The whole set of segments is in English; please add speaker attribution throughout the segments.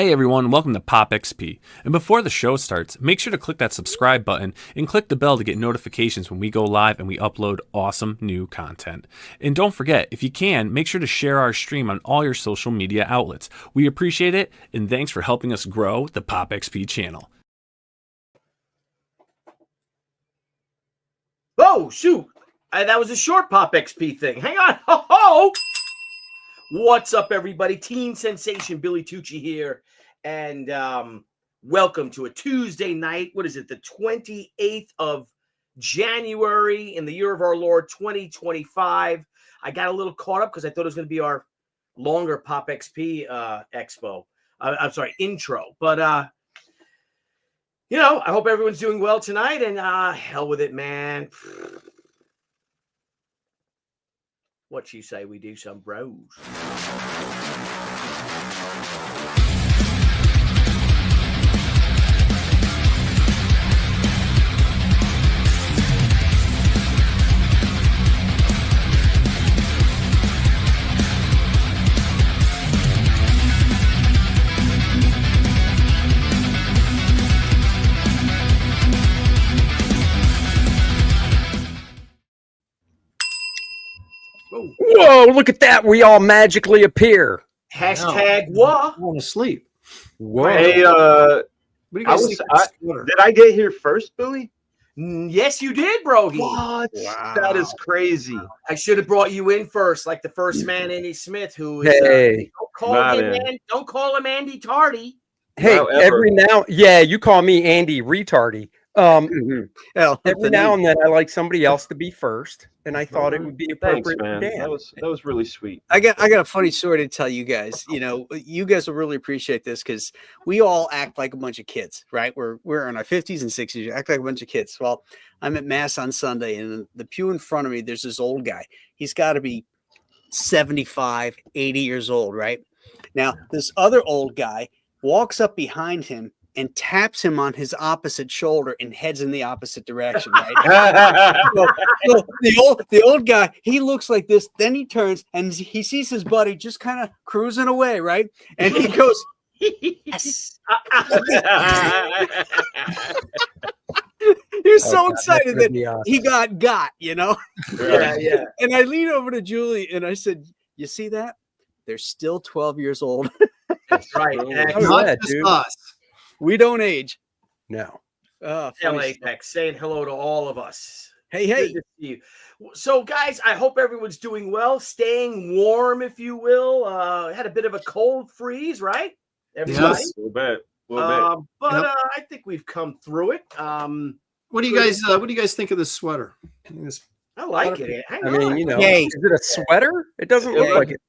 Speaker 1: Hey everyone, welcome to Pop XP. And before the show starts, make sure to click that subscribe button and click the bell to get notifications when we go live and we upload awesome new content. And don't forget, if you can, make sure to share our stream on all your social media outlets. We appreciate it, and thanks for helping us grow the Pop XP channel.
Speaker 2: Oh, shoot. That was a short Pop XP thing. Hang on. Ho, ho. What's up, everybody? Teen Sensation Billy Tucci here. And welcome to a Tuesday night. What is it? The 28th of January in the year of our Lord, 2025. I got a little caught up because I thought it was going to be our longer Pop XP intro. But, I hope everyone's doing well tonight. And hell with it, man. What you say we do some bros?
Speaker 3: Whoa, look at that. We all magically appear.
Speaker 2: Hashtag what?
Speaker 4: I want to sleep.
Speaker 3: Whoa.
Speaker 5: Hey, did I get here first, Billy?
Speaker 2: Yes, you did, bro.
Speaker 5: What?
Speaker 3: Wow.
Speaker 5: That is crazy.
Speaker 2: I should have brought you in first, like the first man, Andy Smith, who is.
Speaker 3: Hey.
Speaker 2: Don't call him Andy Tardy.
Speaker 3: Hey,
Speaker 5: No,
Speaker 3: you call me Andy Retardy. Every now and then I like somebody else to be first, and I thought it would be appropriate.
Speaker 5: Thanks, man.
Speaker 3: for Dan.
Speaker 5: That was really sweet.
Speaker 4: I got a funny story to tell you guys. You guys will really appreciate this because we all act like a bunch of kids, right? We're in our 50s and 60s, act like a bunch of kids. Well, I'm at mass on Sunday, and in the pew in front of me, there's this old guy. He's got to be 75, 80 years old, right? Now, this other old guy walks up behind him and taps him on his opposite shoulder and heads in the opposite direction, right? so the old guy, he looks like this, then he turns and he sees his buddy just kind of cruising away, right? And he goes, yes. He was so excited that he got,
Speaker 2: Yeah.
Speaker 4: And I leaned over to Julie and I said, you see that? They're still 12 years old.
Speaker 2: That's right.
Speaker 4: Not just us. We don't age.
Speaker 3: No.
Speaker 2: Apex saying hello to all of us.
Speaker 4: Hey.
Speaker 2: Good to see you. So, guys, I hope everyone's doing well, staying warm, if you will. Had a bit of a cold freeze, right? Everybody?
Speaker 5: Yes, a little bit.
Speaker 2: But I think we've come through it.
Speaker 4: What do you guys think of this sweater?
Speaker 2: I like it.
Speaker 3: I mean, is it a sweater? It doesn't look like it.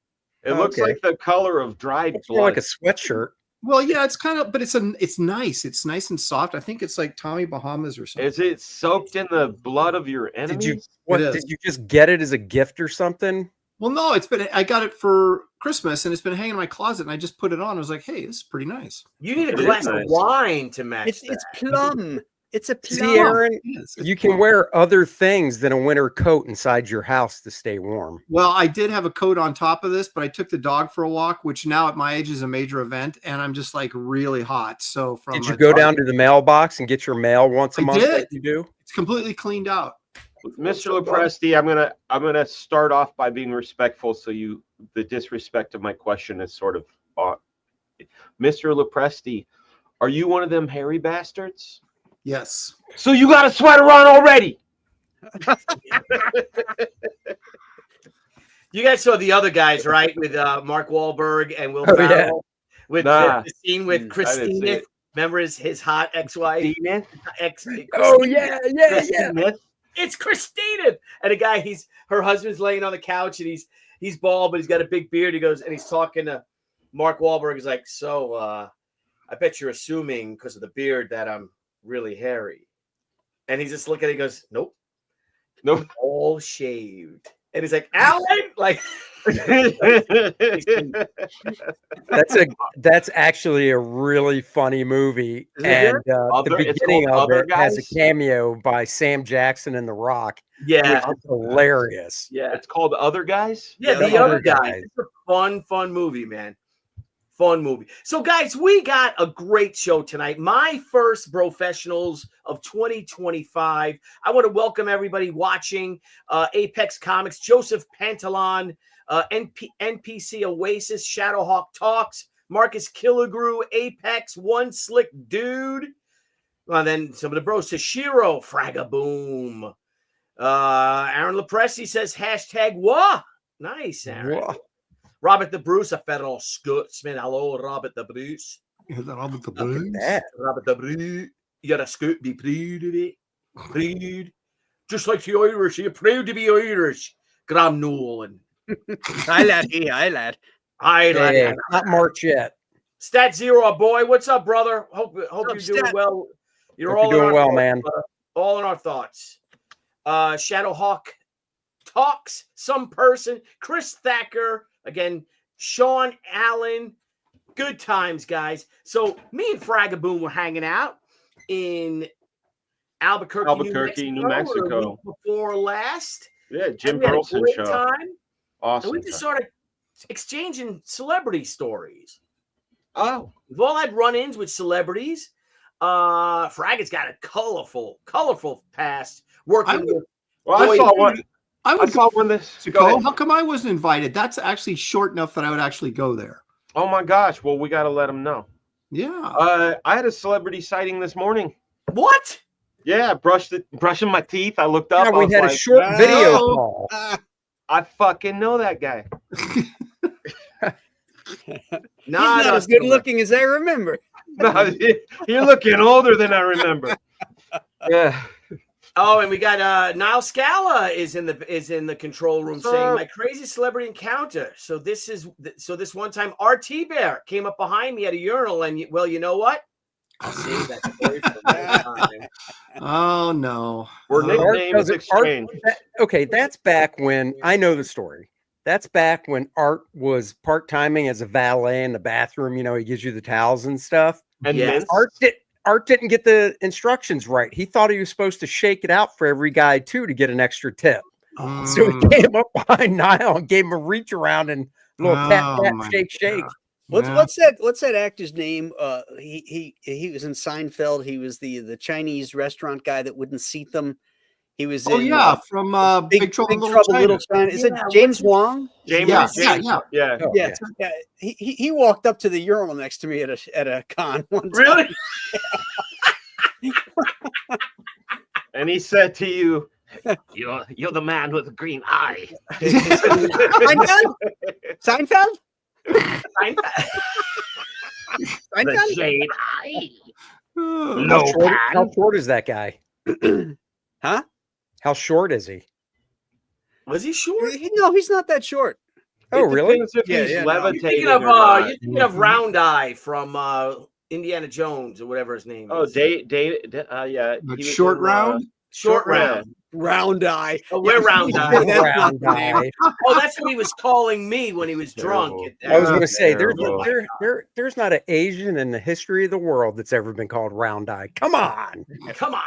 Speaker 5: It looks like the color of dried
Speaker 3: It's
Speaker 5: blood.
Speaker 3: more like a sweatshirt.
Speaker 6: Well, yeah, it's kind of, but it's nice. It's nice and soft. I think it's like Tommy Bahamas or something.
Speaker 5: Is it soaked in the blood of your enemies?
Speaker 3: Did you just get it as a gift or something?
Speaker 6: Well, no, I got it for Christmas and it's been hanging in my closet and I just put it on. I was like, hey, this is pretty nice.
Speaker 2: You need a glass of wine to match
Speaker 4: It's plum. It's a plum.
Speaker 3: See, Aaron, you can wear other things than a winter coat inside your house to stay warm.
Speaker 6: Well, I did have a coat on top of this, but I took the dog for a walk, which now at my age is a major event, and I'm just like really hot. So
Speaker 3: did you go down to the mailbox and get your mail once a month? Like you do?
Speaker 6: It's completely cleaned out.
Speaker 5: Mr. Lopresti, I'm gonna start off by being respectful, so the disrespect of my question is sort of Mr. Lopresti, are you one of them hairy bastards?
Speaker 6: Yes.
Speaker 5: So you got a sweater on already.
Speaker 2: You guys saw the other guys, right? With Mark Wahlberg and Will Ferrell. With the scene with Christina. Remember his hot ex-wife?
Speaker 3: Oh, yeah.
Speaker 2: It's Christina. And a guy, her husband's laying on the couch and he's bald, but he's got a big beard. He goes and he's talking to Mark Wahlberg. He's like, so I bet you're assuming because of the beard that I'm really hairy. And he's just looking at it, he goes, nope, all shaved. And he's like, Alan, like
Speaker 3: that's actually a really funny movie. And the beginning of it has a cameo by Sam Jackson and The Rock.
Speaker 2: Yeah,
Speaker 3: which is hilarious.
Speaker 2: Yeah,
Speaker 5: it's called Other Guys.
Speaker 2: Yeah, the Other Guys. It's a fun movie, man. Fun movie. So, guys, we got a great show tonight. My first Brofessionals of 2025. I want to welcome everybody watching Apex Comics, Joseph Pantalon, NPC Oasis, Shadowhawk Talks, Marcus Killigrew, Apex, One Slick Dude. Well, then some of the bros, Toshiro, Fraga Boom. Aaron Lopresti says hashtag wah. Nice, Aaron.
Speaker 6: Wah.
Speaker 2: Robert the Bruce, a federal Scotsman. Hello, Robert the Bruce.
Speaker 6: Is that Robert the
Speaker 3: Look at
Speaker 6: Bruce?
Speaker 3: that.
Speaker 2: Robert the Bruce. You're a Scot, be proud of it. Proud. Just like the Irish, you're proud to be Irish. Graham Nolan.
Speaker 4: Hi, lad. Hi, lad.
Speaker 2: Hi, lad.
Speaker 3: Hey, not March yet.
Speaker 2: Stat Zero, boy. What's up, brother? Hope you're doing
Speaker 4: Stat?
Speaker 2: well. You're
Speaker 3: Hope
Speaker 2: all
Speaker 3: you're
Speaker 2: in
Speaker 3: doing
Speaker 2: our
Speaker 3: well,
Speaker 2: thoughts,
Speaker 3: man.
Speaker 2: all in our thoughts. Shadowhawk Talks, some person, Chris Thacker, again, Sean Allen. Good times, guys. So me and Fragaboom were hanging out in Albuquerque, New Mexico. A week before last.
Speaker 5: Yeah, Jim
Speaker 2: And we had a
Speaker 5: Burleson
Speaker 2: great
Speaker 5: show.
Speaker 2: time.
Speaker 5: Awesome.
Speaker 2: And we just started exchanging celebrity stories.
Speaker 5: Oh,
Speaker 2: We've all had run-ins with celebrities. Fraga's got a colorful past working with.
Speaker 5: well, I saw one.
Speaker 6: I
Speaker 5: I
Speaker 6: would
Speaker 5: saw one this.
Speaker 6: to
Speaker 5: Go
Speaker 6: go.
Speaker 5: ahead.
Speaker 6: How come I wasn't invited? That's actually short enough that I would actually go there.
Speaker 5: Oh my gosh! Well, we got to let them know.
Speaker 6: Yeah.
Speaker 5: I had a celebrity sighting this morning.
Speaker 2: What?
Speaker 5: Yeah, brushing my teeth. I looked up.
Speaker 3: Yeah,
Speaker 5: I
Speaker 3: we
Speaker 5: was
Speaker 3: had a
Speaker 5: like,
Speaker 3: short video
Speaker 6: "Oh."
Speaker 3: call.
Speaker 5: I fucking know that guy.
Speaker 4: He's not as good looking as I remember.
Speaker 5: No, you're looking older than I remember. Yeah.
Speaker 2: Oh, and we got Niall Scala is in the control room
Speaker 5: What's
Speaker 2: saying
Speaker 5: up?
Speaker 2: my crazy celebrity encounter. So this one time RT Bear came up behind me at a urinal, and well, you know what? I'll save that story for another time.
Speaker 6: Oh no.
Speaker 5: We're
Speaker 3: Art
Speaker 5: nicknames
Speaker 3: doesn't-
Speaker 5: exchanged.
Speaker 3: Okay, that's back when I know the story. That's back when Art was part-timing as a valet in the bathroom. You know, he gives you the towels and stuff.
Speaker 5: And
Speaker 2: Yes.
Speaker 5: mints.
Speaker 3: Art didn't get the instructions right. He thought he was supposed to shake it out for every guy too to get an extra tip. So he came up behind Niall and gave him a reach around and a little tap,
Speaker 6: Oh, my
Speaker 3: shake, shake.
Speaker 6: God.
Speaker 4: What's that actor's name? He was in Seinfeld. He was the Chinese restaurant guy that wouldn't seat them. He was
Speaker 6: Oh
Speaker 4: in
Speaker 6: yeah, from Big Trouble in Little China.
Speaker 4: Is
Speaker 2: Yeah,
Speaker 4: it James
Speaker 2: what's
Speaker 4: Wong?
Speaker 5: James.
Speaker 6: Yeah,
Speaker 5: James.
Speaker 6: yeah.
Speaker 5: Yeah.
Speaker 3: Oh,
Speaker 4: Yeah, yeah. He walked up to the urinal next to me at a con one time.
Speaker 2: Really?
Speaker 5: And he said to you, "You're the man with the green eye."
Speaker 4: Seinfeld? Seinfeld?
Speaker 5: The jade eye.
Speaker 6: No.
Speaker 3: How short is that guy?
Speaker 4: Huh?
Speaker 3: How short is he?
Speaker 2: Was he short?
Speaker 4: No, he's not that short.
Speaker 3: Oh,
Speaker 5: It
Speaker 3: really?
Speaker 5: depends if
Speaker 4: Yeah,
Speaker 5: he's
Speaker 4: yeah, no.
Speaker 2: You're
Speaker 5: levitating
Speaker 2: thinking of
Speaker 5: or not.
Speaker 2: you're thinking of Round Eye from Indiana Jones or whatever his name
Speaker 5: Oh,
Speaker 2: is.
Speaker 5: yeah.
Speaker 6: But
Speaker 5: he was
Speaker 6: short
Speaker 5: in,
Speaker 6: round?
Speaker 2: Short
Speaker 5: yeah.
Speaker 2: Round.
Speaker 4: Round eye.
Speaker 2: Oh, we're Round Eye.
Speaker 4: That's
Speaker 3: Round
Speaker 4: not the name.
Speaker 3: eye.
Speaker 2: Oh, that's what he was calling me when he was drunk.
Speaker 3: I was
Speaker 6: Yeah,
Speaker 3: going to say
Speaker 5: terrible.
Speaker 3: there's not an Asian in the history of the world that's ever been called round eye. Come on.
Speaker 2: Come on.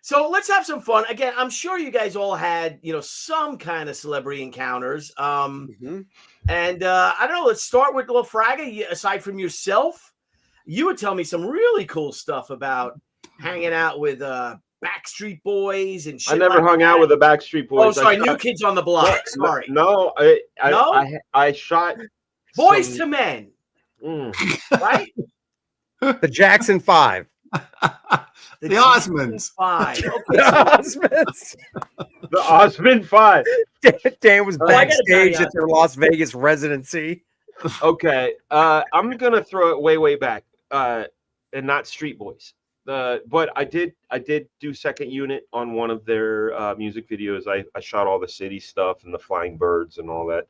Speaker 2: So let's have some fun. Again, I'm sure you guys all had, some kind of celebrity encounters.
Speaker 4: Mhm.
Speaker 2: And I don't know, let's start with Little Fraga. Aside from yourself, you would tell me some really cool stuff about hanging out with Backstreet Boys and shit.
Speaker 5: I never
Speaker 2: like
Speaker 5: hung
Speaker 2: that.
Speaker 5: out with the Backstreet
Speaker 2: Oh,
Speaker 5: Boys.
Speaker 2: sorry, New Kids on the Block. Sorry.
Speaker 5: No, I shot
Speaker 2: Boys
Speaker 5: some-
Speaker 2: to Men,
Speaker 5: Mm.
Speaker 2: right?
Speaker 3: The Jackson 5.
Speaker 6: The Osmonds.
Speaker 2: Five.
Speaker 3: The
Speaker 2: Okay, so
Speaker 3: Osmonds.
Speaker 5: The Osmond 5.
Speaker 3: Dan was
Speaker 2: Oh, I gotta tell
Speaker 3: backstage
Speaker 2: ya.
Speaker 3: at their Las Vegas residency.
Speaker 5: Okay, I'm gonna throw it way back, and not Street Boys. But I did do second unit on one of their music videos. I shot all the city stuff and the flying birds and all that.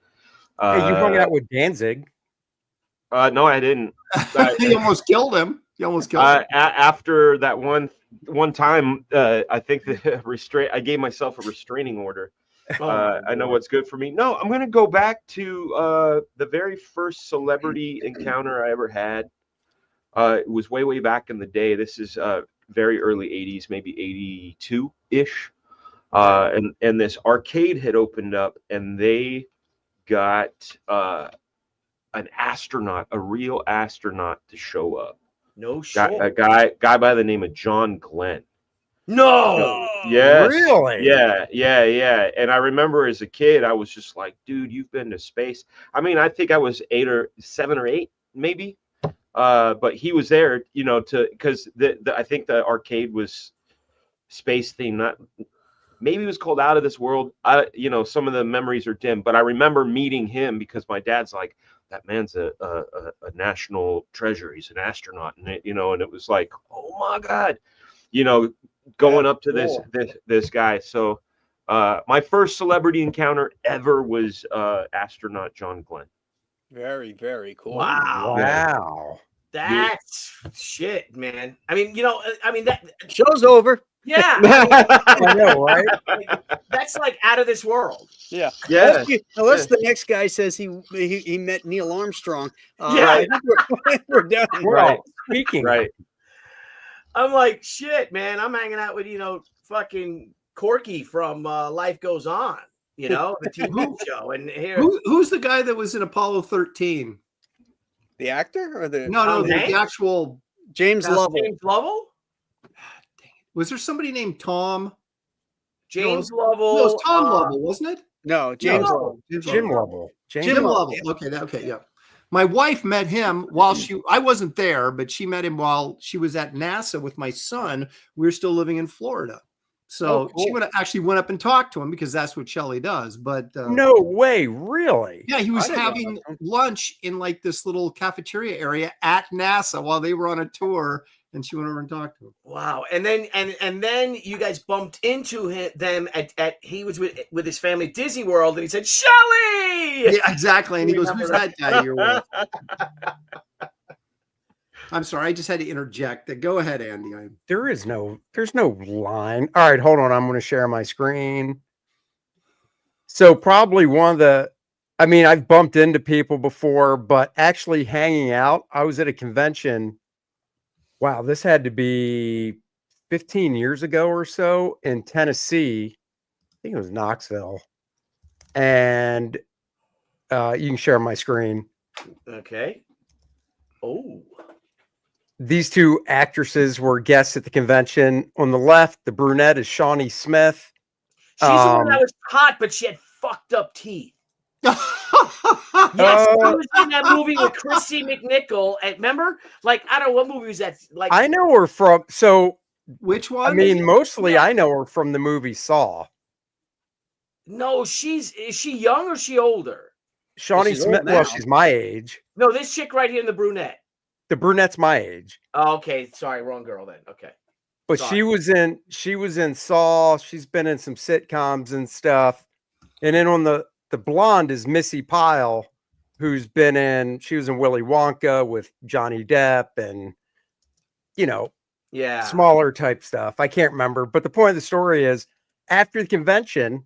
Speaker 3: Hey, you hung out with Danzig.
Speaker 5: No, I didn't.
Speaker 6: You almost killed him. You almost killed him.
Speaker 5: After that one time, I think I gave myself a restraining order. I know what's good for me. No, I'm going to go back to the very first celebrity encounter I ever had. It was way back in the day. This is very early 80s, maybe 82-ish. And this arcade had opened up, and they got an astronaut, a real astronaut, to show up.
Speaker 2: No shit.
Speaker 5: A guy by the name of John Glenn.
Speaker 2: No.
Speaker 5: Yes.
Speaker 3: Really?
Speaker 5: Yeah. And I remember as a kid, I was just like, dude, you've been to space. I mean, I think I was 7 or 8, maybe. But he was there, because I think the arcade was space themed. Not maybe it was called Out of This World. Some of the memories are dim, but I remember meeting him because my dad's like, that man's a national treasure. He's an astronaut, and it was like, oh my God, going up to this guy. So my first celebrity encounter ever was astronaut John Glenn.
Speaker 4: Very, very cool.
Speaker 3: Wow.
Speaker 2: That's shit, man. I mean, that
Speaker 4: Show's over.
Speaker 2: yeah.
Speaker 3: I know, right?
Speaker 2: That's like out of this world.
Speaker 4: Yeah.
Speaker 5: Yeah.
Speaker 4: Unless the next guy says he met Neil Armstrong.
Speaker 2: Yeah.
Speaker 4: I think we're done.
Speaker 3: Well,
Speaker 5: Right.
Speaker 3: speaking
Speaker 5: Right.
Speaker 2: I'm like, shit, man. I'm hanging out with fucking Corky from Life Goes On. The TV show. And here,
Speaker 6: Who's the guy that was in Apollo 13?
Speaker 4: The actor or the
Speaker 6: No, the
Speaker 2: Hanks?
Speaker 6: actual.
Speaker 4: James Lovell?
Speaker 2: James Lovell.
Speaker 6: Was there somebody named Tom?
Speaker 2: James
Speaker 6: No,
Speaker 2: Lovell.
Speaker 6: it was Tom Lovell, wasn't it?
Speaker 4: No, James
Speaker 2: No.
Speaker 4: Lovell.
Speaker 3: Jim Lovell.
Speaker 6: Jim Lovell. Okay, yeah. My wife met him while I wasn't there, but she met him while she was at NASA with my son. We were still living in Florida. So she actually went up and talked to him because that's what Shelley does. But
Speaker 3: No way, really?
Speaker 6: yeah, he was
Speaker 3: I didn't know
Speaker 6: having
Speaker 3: that.
Speaker 6: lunch in like this little cafeteria area at NASA while they were on a tour, and she went over and talked to him.
Speaker 2: Wow. And then and then you guys bumped into them at he was with his family at Disney World, and he said, Shelley!
Speaker 6: Yeah, exactly. And he goes, "Who's that guy you're with?" I'm sorry, I just had to interject. Go ahead, Andy.
Speaker 3: There's no line. All right, hold on. I'm going to share my screen. So probably I've bumped into people before, but actually hanging out, I was at a convention. Wow, this had to be 15 years ago or so in Tennessee. I think it was Knoxville. And you can share my screen.
Speaker 2: Okay. Oh.
Speaker 3: These two actresses were guests at the convention. On the left, the brunette is Shawnee Smith.
Speaker 2: She's the one that was hot, but she had fucked up teeth. Yes, she was in that movie with Chrissy McNichol. And remember? Like, I don't know what movie was that. Like,
Speaker 3: I know her from. So,
Speaker 6: which one?
Speaker 3: I mean, mostly I know her from the movie Saw.
Speaker 2: No, is she young or is she older?
Speaker 3: Shawnee Smith. Well, she's my age.
Speaker 2: No, this chick right here in the brunette.
Speaker 3: The brunette's my age.
Speaker 2: Oh, okay, sorry, wrong girl then. Okay.
Speaker 3: But
Speaker 2: Sorry.
Speaker 3: she was in Saw. She's been in some sitcoms and stuff. And then on the blonde is Missy Pyle, she was in Willy Wonka with Johnny Depp and,
Speaker 2: Yeah.
Speaker 3: smaller type stuff. I can't remember. But the point of the story is after the convention,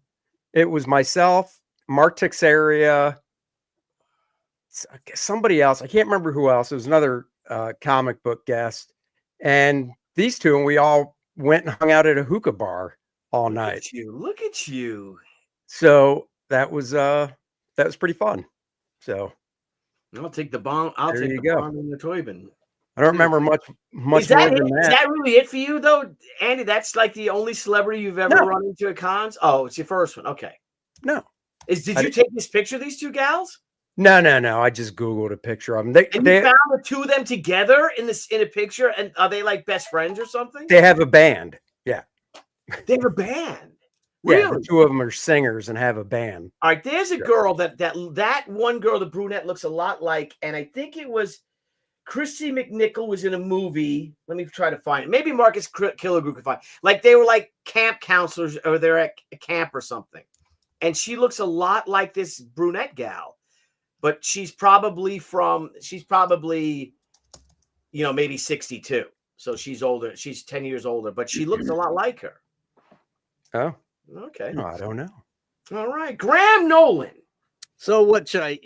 Speaker 3: it was myself, Mark Teixeira, somebody else. I can't remember who else. It was another comic book guest. And these two, and we all went and hung out at a hookah bar all night.
Speaker 2: Look at you.
Speaker 3: So that was pretty fun. So
Speaker 2: I'll take the bomb. I'll
Speaker 3: There
Speaker 2: take
Speaker 3: you
Speaker 2: the
Speaker 3: go.
Speaker 2: bomb in the toy bin.
Speaker 3: I don't remember much
Speaker 2: Is
Speaker 3: more
Speaker 2: that
Speaker 3: than
Speaker 2: it? Is
Speaker 3: that.
Speaker 2: that really it for you though, Andy? That's like the only celebrity you've ever
Speaker 3: No.
Speaker 2: run into at cons? Oh, it's your first one. Okay.
Speaker 3: No.
Speaker 2: Did you take this picture of these two gals?
Speaker 3: No. I just Googled a picture of them.
Speaker 2: And you found the two of them together in a picture, and are they like best friends or something?
Speaker 3: They have a band. Yeah.
Speaker 2: They have a band.
Speaker 3: Yeah,
Speaker 2: Really?
Speaker 3: the two of them are singers and have a band.
Speaker 2: All right, there's a girl that one girl, the brunette, looks a lot like, and I think it was Chrissy McNichol was in a movie. Let me try to find it. Maybe Marcus Killigrew could find it. Like they were like camp counselors, or they're at a camp or something. And she looks a lot like this brunette gal, but she's probably maybe 62. So she's older. She's 10 years older, but she looks a lot like her.
Speaker 3: Oh,
Speaker 2: Okay.
Speaker 3: no, I don't know.
Speaker 2: All right. Graham Nolan.
Speaker 4: So what should I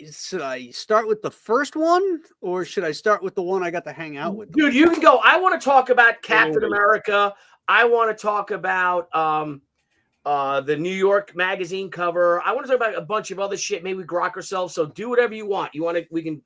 Speaker 4: start with the first one, or should I start with the one I got to hang out with?
Speaker 2: Dude, you can go. I want to talk about Captain America. I want to talk about the New York Magazine cover. I want to talk about a bunch of other shit. Maybe Grok ourselves. So do whatever you want. We can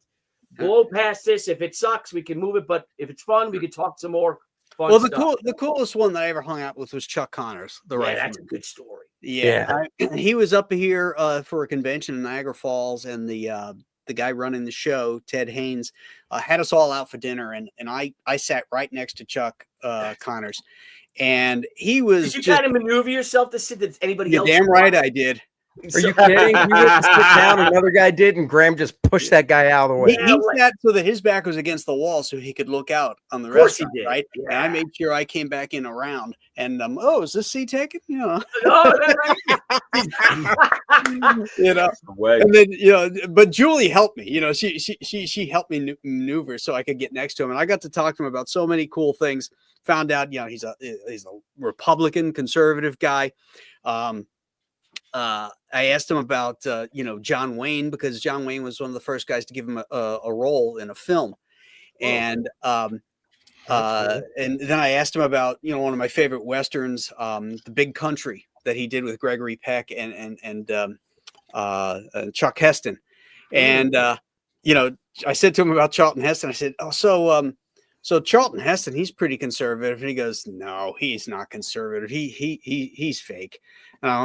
Speaker 2: blow past this. If it sucks, we can move it. But if it's fun, we can talk some more fun
Speaker 4: Well,
Speaker 2: stuff.
Speaker 4: the coolest one that I ever hung out with was Chuck Connors, the rifleman.
Speaker 2: That's a good story.
Speaker 4: Yeah. He was up here for a convention in Niagara Falls, and the guy running the show, Ted Haynes, had us all out for dinner, and I sat right next to Chuck Connors, and he was.
Speaker 2: Did you kind of maneuver yourself to sit? Did anybody else?
Speaker 4: Damn right I did.
Speaker 3: Are you kidding? You wouldn't sit down, another guy did, and Graham just pushed that guy out of the way.
Speaker 4: He sat so that his back was against the wall so he could look out on the restaurant, right?
Speaker 2: Yeah.
Speaker 4: And I made sure I came back in around. And is this seat taken? You know, you know. And then but Julie helped me. You know, she helped me maneuver so I could get next to him, and I got to talk to him about so many cool things. Found out, he's a Republican conservative guy. I asked him about John Wayne, because John Wayne was one of the first guys to give him a role in a film, and then I asked him about one of my favorite westerns, The Big Country, that he did with Gregory Peck and Chuck Heston, and I said to him about Charlton Heston. I said, so Charlton Heston, he's pretty conservative, and he goes, no, he's not conservative. He's fake.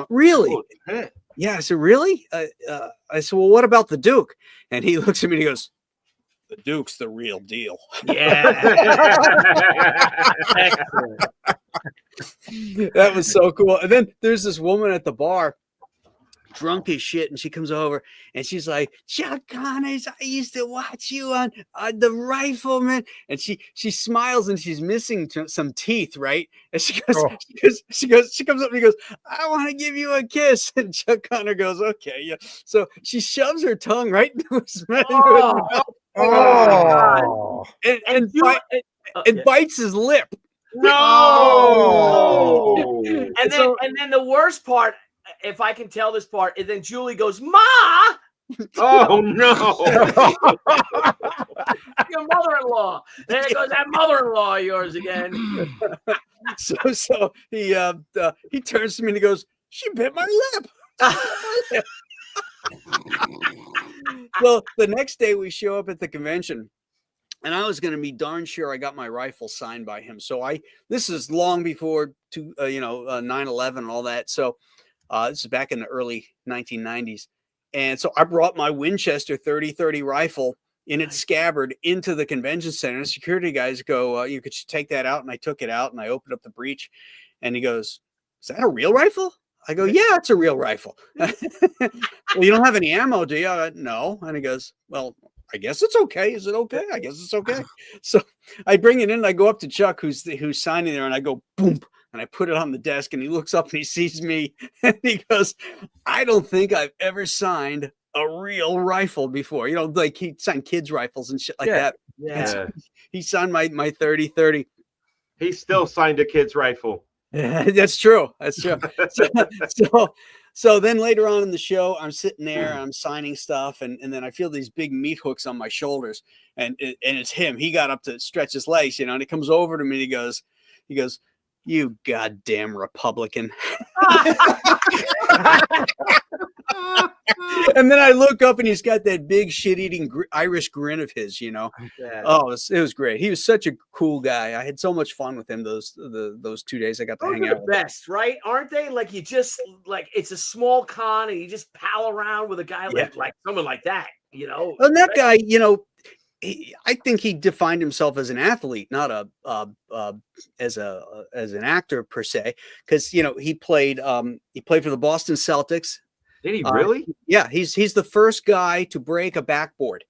Speaker 4: Really?
Speaker 5: Oh,
Speaker 4: yeah. I said, really? I said, well, what about the Duke? And he looks at me and he goes, the Duke's the real deal.
Speaker 2: Yeah.
Speaker 4: That was so cool. And then there's this woman at the bar, drunk as shit, and she comes over and she's like, Chuck Connors, I used to watch you on The Rifleman, and she smiles and she's missing some teeth, right? And she goes, she comes up and he goes, I want to give you a kiss, and Chuck Connor goes, okay, yeah. So she shoves her tongue right into his mouth, and bites his lip.
Speaker 2: No. And then the worst part, if I can tell this part, and then Julie goes, Ma!
Speaker 5: Oh, no.
Speaker 2: Your mother-in-law. There goes that mother-in-law of yours again.
Speaker 4: So he turns to me and he goes, she bit my lip. Well, the next day we show up at the convention, and I was going to be darn sure I got my rifle signed by him. So this is long before 9/11 and all that. So this is back in the early 1990s. And so I brought my Winchester 30-30 rifle in its scabbard into the convention center. And security guys go, you could take that out. And I took it out and I opened up the breech. And he goes, is that a real rifle? I go, yeah, it's a real rifle. Well, you don't have any ammo, do you? No. And he goes, well, I guess it's okay. Is it okay? I guess it's okay. So I bring it in and I go up to Chuck, who's signing there, and I go, boom. And I put it on the desk, and he looks up and he sees me, and he goes, I don't think I've ever signed a real rifle before. Like he signed kids' rifles and shit like that.
Speaker 5: Yeah.
Speaker 4: He signed my 30-30.
Speaker 5: He still signed a kid's rifle.
Speaker 4: That's true. That's true. So then later on in the show, I'm sitting there, I'm signing stuff, and then I feel these big meat hooks on my shoulders, and it's him. He got up to stretch his legs, and he comes over to me, and he goes, you goddamn Republican. And then I look up and he's got that big shit-eating Irish grin of his, Yeah. Oh, it was great. He was such a cool guy. I had so much fun with him those 2 days I got to hang out with.
Speaker 2: Best, right? Aren't they? Like, you just, like, it's a small con and you just pal around with a guy like someone like that,
Speaker 4: And that guy, I think he defined himself as an athlete, not as an actor per se, because he played for the Boston Celtics.
Speaker 5: Did he really?
Speaker 4: Yeah, he's the first guy to break a backboard.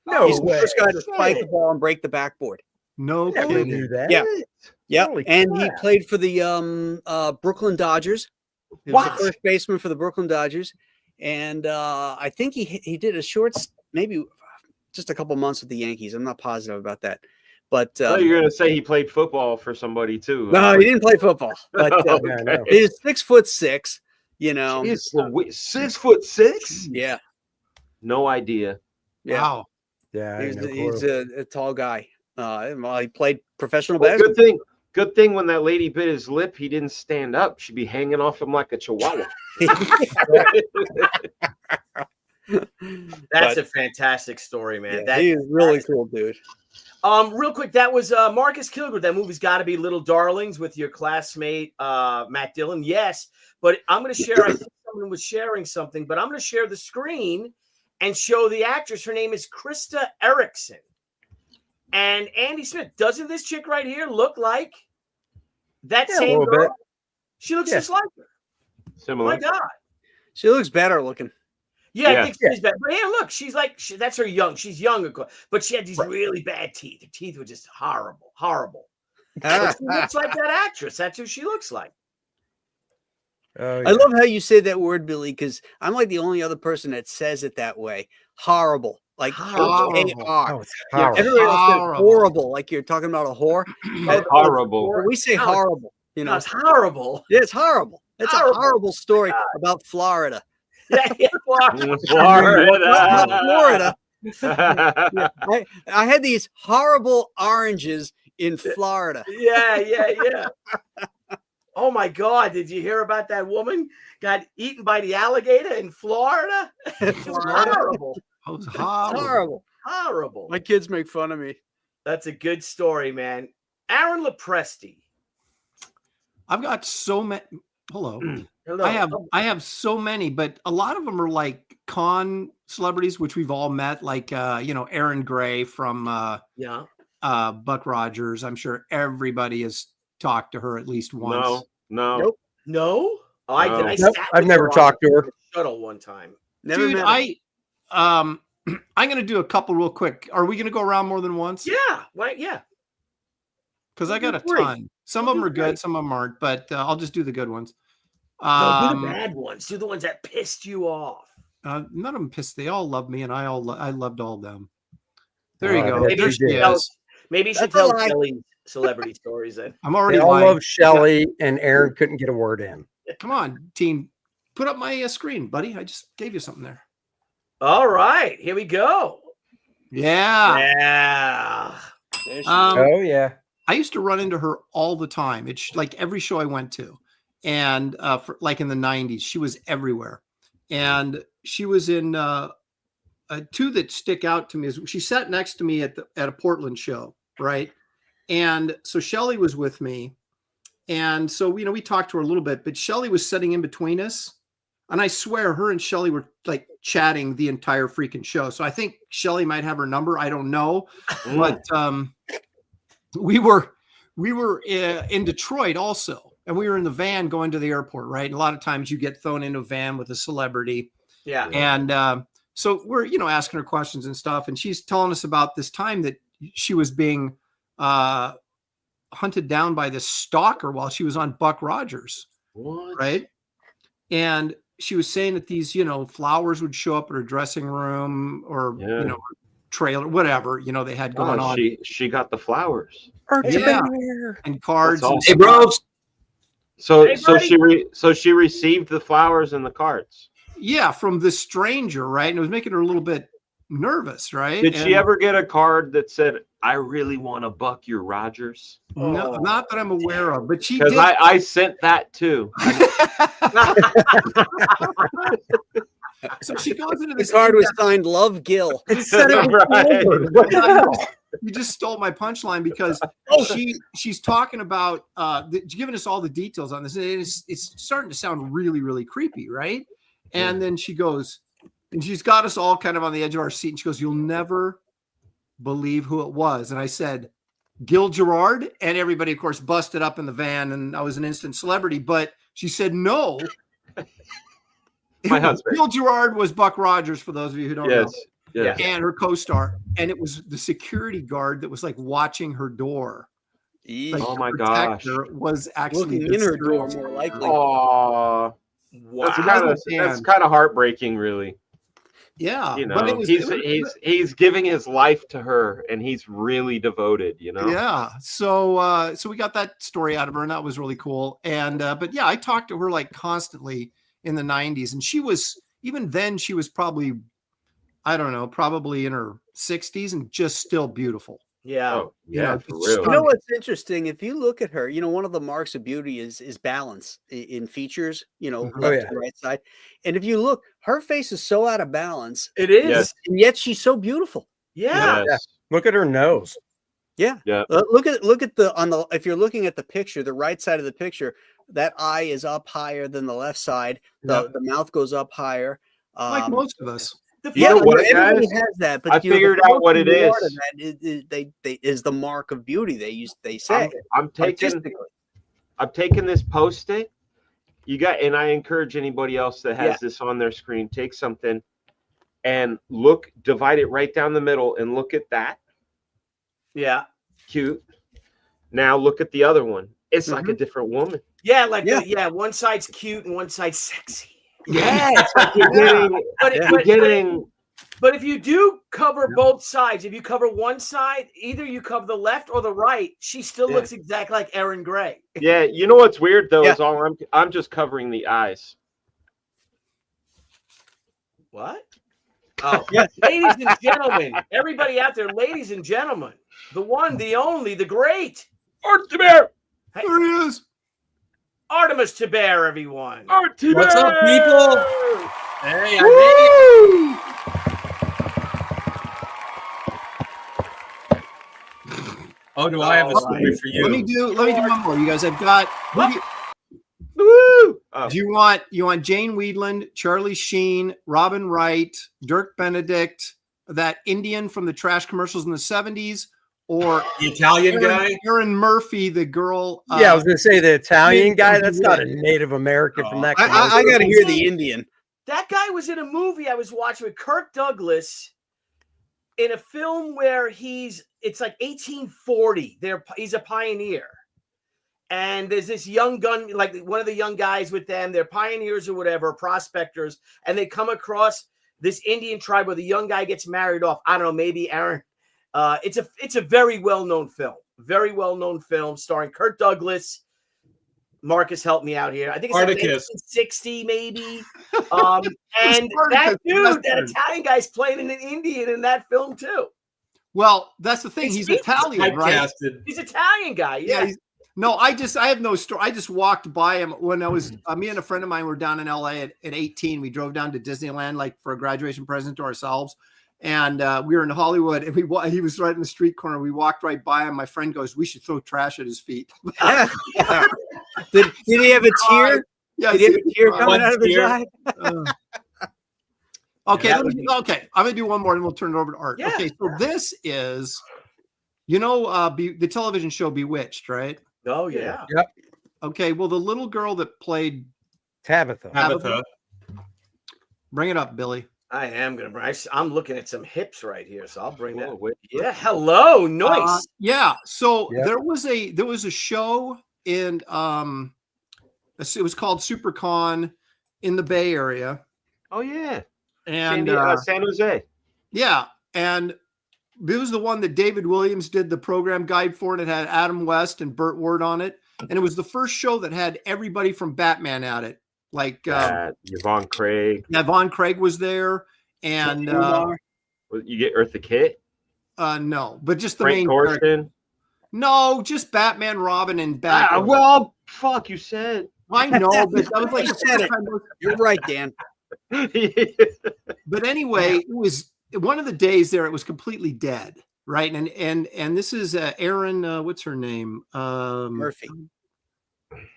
Speaker 3: No
Speaker 4: he's
Speaker 3: way.
Speaker 4: the first guy to spike the ball and break the backboard.
Speaker 6: No
Speaker 3: Never
Speaker 6: kidding.
Speaker 3: knew that.
Speaker 4: Yeah,
Speaker 3: Holy
Speaker 4: and
Speaker 3: crap.
Speaker 4: he played for the Brooklyn Dodgers. He was the first baseman for the Brooklyn Dodgers, and I think he did a short, maybe just a couple months with the Yankees. I'm not positive about that, but
Speaker 5: you're gonna say he played football for somebody too.
Speaker 4: No, he didn't play football, but
Speaker 5: Okay.
Speaker 4: he's 6'6".
Speaker 5: He's 6'6".
Speaker 4: Yeah,
Speaker 5: No idea.
Speaker 4: yeah.
Speaker 6: Wow.
Speaker 3: Yeah,
Speaker 4: He's a tall guy. He played professional
Speaker 5: Well,
Speaker 4: basketball.
Speaker 5: Good thing when that lady bit his lip, he didn't stand up. She'd be hanging off him like a chihuahua.
Speaker 2: That's a fantastic story, man.
Speaker 4: Yeah, he is really cool, dude.
Speaker 2: Real quick, that was Marcus Kilgore. That movie's got to be Little Darlings with your classmate Matt Dillon. Yes, but I'm going to share. I think someone was sharing something, but I'm going to share the screen and show the actress. Her name is Krista Erickson. And Andy Smith. Doesn't this chick right here look like that same girl? Bit. She looks just like her.
Speaker 5: Similar.
Speaker 2: Oh my God.
Speaker 4: She looks better looking.
Speaker 2: Yeah, I think she's better. But here, look, she's like, that's her young. She's young, but she had these really bad teeth. Her teeth were just horrible, horrible. But she looks like that actress. That's who she looks like.
Speaker 4: Oh, yeah. I love how you say that word, Billy, because I'm like the only other person that says it that way. Horrible. Like H-A-R.
Speaker 3: Oh, it's horrible.
Speaker 4: Everybody else says horrible, like you're talking about a whore.
Speaker 5: Horrible.
Speaker 4: We say horrible. You know,
Speaker 2: it's horrible.
Speaker 4: Yeah, it's horrible. It's a horrible story about Florida.
Speaker 2: Yeah,
Speaker 5: Florida.
Speaker 4: Florida. Yeah. I had these horrible oranges in Florida.
Speaker 2: Yeah. Oh my God! Did you hear about that woman got eaten by the alligator in Florida? It was horrible.
Speaker 6: That was
Speaker 2: horrible.
Speaker 4: My kids make fun of me.
Speaker 2: That's a good story, man. Aaron Lopresti.
Speaker 6: I've got so many. Hello. I have so many, but a lot of them are like con celebrities, which we've all met, like Aaron Gray from Buck Rogers. I'm sure everybody has talked to her at least once.
Speaker 2: No. Oh,
Speaker 3: I've never talked to her.
Speaker 2: Shuttle one time.
Speaker 4: Never
Speaker 6: Dude, I'm gonna do a couple real quick. Are we gonna go around more than once?
Speaker 2: Yeah. Right. Yeah.
Speaker 6: Because I got a ton. Some of them are good, some of them aren't, but I'll just do the good ones.
Speaker 2: No, do the bad ones. Do the ones that pissed you off.
Speaker 6: None of them pissed. They all loved me, and I loved all of them. There you go.
Speaker 2: Maybe you should tell Kelly's celebrity stories then.
Speaker 6: I'm already.
Speaker 3: They all love Shelly, and Aaron couldn't get a word in.
Speaker 6: Come on, team. Put up my screen, buddy. I just gave you something there.
Speaker 2: All right, here we go.
Speaker 6: Yeah.
Speaker 3: Oh yeah.
Speaker 6: I used to run into her all the time. It's like every show I went to, and like in the 90s, she was everywhere. And she was in two that stick out to me. Is she sat next to me at a Portland show, right? And so Shelly was with me, and so we talked to her a little bit, but Shelly was sitting in between us. And I swear her and Shelly were like chatting the entire freaking show. So I think Shelly might have her number. I don't know. But we were in Detroit also. And we were in the van going to the airport, right? And a lot of times you get thrown into a van with a celebrity.
Speaker 2: Yeah.
Speaker 6: And so we're, asking her questions and stuff. And she's telling us about this time that she was being hunted down by this stalker while she was on Buck Rogers.
Speaker 5: What?
Speaker 6: Right. And she was saying that these, flowers would show up at her dressing room or, trailer, whatever, they had going on.
Speaker 5: She got the flowers.
Speaker 6: And cards.
Speaker 5: Awesome.
Speaker 6: Hey, bros.
Speaker 5: So she received the flowers and the cards.
Speaker 6: Yeah, from this stranger, right? And it was making her a little bit nervous, right?
Speaker 5: Did she ever get a card that said, "I really want to buck your Rogers"?
Speaker 6: No, not that I'm aware of, but she
Speaker 5: did. Because I sent that too.
Speaker 6: So she goes into
Speaker 4: this card was signed Love Gill.
Speaker 6: It said it was You just stole my punchline because she's talking about giving us all the details on this. And it's starting to sound really, really creepy, right? And then she goes, and she's got us all kind of on the edge of our seat. And she goes, "You'll never believe who it was." And I said, "Gil Gerard," and everybody, of course, busted up in the van, and I was an instant celebrity. But she said, "No."
Speaker 5: My husband.
Speaker 6: Gil Gerard was Buck Rogers, for those of you who don't know.
Speaker 5: Yes.
Speaker 6: And her co-star. And it was the security guard that was like watching her door. Like,
Speaker 5: oh my gosh.
Speaker 6: Was actually
Speaker 4: looking in her door more likely.
Speaker 5: Oh, wow. That's kind of heartbreaking, really.
Speaker 6: Yeah.
Speaker 5: But he's giving his life to her, and he's really devoted,
Speaker 6: Yeah. So we got that story out of her, and that was really cool. And but yeah, I talked to her like constantly in the 90s, and she was, even then, she was probably, I don't know, probably in her 60s and just still beautiful.
Speaker 2: Yeah.
Speaker 5: Oh,
Speaker 6: You
Speaker 5: yeah,
Speaker 6: know,
Speaker 5: for
Speaker 6: just
Speaker 5: real.
Speaker 4: You know what's interesting? If you look at her, you know, one of the marks of beauty is balance in features, you know,
Speaker 6: Mhm.
Speaker 4: left
Speaker 3: yeah.
Speaker 4: and right side. And if you look, her face is so out of balance,
Speaker 2: It is.
Speaker 5: Yes.
Speaker 4: and yet she's so beautiful.
Speaker 2: Yeah.
Speaker 5: Yes.
Speaker 3: Look at her nose.
Speaker 4: Yeah.
Speaker 5: Yeah.
Speaker 4: Look at the if you're looking at the picture, the right side of the picture, that eye is up higher than the left side. The mouth goes up higher.
Speaker 6: Like most of us.
Speaker 2: The
Speaker 5: You know
Speaker 2: funny
Speaker 5: what,
Speaker 2: thing-
Speaker 4: everybody
Speaker 5: guys?
Speaker 4: has that, but
Speaker 5: I
Speaker 4: you know, the
Speaker 5: figured out what
Speaker 4: closer
Speaker 5: it
Speaker 4: you are to
Speaker 5: is.
Speaker 4: that they is the mark of beauty. They say
Speaker 5: I'm taking
Speaker 4: artistically.
Speaker 5: this Post-it. You got, and I encourage anybody else that has
Speaker 2: Yeah.
Speaker 5: this on their screen, take something and look, divide it right down the middle and look at that.
Speaker 2: Yeah.
Speaker 5: Cute. Now look at the other one. It's like a different woman.
Speaker 2: Yeah, like
Speaker 4: Yeah.
Speaker 2: one side's cute and one side's sexy.
Speaker 4: Yeah,
Speaker 5: You're getting,
Speaker 2: But,
Speaker 4: Yeah.
Speaker 5: you're getting.
Speaker 2: but if you do cover both sides, if you cover one side, either you cover the left or the right, she still
Speaker 5: Yeah.
Speaker 2: looks exactly like Erin Gray.
Speaker 5: Yeah, you know what's weird though
Speaker 4: Yeah.
Speaker 5: is all I'm just covering the eyes.
Speaker 2: What? Oh,
Speaker 4: Yeah.
Speaker 2: ladies and gentlemen, everybody out there, ladies and gentlemen, the one, the only, the great
Speaker 5: Thibert!
Speaker 6: There he is.
Speaker 2: Artemis Thibert, everyone.
Speaker 7: What's up, people? Hey, I made it. Oh, do I have a story for you?
Speaker 6: Let me do one more. You guys, I've got. Who do you,
Speaker 5: Woo! Oh,
Speaker 6: do you want Jane Weedland, Charlie Sheen, Robin Wright, Dirk Benedict, that Indian from the trash commercials in the 70s, or
Speaker 7: The Italian guy?
Speaker 6: Erin Murphy, the girl?
Speaker 3: Yeah, I was gonna say the Italian guy.
Speaker 6: Jane
Speaker 3: That's not a
Speaker 6: Weedland.
Speaker 3: Native American from that.
Speaker 4: I got to hear the Indian.
Speaker 2: That guy was in a movie I was watching with Kirk Douglas in a film where it's like 1840. He's a pioneer. And there's this young gun, like one of the young guys with them. They're pioneers or whatever, prospectors, and they come across this Indian tribe where the young guy gets married off. I don't know, maybe Aaron. It's a very well-known film starring Kirk Douglas. Marcus, help me out here. I think it's like
Speaker 7: Spartacus.
Speaker 2: 1960, maybe. And that dude, that Italian guy's playing an Indian in that film too.
Speaker 6: Well, that's the thing.
Speaker 2: He
Speaker 6: He's
Speaker 2: speaks
Speaker 6: Italian, right?
Speaker 7: Typecasted.
Speaker 2: He's Italian guy. Yeah.
Speaker 6: No, I have no story. I just walked by him when I was, me and a friend of mine were down in LA at 18. We drove down to Disneyland, like for a graduation present to ourselves. And we were in Hollywood and he was right in the street corner. We walked right by him. My friend goes, we should throw trash at his feet.
Speaker 4: Did he have a tear?
Speaker 6: Yeah.
Speaker 4: Did he have a tear coming out of his
Speaker 7: tear.
Speaker 4: eye?
Speaker 6: Okay.
Speaker 7: Yeah,
Speaker 6: Okay. I'm going to do one more and we'll turn it over to Art.
Speaker 2: Yeah.
Speaker 6: Okay. So this is, the television show Bewitched, right?
Speaker 2: Oh yeah.
Speaker 6: Okay. Well, the little girl that played,
Speaker 7: Tabitha.
Speaker 6: bring it up, Billy.
Speaker 2: I am gonna bring. I'm looking at some hips right here, so I'll bring
Speaker 5: whoa,
Speaker 2: that.
Speaker 5: wait.
Speaker 2: Yeah. Hello. Nice.
Speaker 6: Yeah. So
Speaker 3: Yep.
Speaker 6: there was a show in it was called SuperCon in the Bay Area,
Speaker 5: Oh yeah.
Speaker 6: and
Speaker 5: San Jose.
Speaker 6: yeah, and it was the one that David Williams did the program guide for, and it had Adam West and Burt Ward on it, and it was the first show that had everybody from Batman at it, like
Speaker 5: Yvonne Craig.
Speaker 6: Von Craig was there, and
Speaker 5: You get Eartha Kitt.
Speaker 6: no, but just the
Speaker 5: Frank
Speaker 6: main character.
Speaker 5: Gorshin.
Speaker 6: No, just Batman, Robin, and Batman.
Speaker 5: Well, fuck, you said.
Speaker 6: I know, but that was like
Speaker 4: You
Speaker 6: the
Speaker 4: said
Speaker 6: first
Speaker 4: it.
Speaker 6: time
Speaker 4: You're right, Dan.
Speaker 6: But anyway, it was one of the days there. It was completely dead, right? And this is Erin. What's her name?
Speaker 4: Murphy.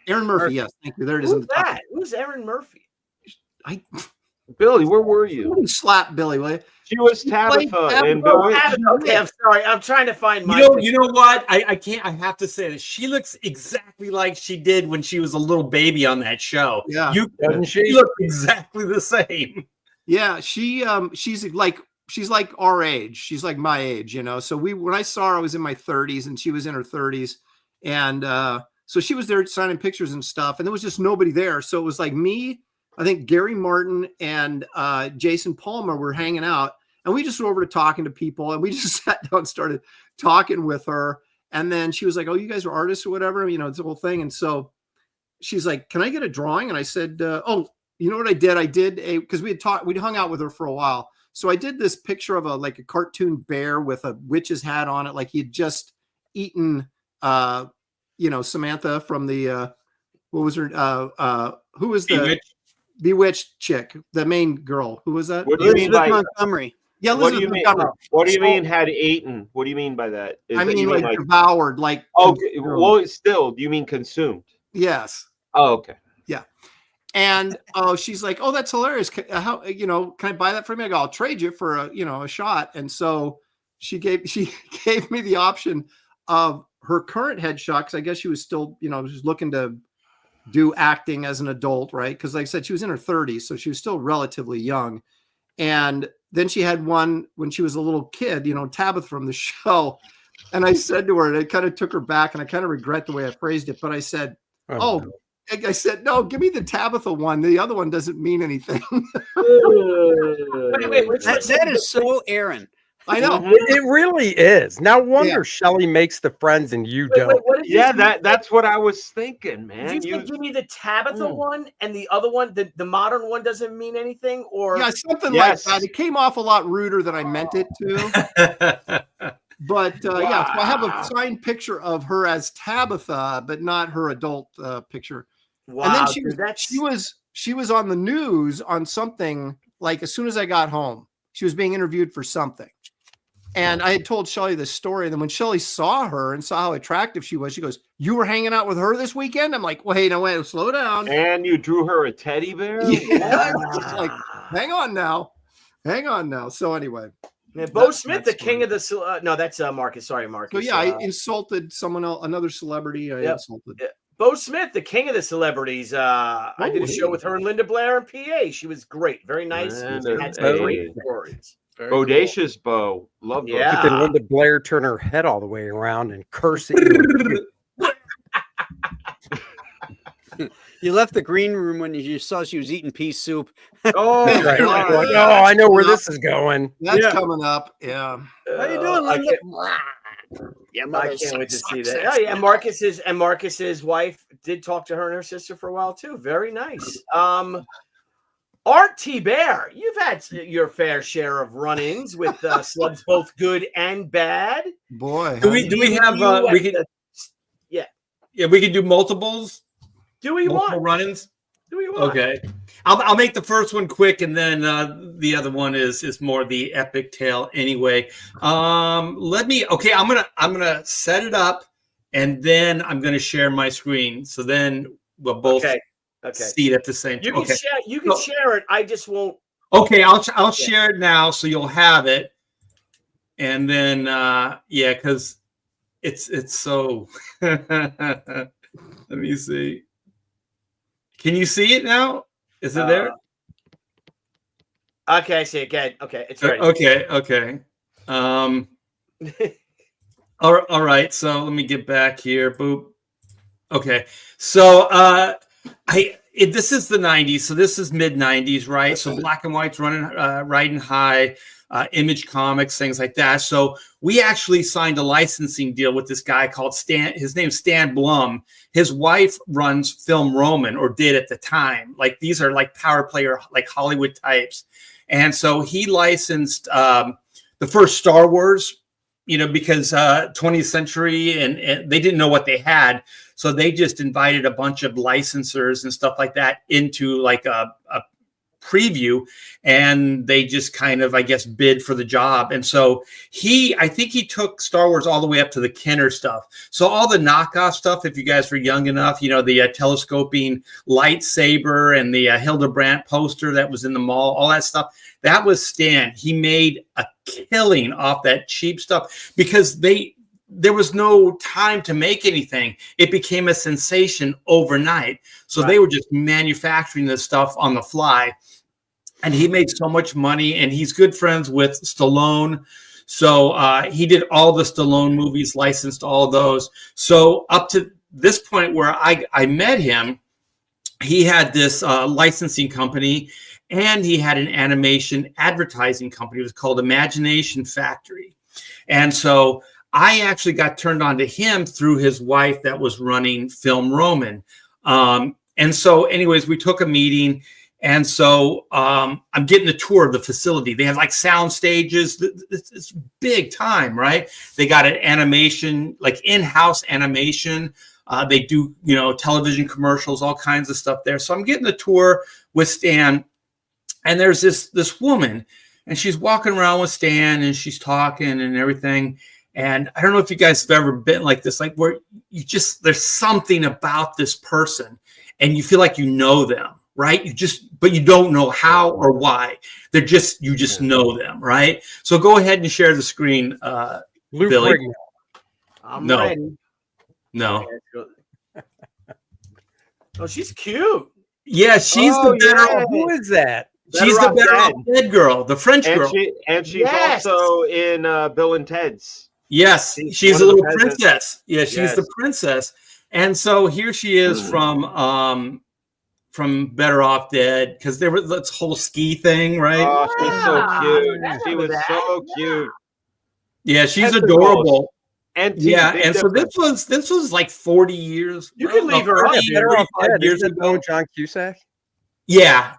Speaker 6: Erin Murphy. Yes, thank you. There it is.
Speaker 2: Who's that? Who's Erin Murphy?
Speaker 5: Billy, where were you?
Speaker 6: Somebody slap Billy, will you?
Speaker 5: She was Tabitha in
Speaker 6: Tabitha.
Speaker 5: Bewitched.
Speaker 2: Okay, I'm sorry. I'm trying to find my.
Speaker 7: You know what? I can't. I have to say that she looks exactly like she did when she was a little baby on that show.
Speaker 6: Yeah.
Speaker 3: Doesn't
Speaker 7: She
Speaker 3: she?
Speaker 7: looked exactly the same.
Speaker 6: Yeah, she's like our age. She's like my age, So when I saw her, I was in my 30s and she was in her 30s. And so she was there signing pictures and stuff. And there was just nobody there. So it was like me, I think Gary Martin and Jason Palmer were hanging out. And we just went over to talking to people. And we just sat down and started talking with her. And then she was like, oh, you guys are artists or whatever. It's the whole thing. And so she's like, can I get a drawing? And I said, oh, you know what I did? I did because we'd hung out with her for a while. So I did this picture of a cartoon bear with a witch's hat on it, like he'd just eaten, Samantha from the what was her? Who was the Bewitched chick, the main girl? Who was that?
Speaker 5: What do you mean
Speaker 4: Elizabeth
Speaker 5: by
Speaker 4: Montgomery.
Speaker 6: Yeah,
Speaker 5: what do you
Speaker 6: Elizabeth
Speaker 5: mean?
Speaker 6: Montgomery.
Speaker 5: What do you mean had eaten? What do you mean by that?
Speaker 6: I mean,
Speaker 5: you
Speaker 6: like devoured, like.
Speaker 5: Okay. Well, still, do you mean consumed?
Speaker 6: Yes.
Speaker 5: Oh, okay.
Speaker 6: Yeah. And she's like, "Oh, that's hilarious. How can I buy that from you?" I go, "I'll trade you for a shot." And so she gave me the option of her current headshot, because I guess she was still just looking to do acting as an adult, right? Because like I said, she was in her 30s, so she was still relatively young. And then she had one when she was a little kid, Tabitha from the show. And I said to her, and it kind of took her back, and I kind of regret the way I phrased it, but I said, I said, "No, give me the Tabitha one. The other one doesn't mean anything."
Speaker 4: That is so Aaron.
Speaker 6: I know.
Speaker 3: It really is. No wonder Shelley makes the friends and you don't.
Speaker 5: That's what I was thinking, man.
Speaker 2: Did you give me the Tabitha one, and the other one, the modern one, doesn't mean anything? Or
Speaker 6: something like that. It came off a lot ruder than I meant it to. But so I have a signed picture of her as Tabitha, but not her adult picture.
Speaker 2: Wow,
Speaker 6: and then she was on the news on something, like as soon as I got home, she was being interviewed for something. And I had told Shelley this story. And then when Shelley saw her and saw how attractive she was, she goes, "You were hanging out with her this weekend?" I'm like, "Wait, slow down."
Speaker 5: And you drew her a teddy bear?
Speaker 6: Yeah. Like, hang on now. So anyway.
Speaker 2: Yeah, Bo Smith, the king of the no, that's Marcus. Sorry, Marcus.
Speaker 6: So I insulted someone else, another celebrity. I insulted.
Speaker 2: Yeah. Bo Smith, the king of the celebrities. I did a show with her and Linda Blair in PA. She was great, very nice. Had some great stories.
Speaker 5: Bodacious Bo, love Bo.
Speaker 2: Yeah.
Speaker 3: Then Linda Blair turn her head all the way around and curse at you.
Speaker 4: You left the green room when you saw she was eating pea soup.
Speaker 5: Oh,
Speaker 3: right. Like, I know where this is going.
Speaker 6: That's coming up. Yeah.
Speaker 4: How you doing, Linda?
Speaker 2: I can't wait to see that. Oh yeah, Marcus's wife did talk to her and her sister for a while too. Very nice. Art Thibert, you've had your fair share of run-ins with slugs, both good and bad.
Speaker 6: Boy,
Speaker 7: do we have we can we can do multiples.
Speaker 2: Do we
Speaker 7: multiple
Speaker 2: want
Speaker 7: run-ins?
Speaker 2: Do we want?
Speaker 7: Okay, I'll make the first one quick, and then the other one is more the epic tale. Anyway, I'm gonna set it up, and then I'm gonna share my screen. So then we'll both see it at the same time.
Speaker 2: You can share it. I just won't.
Speaker 7: Okay, I'll share it now, so you'll have it, and then because it's so. Let me see. Can you see it now? Is it there?
Speaker 2: Okay, I see it. Good. Okay, it's ready.
Speaker 7: Okay. All right. So let me get back here. Boop. Okay. So this is the 90s. So this is mid 90s, right? So black and white's riding high. Image Comics, things like that. So we actually signed a licensing deal with this guy called Stan. His name's Stan Blum. His wife runs Film Roman, or did at the time. Like, these are like power player, like Hollywood types. And so he licensed the first Star Wars, because 20th century and they didn't know what they had. So they just invited a bunch of licensors and stuff like that into like a preview, and they just kind of, I guess, bid for the job. And so I think he took Star Wars all the way up to the Kenner stuff. So all the knockoff stuff, if you guys were young enough, the telescoping lightsaber and the Hildebrandt poster that was in the mall, all that stuff, that was Stan. He made a killing off that cheap stuff because there was no time to make anything. It became a sensation overnight. So they were just manufacturing this stuff on the fly. And he made so much money, and he's good friends with Stallone. So he did all the Stallone movies, licensed all of those. So up to this point where I met him, he had this licensing company, and he had an animation advertising company. It was called Imagination Factory. And so I actually got turned on to him through his wife that was running Film Roman. And so anyways, we took a meeting, And so I'm getting a tour of the facility. They have like sound stages. It's big time, right? They got an animation, like in-house animation. They do, television commercials, all kinds of stuff there. So I'm getting a tour with Stan, and there's this woman, and she's walking around with Stan, and she's talking and everything. And I don't know if you guys have ever been like this, like where there's something about this person, and you feel like you know them. Right. But you don't know how or why. You just know them. Right. So go ahead and share the screen. Billy.
Speaker 2: I'm
Speaker 7: No.
Speaker 2: ready.
Speaker 7: No.
Speaker 2: Oh, she's cute.
Speaker 7: Yeah. She's the better.
Speaker 3: Who is that?
Speaker 7: She's the better off dead girl, the French girl.
Speaker 5: And she's also in Bill and Ted's.
Speaker 7: Yes. She's a little princess. Yeah. She's the princess. And so here she is from Better Off Dead, because there was this whole ski thing, right?
Speaker 5: Oh, she's so cute. She was so cute.
Speaker 7: Yeah, she's adorable.
Speaker 5: And
Speaker 7: and so this was like 40 years.
Speaker 2: You can leave her up.
Speaker 3: Better Off Dead. Years ago, John Cusack.
Speaker 7: Yeah,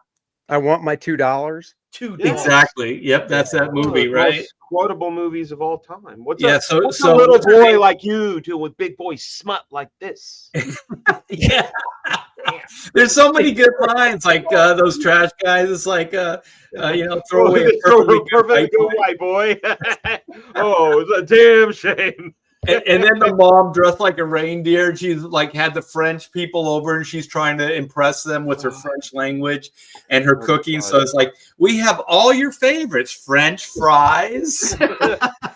Speaker 3: I want my $2.
Speaker 7: Exactly. Yep, that's that movie, right?
Speaker 5: Most quotable movies of all time. What's
Speaker 7: so
Speaker 5: a little boy like you do with big boy smut like this?
Speaker 7: Yeah. There's so many good lines, like those trash guys. It's like, throw away a perfectly good white boy.
Speaker 5: Oh, it's a damn shame.
Speaker 7: And then the mom dressed like a reindeer. She's like had the French people over, and she's trying to impress them with her French language and her cooking. So it's like, we have all your favorites: French fries,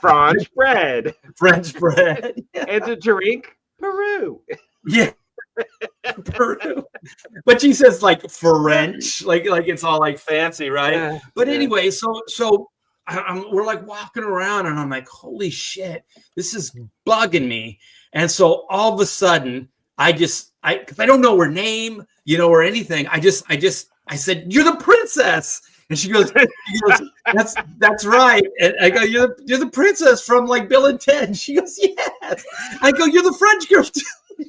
Speaker 5: French bread,
Speaker 7: and
Speaker 5: to drink Peru.
Speaker 7: Yeah. Peru. But she says like French, like it's all like fancy, right?
Speaker 5: Yeah.
Speaker 7: But anyway, so we're like walking around, and I'm like, holy shit, this is bugging me. And so all of a sudden, because I don't know her name, or anything. I said, "You're the princess," and she goes, "That's right." And I go, "You're the princess from like Bill and Ted." And she goes, "Yes." I go, "You're the French girl too."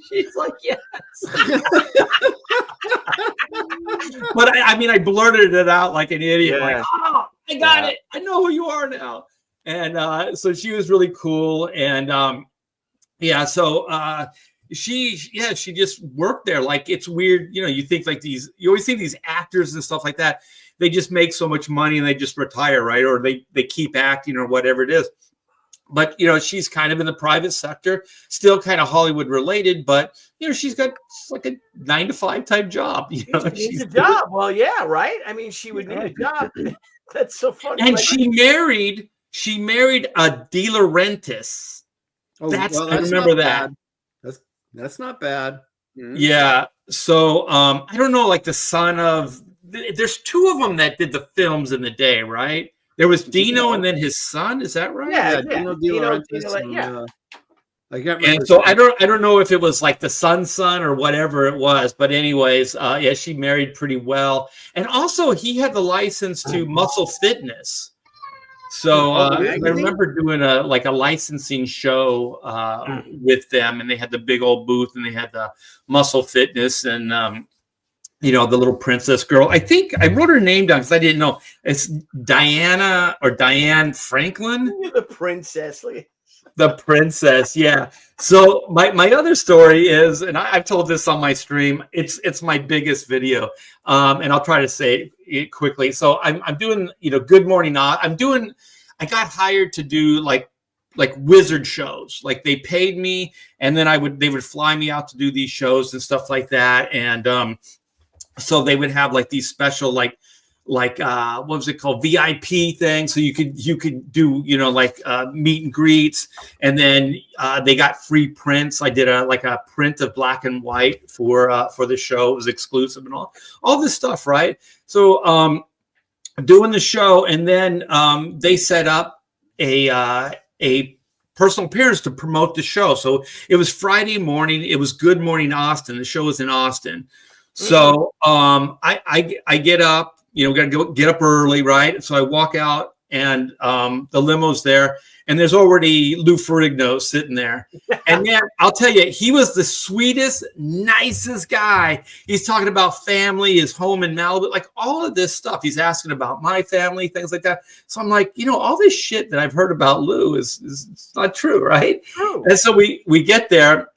Speaker 7: She's like, "Yes." But I blurted it out like an idiot.
Speaker 5: Yeah.
Speaker 7: Like, "Oh, I got it. I know who you are now." And so she was really cool. And she just worked there. Like, it's weird. You think like you always think these actors and stuff like that, they just make so much money and they just retire, right? Or they keep acting or whatever it is. But, she's kind of in the private sector, still kind of Hollywood related, but, she's got like a 9-to-5 type job.
Speaker 2: She needs a job. Well, yeah, right? I mean, she would need a job. That's so funny.
Speaker 7: And she married a De Laurentiis.
Speaker 6: Oh,
Speaker 7: I remember that.
Speaker 6: That's not bad.
Speaker 7: Yeah. So I don't know, like the son of, there's two of them that did the films in the day, right? There was Dino and then his son. Is that right?
Speaker 6: Yeah. Dino De Laurentiis. I can't remember.
Speaker 7: And so I don't know if it was like the son's son or whatever it was, but anyways, she married pretty well. And also he had the license to Muscle Fitness. So I remember doing a licensing show with them, and they had the big old booth, and they had the Muscle Fitness and the little princess girl. I think I wrote her name down because I didn't know. It's Diana or Diane Franklin.
Speaker 2: The princess.
Speaker 7: The princess, yeah. So my other story is, and I've told this on my stream, it's my biggest video, and I'll try to say it quickly. So I'm doing, Good Morning. I got hired to do like wizard shows. Like, they paid me, and then they would fly me out to do these shows and stuff like that. And so they would have like these special like what was it called, VIP thing, so you could do meet and greets, and then they got free prints. I did a print of black and white for the show. It was exclusive and all this stuff, right? So doing the show, and then they set up a personal appearance to promote the show. So it was Friday morning. It was Good Morning Austin. The show was in Austin. So I get up, got to get up early, right? So I walk out and the limo's there, and there's already Lou Ferrigno sitting there. And man, I'll tell you, he was the sweetest, nicest guy. He's talking about family, his home in Malibu, like all of this stuff. He's asking about my family, things like that. So I'm like, all this shit that I've heard about Lou is not true, right?
Speaker 2: True.
Speaker 7: And so we get there,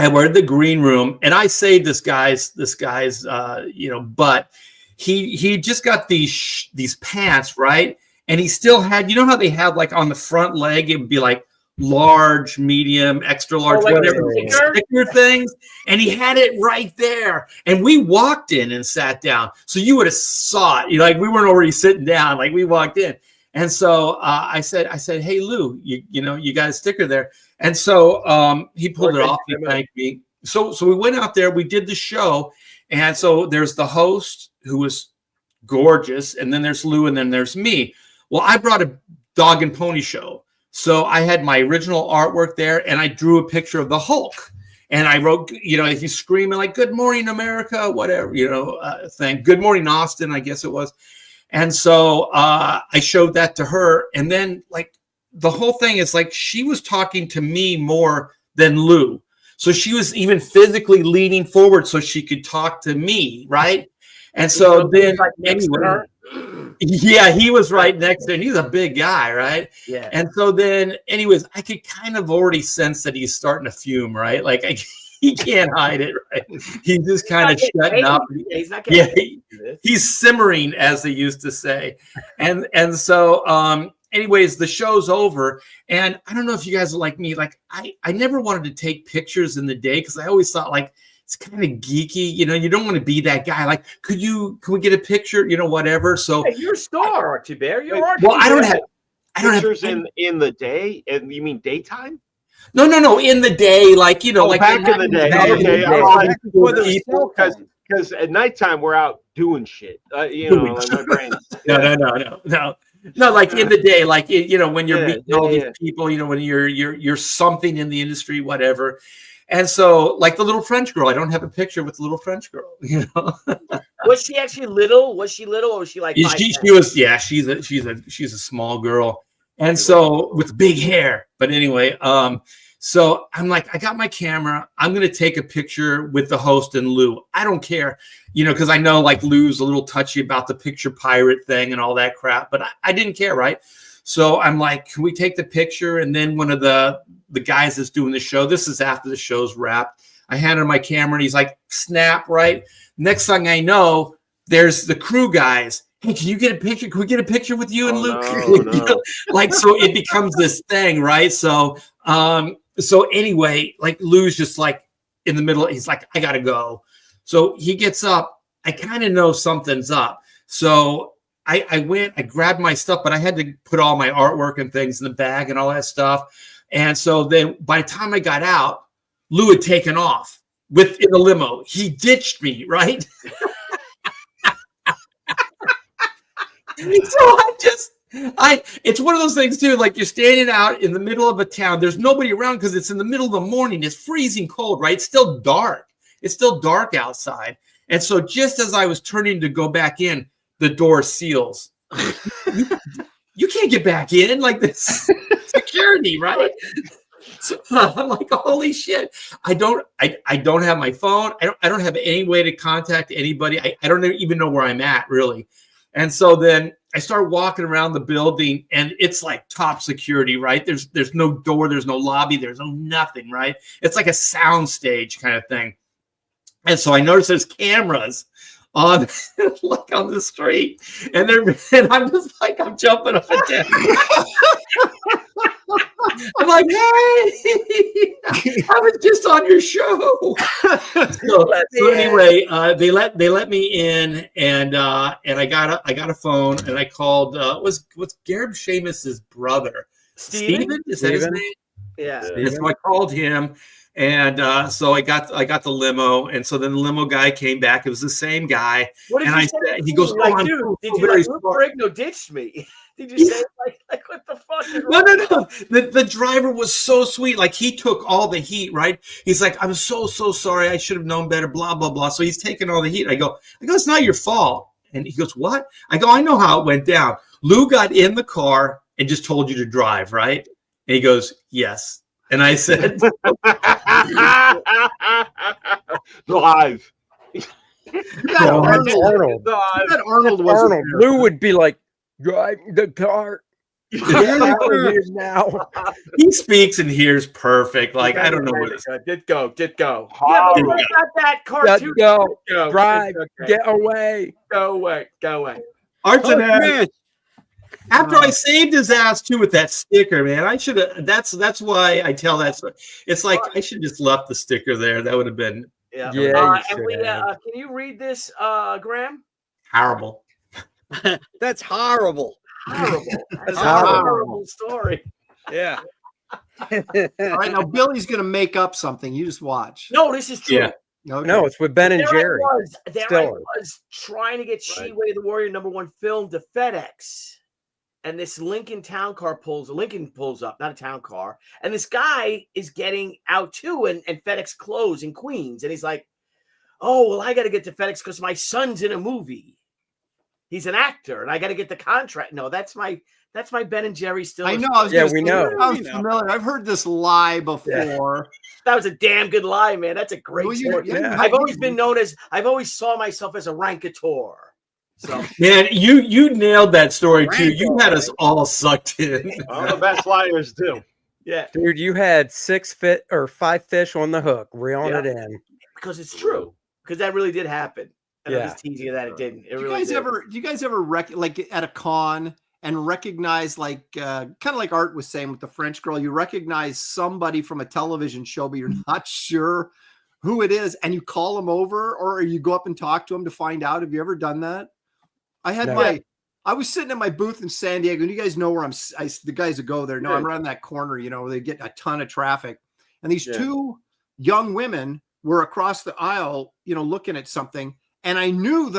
Speaker 7: and we're in the green room, and I saved this guy's butt. He just got these pants, right? And he still had, how they have like on the front leg, it would be like large, medium, extra large,
Speaker 2: like
Speaker 7: whatever, sticker things. And he had it right there. And we walked in and sat down. So you would have saw it. Like we weren't already sitting down, like we walked in. And so I said, hey, Lou, you got a sticker there. And so he pulled it off. He thanked me. So we went out there, we did the show. And so there's the host who was gorgeous. And then there's Lou, and then there's me. Well, I brought a dog and pony show. So I had my original artwork there, and I drew a picture of the Hulk. And I wrote, he's screaming like, "Good morning, America," whatever, thing. "Good morning, Austin," I guess it was. And so I showed that to her. And then like the whole thing is like she was talking to me more than Lou. So she was even physically leaning forward so she could talk to me, right? And so then anyway, yeah, he was right next to her. He's a big guy, right?
Speaker 2: Yeah.
Speaker 7: And so then, anyways, I could kind of already sense that he's starting to fume, right? Like he can't hide it, right? He's just kind of shutting up.
Speaker 2: He's not
Speaker 7: he's simmering, as they used to say. And so anyways, the show's over. And I don't know if you guys are like me. Like I never wanted to take pictures in the day because I always thought like it's kind of geeky. You don't want to be that guy. Like, can we get a picture? Whatever. So
Speaker 2: hey, you're a star, Thibert. You're
Speaker 7: well, I don't have
Speaker 5: pictures in the day. And you mean daytime?
Speaker 7: No, in the day, like like
Speaker 5: back in the day. Okay, because at nighttime we're out doing shit. Like my brain. No, like in the day, like when you're meeting all these people, when you're something in the industry, whatever. And so, like the little French girl, I don't have a picture with the little French girl.
Speaker 2: Was she actually little? Was she little, or was she like?
Speaker 7: She was. Yeah, she's a small girl, and so with big hair. But anyway, so I'm like, I got my camera. I'm gonna take a picture with the host and Lou. I don't care, because I know like Lou's a little touchy about the picture pirate thing and all that crap. But I didn't care, right? So I'm like, can we take the picture? And then one of the guys that's doing the show, this is after the show's wrapped, I handed him my camera and he's like, snap, right? Next thing I know, there's the crew guys. Hey, can you get a picture? Can we get a picture with you and Luke?
Speaker 5: No.
Speaker 7: Like, so it becomes this thing, right? So anyway, like Lou's just like in the middle. He's like, I got to go. So he gets up. I kind of know something's up. So I went, I grabbed my stuff, but I had to put all my artwork and things in the bag and all that stuff. And so then by the time I got out, Lou had taken off in the limo. He ditched me, right? So it's one of those things too, like you're standing out in the middle of a town. There's nobody around because it's in the middle of the morning. It's freezing cold, right? It's still dark. It's still dark outside. And so just as I was turning to go back in, the door seals. You can't get back in, like this security, right? So I'm like, holy shit. I don't have my phone. I don't have any way to contact anybody. I don't even know where I'm at, really. And so then I start walking around the building and it's like top security, right? There's no door, there's no lobby, there's no nothing, right? It's like a sound stage kind of thing. And so I noticed there's cameras on like on the street, and I'm just like, I'm jumping up and down. I'm like, hey, I was just on your show. So anyway, they let me in, and I got a phone, and I called what's Gareb Shamus's brother, Steven? Is that his name?
Speaker 2: Yeah.
Speaker 7: And so I called him. And so I got the limo, and so then the limo guy came back. It was the same guy, and he goes, "Oh, I'm
Speaker 2: dude,
Speaker 7: did you like
Speaker 2: Brigno ditched me?" Did you say like what the fuck?
Speaker 7: No. The driver was so sweet. Like he took all the heat, right? He's like, "I'm so sorry. I should have known better." Blah blah blah. So he's taking all the heat. I go, it's not your fault. And he goes, "What?" I go, "I know how it went down. Lou got in the car and just told you to drive, right? And he goes, yes. And I said,
Speaker 5: Live.
Speaker 3: Arnold.
Speaker 6: Arnold was
Speaker 3: Arnold. Lou would be like, drive the car. Get out of here now.
Speaker 7: he speaks and hears perfect. Like, I don't know what it's.
Speaker 2: Did go. Yeah, but
Speaker 5: Horrible.
Speaker 2: what about that
Speaker 3: Just
Speaker 2: cartoon?
Speaker 3: go.
Speaker 2: Go.
Speaker 3: Drive.
Speaker 2: It's okay.
Speaker 3: Get away.
Speaker 2: Go away. Go away.
Speaker 7: Arts and Ass.
Speaker 4: man.
Speaker 7: After I saved his ass too with that sticker, man, I should have. That's why I tell that story. It's like I should just left the sticker there. That would have been
Speaker 2: Yeah.
Speaker 3: Yeah, you
Speaker 2: And we,
Speaker 3: should have.
Speaker 2: can you read this, Graham?
Speaker 7: horrible.
Speaker 4: That's horrible.
Speaker 2: Horrible. That's a
Speaker 3: horrible.
Speaker 2: horrible story.
Speaker 4: Yeah.
Speaker 6: All right, now Billy's going to make up something. You just watch.
Speaker 2: No, this is true.
Speaker 7: Yeah.
Speaker 6: Okay.
Speaker 3: No, it's with Ben and
Speaker 2: There
Speaker 3: Jerry.
Speaker 2: I was. There I
Speaker 3: Still.
Speaker 2: was trying to get She-Way the Warrior #1 film to FedEx. And this Lincoln pulls up, not a town car. And this guy is getting out too, and FedEx closed in Queens. And he's like, oh, well, I got to get to FedEx because my son's in a movie. He's an actor, and I got to get the contract. No, that's my Ben and Jerry still.
Speaker 6: I know. I was
Speaker 3: Yeah,
Speaker 6: gonna
Speaker 3: we
Speaker 6: say,
Speaker 3: know.
Speaker 6: Sounds familiar. I've heard this lie before.
Speaker 2: That was a damn good lie, man. That's a great
Speaker 6: Well,
Speaker 2: story.
Speaker 3: yeah.
Speaker 2: I've always been known as, I've always saw myself as a rankator. So
Speaker 7: Man, you nailed that story too. You had us all sucked in.
Speaker 5: Well, the best liars do.
Speaker 2: yeah,
Speaker 3: Dude, you had 5 fish on the hook, reeling
Speaker 2: Yeah.
Speaker 3: it in.
Speaker 2: because it's true. Because that really did happen. And I'm
Speaker 3: Yeah.
Speaker 2: just teasing you that it didn't. It
Speaker 6: Do
Speaker 2: really did.
Speaker 6: do you guys ever like at a con and recognize like kind of like Art was saying with the French girl, you recognize somebody from a television show, but you're not sure who it is, and you call them over or you go up and talk to them to find out? Have you ever done that? I had
Speaker 3: No.
Speaker 6: I was sitting at my booth in San Diego, and you guys know where the guys that go there know I'm around that corner, where they get a ton of traffic. And these two young women were across the aisle, looking at something. And I knew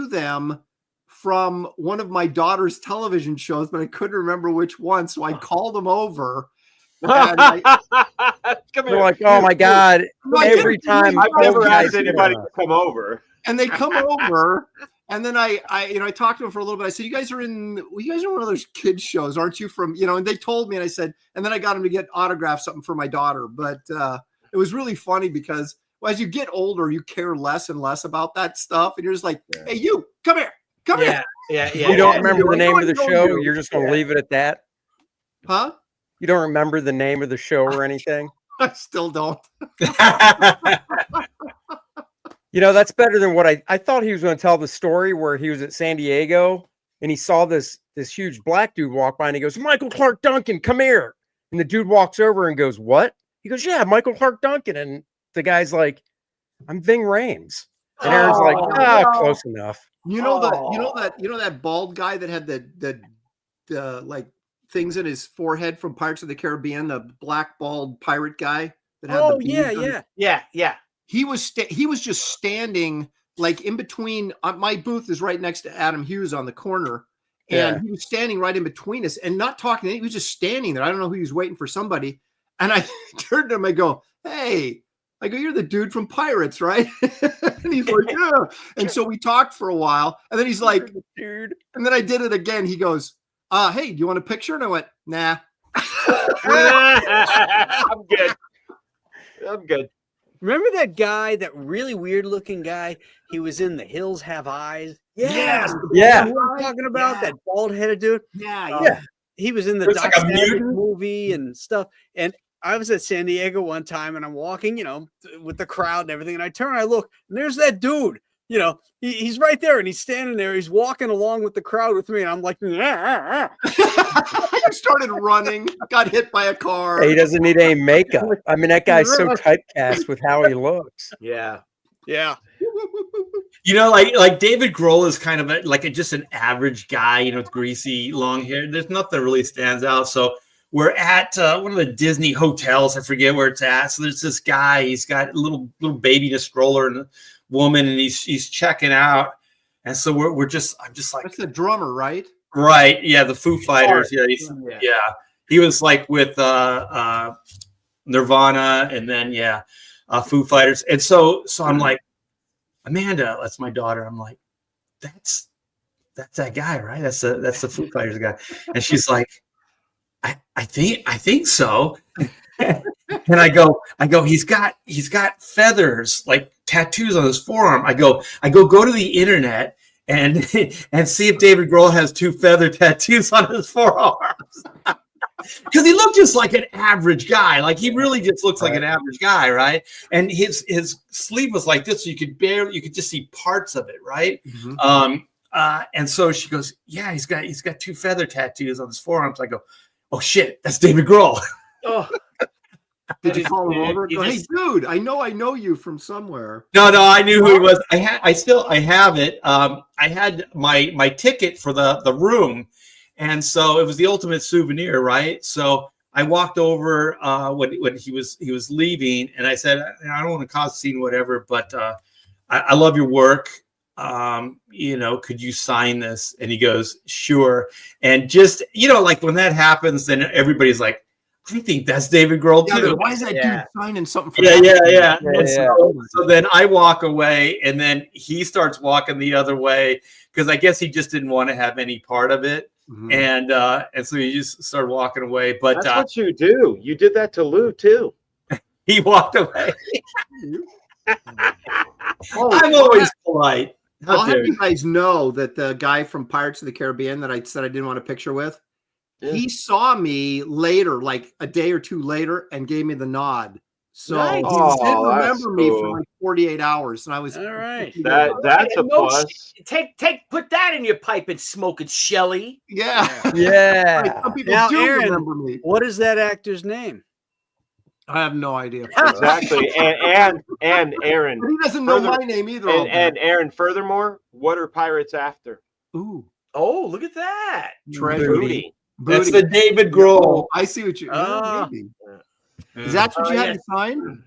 Speaker 6: them from one of my daughter's television shows, but I couldn't remember which one. So I called them over. And
Speaker 5: Come
Speaker 3: You're
Speaker 5: here.
Speaker 3: like, oh my God. Every time.
Speaker 5: I've never
Speaker 3: guys
Speaker 5: asked anybody to come over.
Speaker 6: and they come over. And then I talked to them for a little bit. I said, you guys are one of those kids shows, aren't you? From, and they told me, and I said, and then I got them to get autographed something for my daughter. But it was really funny because as you get older, you care less and less about that stuff. And you're just like, hey, you come here.
Speaker 2: Yeah.
Speaker 3: You don't remember the
Speaker 6: You
Speaker 3: name
Speaker 6: know
Speaker 3: of the
Speaker 6: what you
Speaker 3: show?
Speaker 6: do.
Speaker 3: You're just going to leave it at that?
Speaker 6: Huh?
Speaker 3: You don't remember the name of the show or anything?
Speaker 6: I still don't.
Speaker 3: That's better than what I thought he was going to tell the story where he was at San Diego and he saw this huge black dude walk by and he goes, Michael Clark Duncan, come here. And the dude walks over and goes, what? He goes, yeah, Michael Clark Duncan. And the guy's like, I'm Ving Rhames. And Aaron's like, close enough.
Speaker 6: That bald guy that had the like things in his forehead from Pirates of the Caribbean, the black bald pirate guy that had the beads on
Speaker 2: Yeah.
Speaker 6: He was just standing like in between. My booth is right next to Adam Hughes on the corner, and he was standing right in between us and not talking. He was just standing there. I don't know who he was waiting for, somebody. And I turned to him. I go, "Hey," I go, "You're the dude from Pirates, right?" And he's like, "Yeah." And so we talked for a while, and then he's like, "Dude," and then I did it again. He goes, "Hey, do you want a picture?" And I went, "Nah."
Speaker 5: I'm good.
Speaker 4: Remember that guy, that really weird looking guy? He was in The Hills Have Eyes.
Speaker 6: Yes.
Speaker 3: Yeah.
Speaker 4: You know what I'm talking about? That bald headed dude.
Speaker 6: Yeah.
Speaker 4: He was in the
Speaker 7: Looks
Speaker 4: Doc
Speaker 7: like a
Speaker 4: Savage
Speaker 7: mutant.
Speaker 4: movie and stuff. And I was at San Diego one time and I'm walking, with the crowd and everything. And I turn and I look, and there's that dude. He's right there and he's standing there. He's walking along with the crowd with me. And I'm like,
Speaker 6: I started running, got hit by a car.
Speaker 3: He doesn't need any makeup. I mean, that guy's so typecast with how he looks.
Speaker 2: Yeah.
Speaker 4: yeah.
Speaker 7: Like David Grohl is kind of just an average guy, with greasy long hair. There's nothing that really stands out. So we're at one of the Disney hotels. I forget where it's at. So there's this guy. He's got a little baby in a stroller and a woman, and he's checking out. And so I'm just like,
Speaker 6: That's the drummer, right?
Speaker 7: right, yeah, the Foo Fighters. Yeah,
Speaker 2: Yeah.
Speaker 7: he was like with Nirvana, and then Foo Fighters. And so I'm like, Amanda, that's my daughter. I'm like, that's that's that guy, right? That's the Foo Fighters guy. And she's like, I think so. And I go, he's got feathers, like tattoos on his forearm. I go to the internet and see if David Grohl has 2 feather tattoos on his forearms. Because he looked just like an average guy. Like he really just looks like an average guy, right? And his sleeve was like this, so you could just see parts of it, right?
Speaker 6: Mhm.
Speaker 7: And so she goes, yeah, he's got 2 feather tattoos on his forearms. I go, oh shit, that's David Grohl.
Speaker 2: Oh,
Speaker 6: Did you call him over?
Speaker 2: you
Speaker 6: Go, hey,
Speaker 2: just-
Speaker 6: dude, I know you from somewhere.
Speaker 7: No, I knew who he was. I have it. I had my ticket for the room, and so it was the ultimate souvenir, right? So I walked over when he was leaving, and I said, I don't want to cause a scene, whatever, but I love your work. Could you sign this? And he goes, sure. And just like when that happens, then everybody's like, I think that's David Grohl
Speaker 6: Yeah,
Speaker 7: too.
Speaker 6: why is that dude signing something for
Speaker 7: Yeah. And
Speaker 3: Yeah.
Speaker 7: so then I walk away, and then he starts walking the other way because I guess he just didn't want to have any part of it,
Speaker 6: Mhm.
Speaker 7: and so he just started walking away. But
Speaker 5: That's what you do. You did that to Lou too.
Speaker 7: he walked away.
Speaker 6: Oh,
Speaker 7: I'm always polite.
Speaker 6: I'll
Speaker 7: How
Speaker 6: have
Speaker 7: dare
Speaker 6: you
Speaker 7: you?
Speaker 6: guys know that the guy from Pirates of the Caribbean that I said I didn't want a picture with, he saw me later, like a day or 2 later, and gave me the nod. So
Speaker 2: Nice.
Speaker 6: he
Speaker 5: Oh,
Speaker 6: did
Speaker 5: that's
Speaker 6: remember me for
Speaker 5: cool.
Speaker 6: like 48 hours, and I was
Speaker 4: All right.
Speaker 5: That's a
Speaker 2: No
Speaker 5: plus.
Speaker 2: put that in your pipe and smoke it, Shelly.
Speaker 6: yeah.
Speaker 3: Yeah.
Speaker 6: Right, some people
Speaker 4: Now,
Speaker 6: do
Speaker 4: Aaron,
Speaker 6: remember me.
Speaker 4: What is that actor's name?
Speaker 6: I have no idea.
Speaker 5: Exactly. And Aaron.
Speaker 6: But he doesn't know
Speaker 5: Further-
Speaker 6: my name either. I'll
Speaker 5: And
Speaker 6: bet.
Speaker 5: Aaron, furthermore, what are pirates after?
Speaker 6: Ooh,
Speaker 2: Oh, look at that.
Speaker 6: treasure.
Speaker 5: Booty.
Speaker 7: That's
Speaker 6: Booty.
Speaker 7: the David Grohl.
Speaker 6: Oh, I see what you.
Speaker 4: Ah.
Speaker 6: Maybe. Is that what you had to sign?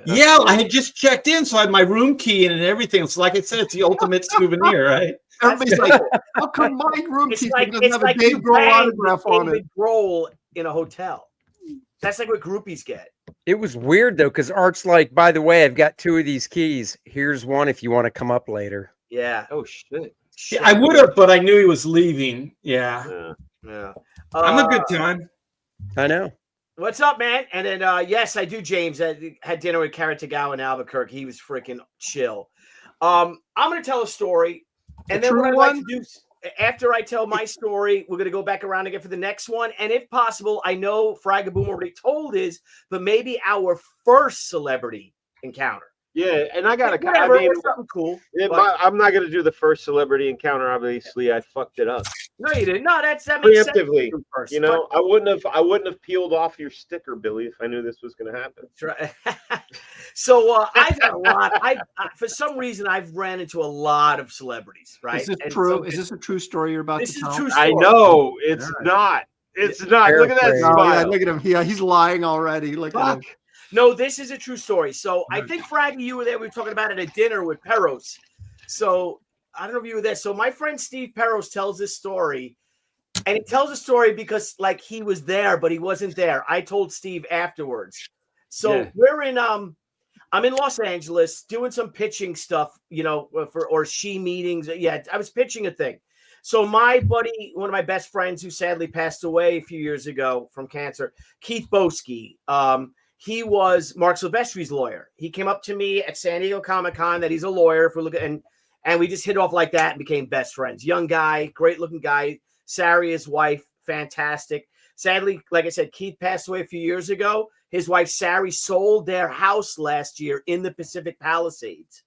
Speaker 7: Yeah, I had just checked in, so I had my room key and everything. So, like I said, it's the ultimate souvenir, right?
Speaker 6: Everybody's like, "How come my room
Speaker 2: It's
Speaker 6: key
Speaker 2: like
Speaker 6: doesn't have a
Speaker 2: you
Speaker 6: Dave Grohl
Speaker 2: banged
Speaker 6: autograph on it?"
Speaker 2: David Grohl in a hotel. That's like what groupies get.
Speaker 3: It was weird though, because Art's like, by the way, I've got 2 of these keys. Here's one if you want to come up later.
Speaker 2: Yeah.
Speaker 5: Oh shit.
Speaker 7: Yeah, I would have, but I knew he was leaving. Yeah,
Speaker 5: Yeah.
Speaker 2: Yeah.
Speaker 7: I'm a good time.
Speaker 3: I know.
Speaker 2: What's up, man? And then, yes, I do, James. I had dinner with Carrot Tagawa in Albuquerque. He was freaking chill. I'm going to tell a story. And then what I'd like to do, after I tell my story, we're going to go back around again for the next one. And if possible, I know Fraga Boom already told his, but maybe our first celebrity encounter.
Speaker 5: Yeah, and I got a
Speaker 2: Whatever,
Speaker 5: I mean,
Speaker 2: something cool.
Speaker 5: I'm not gonna do the first celebrity encounter. Obviously, I fucked it up
Speaker 2: No, you didn't. No, that makes sense.
Speaker 5: preemptively.
Speaker 2: First,
Speaker 5: You know, I wouldn't have peeled off your sticker, Billy, if I knew this was gonna happen.
Speaker 2: Right. So I've had a lot. For some reason I've ran into a lot of celebrities. Right?
Speaker 6: Is this
Speaker 2: And
Speaker 6: true?
Speaker 2: so
Speaker 6: Is this a true story you're about
Speaker 2: this
Speaker 6: to
Speaker 2: is
Speaker 6: tell?
Speaker 2: a true story.
Speaker 5: I know it's
Speaker 6: All right.
Speaker 5: not. It's not. Look at that
Speaker 3: Paraphrase.
Speaker 6: Oh, yeah,
Speaker 5: smile.
Speaker 6: look at him. Yeah, he's lying already. Look at him.
Speaker 5: Fuck.
Speaker 2: No, this is a true story. So I think Fraggy, you were there. We were talking about it at dinner with Peros. So I don't know if you were there. So my friend Steve Peros tells this story, and he tells the story because like he was there, but he wasn't there. I told Steve afterwards. So
Speaker 5: Yeah.
Speaker 2: we're in I'm in Los Angeles doing some pitching stuff, or she meetings. Yeah, I was pitching a thing. So my buddy, one of my best friends who sadly passed away a few years ago from cancer, Keith Boski, he was Mark Silvestri's lawyer. He came up to me at San Diego Comic-Con that he's a lawyer. If we look at and we just hit off like that and became best friends. Young guy, great looking guy. Sari, his wife, fantastic. Sadly, like I said, Keith passed away a few years ago. His wife, Sari, sold their house last year in the Pacific Palisades.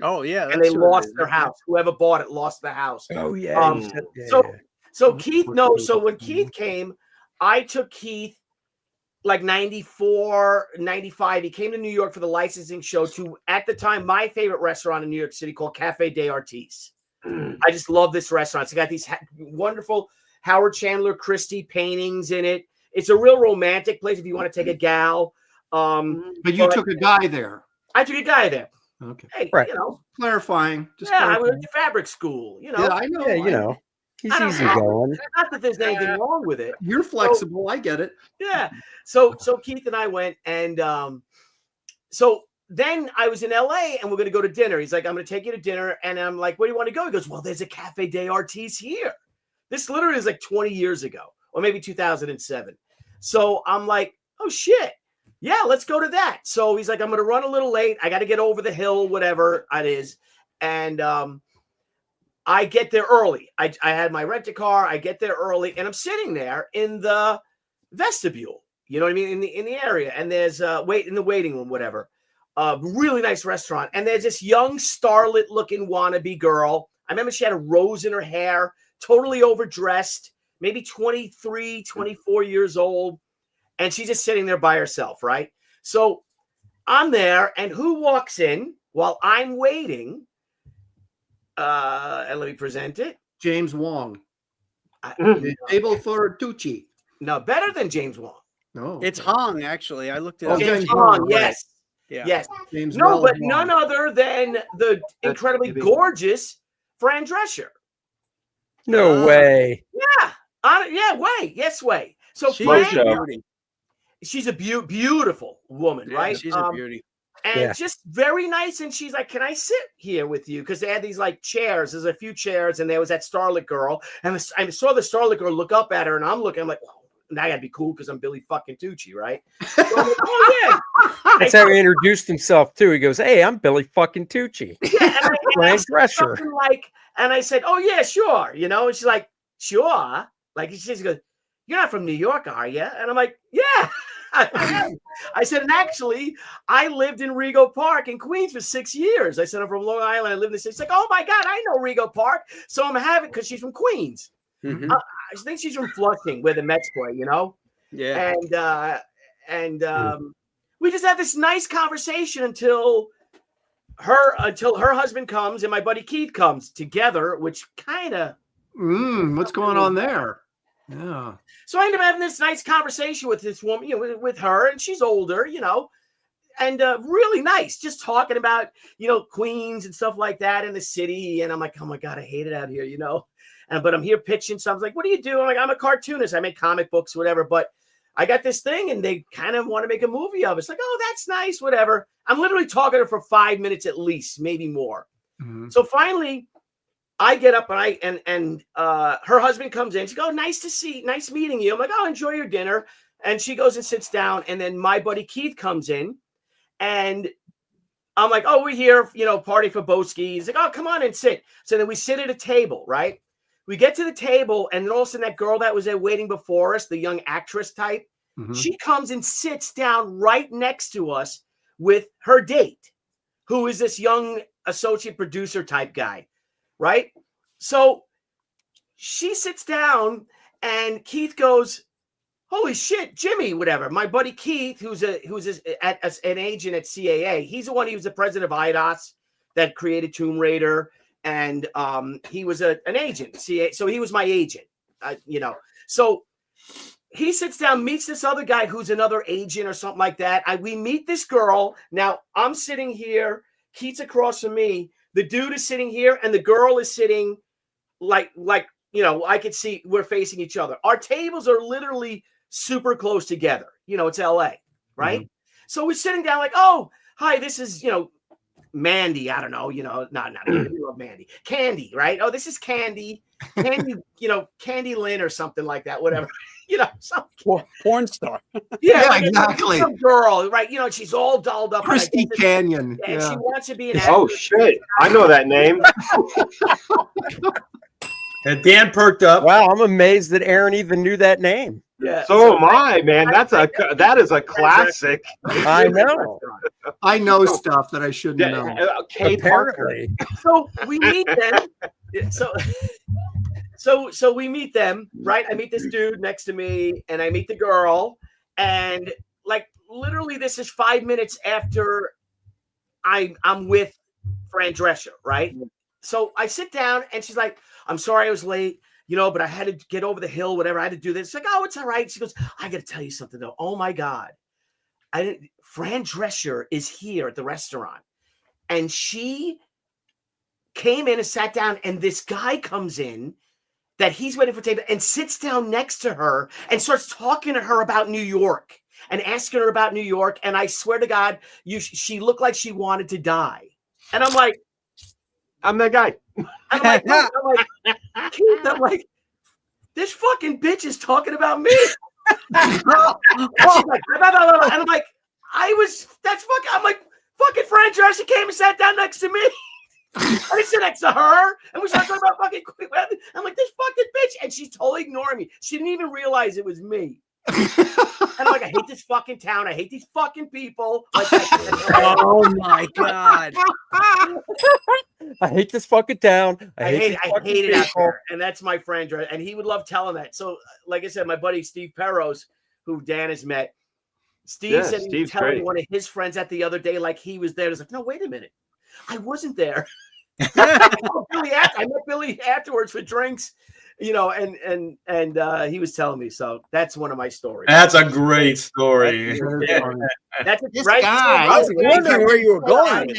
Speaker 4: Oh yeah,
Speaker 2: And they
Speaker 4: that's what it
Speaker 2: lost
Speaker 4: is.
Speaker 2: their house. Whoever bought it lost the house.
Speaker 3: Oh yeah.
Speaker 2: Um,
Speaker 3: you said- yeah,
Speaker 2: so-
Speaker 3: yeah.
Speaker 2: So Keith, no. So when Keith came, I took Keith like 94, 95. He came to New York for the licensing show to, at the time, my favorite restaurant in New York City called Cafe des Artistes. I just love this restaurant. It's got these wonderful Howard Chandler Christie paintings in it. It's a real romantic place if you want to take a gal.
Speaker 6: But you took a guy there.
Speaker 2: I took a guy there.
Speaker 6: Okay.
Speaker 2: Hey,
Speaker 3: Right.
Speaker 6: Clarifying. Just
Speaker 2: yeah, I
Speaker 6: clarifying.
Speaker 2: went to fabric school.
Speaker 6: Yeah, I know.
Speaker 3: Yeah, you know. He's
Speaker 2: I don't
Speaker 3: easy
Speaker 2: know.
Speaker 3: going.
Speaker 2: Not that there's anything wrong with it.
Speaker 6: You're flexible. I get it.
Speaker 2: Yeah. So Keith and I went, and so then I was in LA and we're going to go to dinner. He's like, I'm going to take you to dinner. And I'm like, where do you want to go? He goes, well, there's a Cafe des Artistes here. This literally is like 20 years ago, or maybe 2007. So I'm like, oh shit. Yeah, let's go to that. So he's like, I'm going to run a little late. I got to get over the hill, whatever it is. And I get there early. I had my rent-a-car. I get there early and I'm sitting there in the vestibule. You know what I mean? In the area. And there's in the waiting room, whatever. Really nice restaurant. And there's this young starlet looking wannabe girl. I remember she had a rose in her hair, totally overdressed, maybe 23, 24 years old. And she's just sitting there by herself, right? So I'm there, and who walks in while I'm waiting? And let me present it.
Speaker 6: James Wong. Table for Tucci.
Speaker 2: No, better than James Wong.
Speaker 6: No,
Speaker 4: It's Hong, actually. I looked it
Speaker 6: Oh,
Speaker 4: up.
Speaker 2: James
Speaker 6: James
Speaker 2: Wong,
Speaker 6: Wong,
Speaker 2: yes.
Speaker 4: Yeah.
Speaker 2: Yes.
Speaker 6: James
Speaker 2: No,
Speaker 6: Wong.
Speaker 2: but none other than the incredibly
Speaker 5: maybe.
Speaker 2: gorgeous Fran Drescher.
Speaker 3: No way.
Speaker 2: Yeah. Yes, way. So
Speaker 4: She's
Speaker 2: Fran,
Speaker 4: a beauty.
Speaker 2: she's a beautiful woman,
Speaker 4: Yeah,
Speaker 2: right?
Speaker 4: she's a beauty.
Speaker 2: And
Speaker 3: Yeah.
Speaker 2: just very nice. And she's like, can I sit here with you? Because they had these like chairs. There's a few chairs. And there was that starlet girl. And I saw the starlet girl look up at her. And I'm looking, I'm like, oh, now I got to be cool because I'm Billy fucking Tucci, right? So I'm like, oh, yeah.
Speaker 3: That's how he introduced himself too. He goes, "Hey, I'm Billy fucking Tucci."
Speaker 2: Yeah, and I
Speaker 3: Fran
Speaker 2: said
Speaker 3: Drescher.
Speaker 2: something like, and I said, oh, yeah, sure. You know, and she's like, sure. Like, she goes, you're not from New York, are you? And I'm like, yeah. I said, and actually, I lived in Rego Park in Queens for 6 years. I said, I'm from Long Island. I live in the city. She's like, oh my God, I know Rego Park. So I'm having, because she's from Queens.
Speaker 4: Mhm.
Speaker 2: I think she's from Flushing, where the Mets play, you know?
Speaker 4: Yeah.
Speaker 2: And we just had this nice conversation until her husband comes and my buddy Keith comes together, which kind of.
Speaker 6: What's going on there? Yeah.
Speaker 2: So I ended up having this nice conversation with this woman, you know, with her, and she's older, you know, and really nice, just talking about, you know, Queens and stuff like that in the city. And I'm like, oh my God, I hate it out here, you know. But I'm here pitching. So I was like, what do you do? I'm like, I'm a cartoonist. I make comic books, whatever. But I got this thing and they kind of want to make a movie of it. It's like, oh, that's nice, whatever. I'm literally talking to her for 5 minutes at least, maybe more.
Speaker 6: Mm-hmm.
Speaker 2: So finally, I get up and her husband comes in. She goes, nice meeting you. I'm like, oh, enjoy your dinner. And she goes and sits down. And then my buddy Keith comes in and I'm like, oh, we're here, you know, party for Boski. He's like, oh, come on and sit. So then we sit at a table, right? We get to the table, and then all of a sudden that girl that was there waiting before us, the young actress type, she comes and sits down right next to us with her date, who is this young associate producer type guy, right? So she sits down, and Keith goes, holy shit, Jimmy, whatever. My buddy Keith, who's an agent at CAA, he's the one, he was the president of IDOS that created Tomb Raider. And he was an agent. So he was my agent, you know. So he sits down, meets this other guy who's another agent or something like that. We meet this girl. Now I'm sitting here. Keith's across from me. The dude is sitting here, and the girl is sitting like you know. I could see we're facing each other. Our tables are literally super close together. You know, it's LA, right? So we're sitting down like, oh, hi, this is, you know, Mandy, I don't know, you know, not we love Mandy. Candy, right? Oh, this is Candy, you know, Candy Lynn or something like that, whatever, you know, some
Speaker 4: Porn star.
Speaker 2: yeah,
Speaker 6: like exactly.
Speaker 2: Some girl, right? You know, she's all dolled up.
Speaker 6: Christy Canyon.
Speaker 2: And
Speaker 6: Yeah.
Speaker 2: she wants to be an
Speaker 5: Oh
Speaker 2: actress.
Speaker 5: shit! I know that name.
Speaker 7: And Dan perked up.
Speaker 3: Wow, I'm amazed that Aaron even knew that name.
Speaker 2: Yeah.
Speaker 5: So am I, man. That is a classic.
Speaker 3: I know.
Speaker 6: I know stuff that I shouldn't know.
Speaker 5: Kay Parker.
Speaker 3: Apparently.
Speaker 2: So we meet them. So we meet them, right? I meet this dude next to me, and I meet the girl, and like literally, this is 5 minutes after I'm with Fran Drescher, right? So I sit down, and she's like, "I'm sorry I was late, you know, but I had to get over the hill, whatever. I had to do this." It's like, "Oh, it's all right." She goes, "I got to tell you something though. Oh my God, Fran Drescher is here at the restaurant, and she came in and sat down, and this guy comes in that he's waiting for table and sits down next to her and starts talking to her about New York and asking her about New York. And I swear to God, she looked like she wanted to die. And I'm like,
Speaker 5: I'm that guy.
Speaker 2: I'm like, Keith, I'm like, this fucking bitch is talking about me. And she's like, and I'm like, I'm like, fucking Fran Drescher came and sat down next to me. I didn't sit next to her. And we started talking about fucking, I'm like, this fucking bitch. And she's totally ignoring me. She didn't even realize it was me. And I'm like, I hate this fucking town. I hate these fucking people. Like,
Speaker 4: Oh my God.
Speaker 3: I hate this fucking town.
Speaker 2: I hate it out there. And that's my friend. And he would love telling that. So, like I said, my buddy Steve Perros, who Dan has met, Steve said he was telling one of his friends that the other day, like he was there. It's like, no, wait a minute. I wasn't there. I met Billy afterwards for drinks, you know, and he was telling me. So that's one of my stories.
Speaker 7: That's a great story.
Speaker 2: That's
Speaker 6: This
Speaker 2: right.
Speaker 6: guy.
Speaker 4: I was wondering where you were going.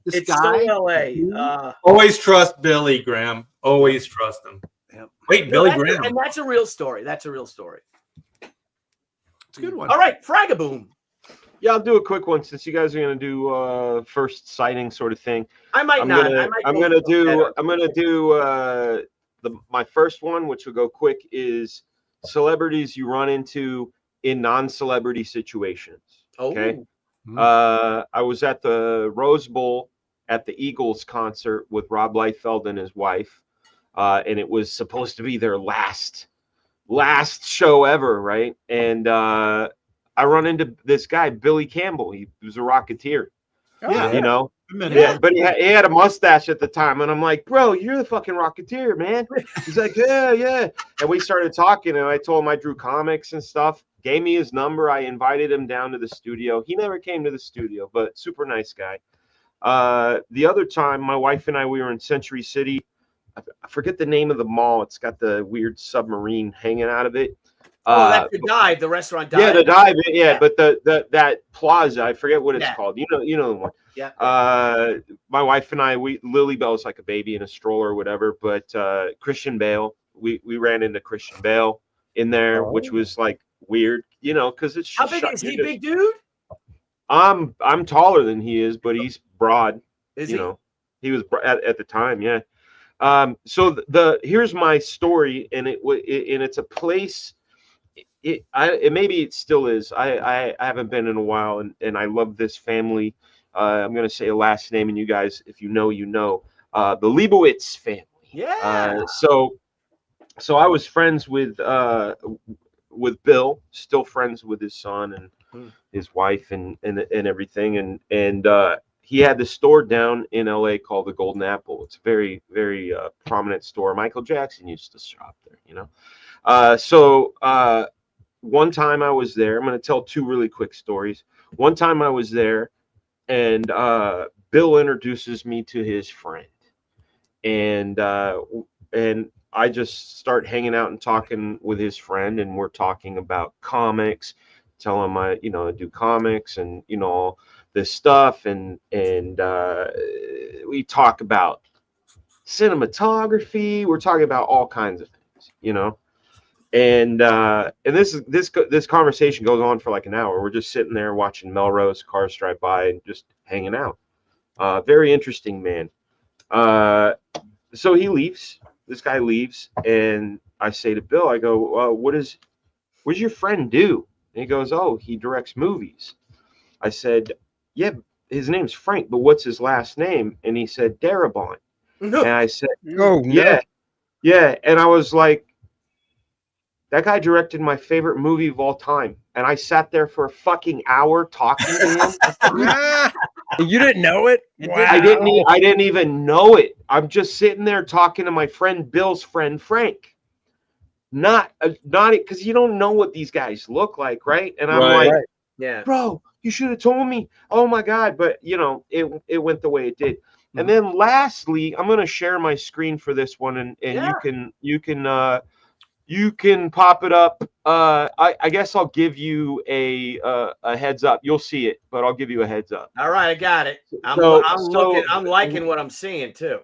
Speaker 2: It's still LA.
Speaker 7: Always trust Billy Graham. Always trust him.
Speaker 6: Yep.
Speaker 7: Wait, Billy Graham.
Speaker 2: And that's a real story. That's a real story.
Speaker 6: It's a good one.
Speaker 2: All right, Fragaboom.
Speaker 5: Yeah, I'll do a quick one since you guys are going to do first sighting sort of thing.
Speaker 2: I'm gonna
Speaker 5: do my first one, which will go quick, is celebrities you run into in non-celebrity situations. Okay. I was at the Rose Bowl at the Eagles concert with Rob Liefeld and his wife, and it was supposed to be their last show ever, right? And I run into this guy, Billy Campbell. He was a Rocketeer.
Speaker 6: Yeah.
Speaker 5: You know?
Speaker 6: Yeah.
Speaker 5: But he had a mustache at the time. And I'm like, bro, you're the fucking Rocketeer, man. He's like, yeah. And we started talking, and I told him I drew comics and stuff. Gave me his number. I invited him down to the studio. He never came to the studio, but super nice guy. The other time, my wife and I, we were in Century City. I forget the name of the mall. It's got the weird submarine hanging out of it.
Speaker 2: That's the Dive, the restaurant Dive.
Speaker 5: Yeah, the Dive. Yeah, but that plaza, I forget what it's called. You know the one.
Speaker 2: Yeah.
Speaker 5: My wife and I, Lily Bell's like a baby in a stroller or whatever. But Christian Bale, we ran into Christian Bale in there, which was like weird, you know, because it's
Speaker 2: how big is he? Big dude.
Speaker 5: I'm taller than he is, but he's broad.
Speaker 2: Is
Speaker 5: you
Speaker 2: he?
Speaker 5: know, he was at the time, yeah. So here's my story, and it's a place. Maybe it still is. I haven't been in a while, and I love this family. I'm gonna say a last name, and you guys, if you know, you know. The Leibowitz family.
Speaker 2: Yeah.
Speaker 5: So I was friends with Bill, still friends with his son and his wife and everything, and he had this store down in LA called the Golden Apple. It's a very, very prominent store. Michael Jackson used to shop there, you know. So one time I was there. I'm going to tell two really quick stories. One time I was there, and Bill introduces me to his friend, and I just start hanging out and talking with his friend, and we're talking about comics. Tell him I do comics and all this stuff, and we talk about cinematography. We're talking about all kinds of things, and this conversation goes on for like an hour. We're just sitting there watching Melrose, cars drive by, and just hanging out. Very interesting man. So he leaves. This guy leaves, and I say to Bill, I go, what does your friend do? And he goes, oh, he directs movies. I said, yeah, his name's Frank, but what's his last name? And he said, Darabont.
Speaker 2: No.
Speaker 5: And I said,
Speaker 3: Oh, no.
Speaker 5: Yeah. And I was like, that guy directed my favorite movie of all time. And I sat there for a fucking hour talking to him.
Speaker 3: You didn't know it? Wow.
Speaker 5: I didn't even know it. I'm just sitting there talking to my friend Bill's friend Frank. Not because you don't know what these guys look like, right? And I'm like,
Speaker 2: yeah,
Speaker 5: bro, you should have told me. Oh my God. But it went the way it did. Mm-hmm. And then lastly, I'm gonna share my screen for this one, and you can pop it up. I guess I'll give you a heads up. You'll see it, but I'll give you a heads up.
Speaker 2: All right, I got it. I'm liking what I'm seeing too.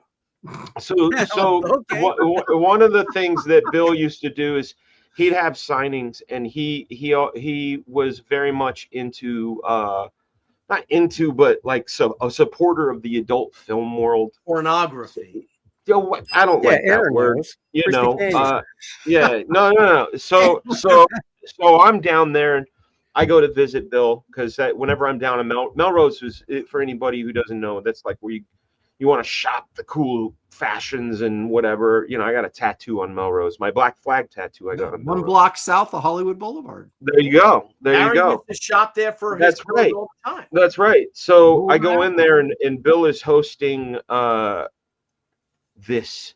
Speaker 5: So
Speaker 4: Okay.
Speaker 5: one of the things that Bill used to do is he'd have signings, and he was very much into not into, but like a supporter of the adult film world.
Speaker 2: Pornography.
Speaker 5: I don't like that
Speaker 3: Aaron
Speaker 5: word.
Speaker 3: knows.
Speaker 5: You
Speaker 3: Christy
Speaker 5: know,
Speaker 3: Kane.
Speaker 5: yeah, no. So I'm down there, and I go to visit Bill because whenever I'm down in Melrose, for anybody who doesn't know, that's like where you want to shop the cool fashions and whatever. You know, I got a tattoo on Melrose, my Black Flag tattoo. I got on
Speaker 6: One
Speaker 5: Melrose.
Speaker 6: block south of Hollywood Boulevard.
Speaker 5: There you go. There
Speaker 2: Aaron
Speaker 5: you go.
Speaker 2: used to shop there for his
Speaker 5: That's
Speaker 2: clothes
Speaker 5: right.
Speaker 2: all the time.
Speaker 5: That's right. So
Speaker 6: Ooh,
Speaker 5: I go
Speaker 6: wow.
Speaker 5: in there, and Bill is hosting this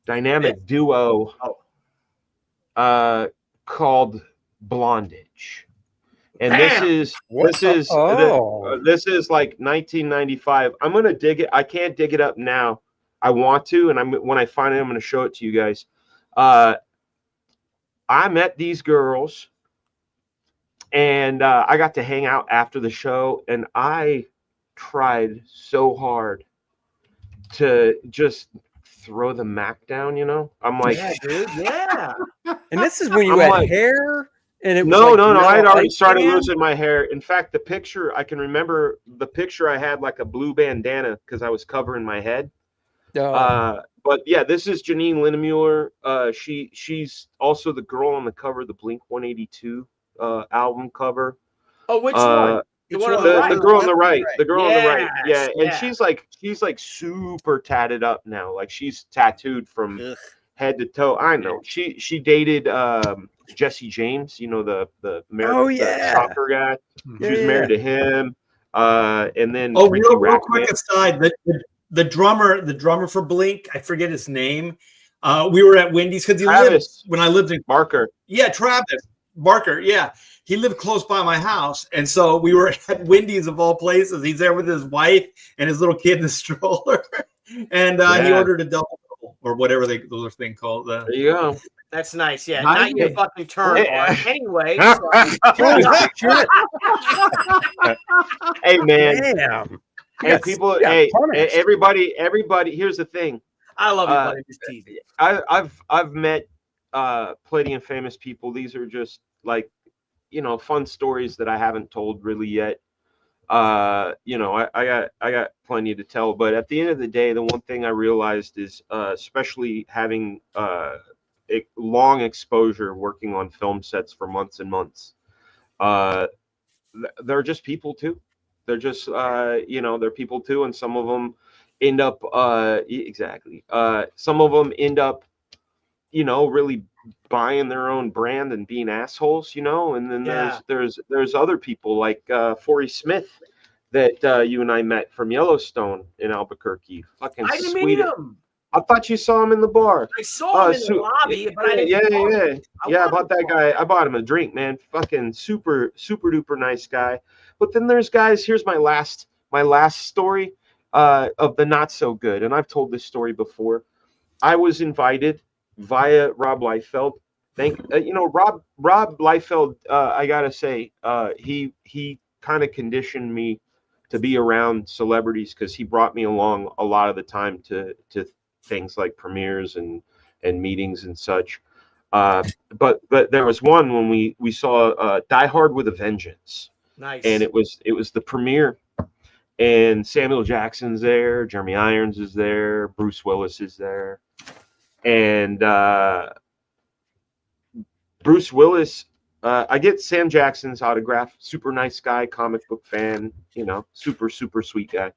Speaker 5: dynamic duo called Blondage. And
Speaker 2: Bam!
Speaker 5: this is
Speaker 3: Oh.
Speaker 5: this is like 1995. I'm gonna dig it. I can't dig it up now. I want to, and when I find it, I'm gonna show it to you guys. I met these girls, and I got to hang out after the show, and I tried so hard to just throw the Mac down. You know, I'm like,
Speaker 2: Yeah, dude. Yeah.
Speaker 3: And this is when you
Speaker 5: I'm
Speaker 3: had
Speaker 5: like-
Speaker 3: hair, and it was
Speaker 5: no.
Speaker 3: like
Speaker 5: I had already
Speaker 3: ice
Speaker 5: started
Speaker 3: band?
Speaker 5: losing my hair. In fact, the picture, I can remember the picture. I had like a blue bandana because I was covering my head. But yeah, this is Janine Lindemuller. She's also the girl on the cover of the Blink 182 album cover.
Speaker 2: Oh, which one? The one on the
Speaker 5: The
Speaker 2: right.
Speaker 5: girl on the right. The girl on the right. Yeah,
Speaker 2: Yes,
Speaker 5: and
Speaker 2: yeah.
Speaker 5: she's like super tatted up now. Like she's tattooed from
Speaker 4: Ugh.
Speaker 5: head to toe. I know. She dated Jesse James, you know, the American the soccer guy. She was married to him. And then
Speaker 7: Oh,
Speaker 5: Ricky
Speaker 7: real
Speaker 5: Rackman.
Speaker 7: quick aside, the drummer for Blink, I forget his name. We were at Wendy's because he lived
Speaker 5: Travis
Speaker 7: when I lived in
Speaker 5: Barker.
Speaker 7: Yeah, Travis Barker. Yeah, he lived close by my house, and so we were at Wendy's of all places. He's there with his wife and his little kid in the stroller, and he
Speaker 5: Yeah.
Speaker 7: ordered a double or whatever those thing called.
Speaker 5: There you go.
Speaker 2: That's nice. Yeah.
Speaker 6: Not
Speaker 2: Not your
Speaker 6: yet.
Speaker 2: fucking turn.
Speaker 5: Yeah.
Speaker 2: Art. Anyway.
Speaker 5: Hey man,
Speaker 3: Damn.
Speaker 5: hey people,
Speaker 3: Yeah,
Speaker 5: hey
Speaker 3: punished.
Speaker 5: everybody. Here's the thing.
Speaker 2: I love you, buddy. Just teasing.
Speaker 5: I've met plenty of famous people. These are just like, you know, fun stories that I haven't told really yet. You know, I got plenty to tell, but at the end of the day, the one thing I realized is, especially having a long exposure working on film sets for months and months, they're just people too. They're just you know, they're people too, and some of them end up exactly. Some of them end up, you know, really buying their own brand and being assholes, you know. And then there's other people like Forey Smith that you and I met from Yellowstone in Albuquerque. Fucking
Speaker 2: I didn't
Speaker 5: sweet.
Speaker 2: meet him.
Speaker 5: I thought you saw him in the bar.
Speaker 2: I saw him in the
Speaker 5: So-
Speaker 2: lobby, but I didn't.
Speaker 5: I bought that guy. I bought him a drink, man. Fucking super duper nice guy. But then there's guys. Here's my last story of the not so good. And I've told this story before. I was invited via Rob Liefeld. You know, Rob Liefeld. I gotta say, he kind of conditioned me to be around celebrities because he brought me along a lot of the time to things like premieres and meetings and such. But there was one when we saw Die Hard with a Vengeance.
Speaker 2: Nice.
Speaker 5: And it was the premiere, and Samuel Jackson's there, Jeremy Irons is there, Bruce Willis is there, and Bruce Willis. I get Sam Jackson's autograph. Super nice guy, comic book fan, you know, super sweet guy.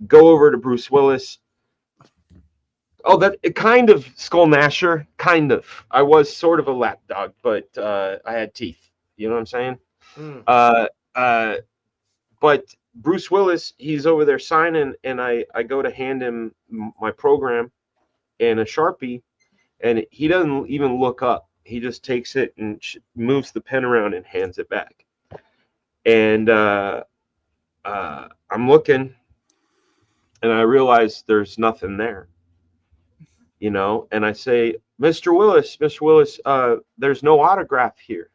Speaker 5: Go over to Bruce Willis. Oh, that kind of Skull Gnasher, kind of. I was sort of a lapdog, but I had teeth. You know what I'm saying? But Bruce Willis, he's over there signing, and I go to hand him my program and a Sharpie, and he doesn't even look up. He just takes it and moves the pen around and hands it back. And I'm looking, and I realize there's nothing there. You know, and I say, Mr. Willis, there's no autograph here.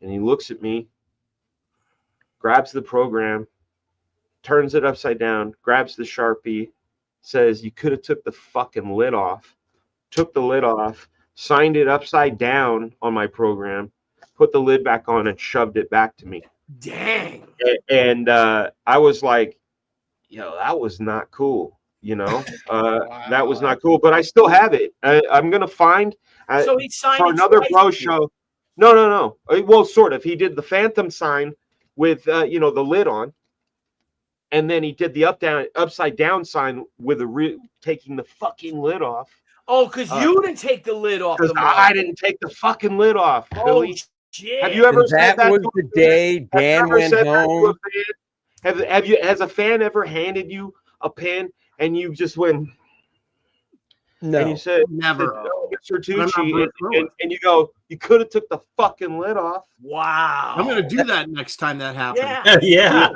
Speaker 5: And he looks at me, grabs the program, turns it upside down, grabs the Sharpie, says, you could have took the fucking lid off, took the lid off, signed it upside down on my program, put the lid back on, and shoved it back to me.
Speaker 2: Dang.
Speaker 5: And I was like, yo, that was not cool. You know, that was not cool. But I still have it. I'm gonna find
Speaker 2: So he signed
Speaker 5: for
Speaker 2: it
Speaker 5: another
Speaker 2: twice
Speaker 5: bro
Speaker 2: to you.
Speaker 5: show. No. Well, sort of. He did the Phantom sign with the lid on, and then he did the upside down sign with taking the fucking lid off.
Speaker 2: Oh, because you didn't take the lid off the mug.
Speaker 5: I didn't take the fucking lid off,
Speaker 2: Oh,
Speaker 5: Billy.
Speaker 2: shit.
Speaker 5: Have you ever
Speaker 3: And
Speaker 5: said
Speaker 3: that
Speaker 5: that
Speaker 3: was
Speaker 5: to
Speaker 3: the
Speaker 5: a fan?
Speaker 3: day
Speaker 5: Have you
Speaker 3: Dan
Speaker 5: ever
Speaker 3: went
Speaker 5: said that to a
Speaker 3: home.
Speaker 5: fan? Has a fan ever handed you a pen and you just went and
Speaker 3: No,
Speaker 5: you said,
Speaker 6: Never.
Speaker 5: "No, Mr.
Speaker 6: I'm not
Speaker 5: Tucci,"
Speaker 6: Bruce Willis.
Speaker 5: and you go, you could have took the fucking lid off.
Speaker 2: Wow.
Speaker 6: I'm going to do that next time that happens.
Speaker 2: Yeah.
Speaker 7: Yeah.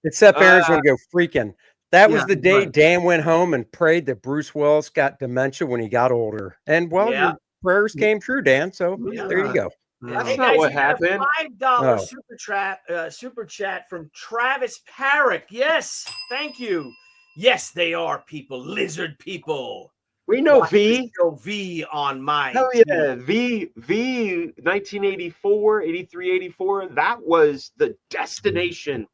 Speaker 3: except Aaron's going to go freaking. That was
Speaker 6: Yeah,
Speaker 3: the day
Speaker 6: right.
Speaker 3: Dan went home and prayed that Bruce Willis got dementia when he got older. And well,
Speaker 2: Yeah.
Speaker 3: your prayers came true, Dan. So
Speaker 6: Yeah.
Speaker 3: there you go.
Speaker 5: That's
Speaker 2: Hey,
Speaker 5: not
Speaker 2: guys,
Speaker 5: what
Speaker 2: we got a
Speaker 5: happened.
Speaker 2: $5
Speaker 3: Oh.
Speaker 2: super chat from Travis Parrick. Yes, thank you. Yes, they are people, lizard people.
Speaker 5: We know
Speaker 2: Watch the
Speaker 5: V.
Speaker 2: show V on my
Speaker 5: Hell
Speaker 2: TV.
Speaker 5: yeah, V 1984, 83, 84. That was the destination.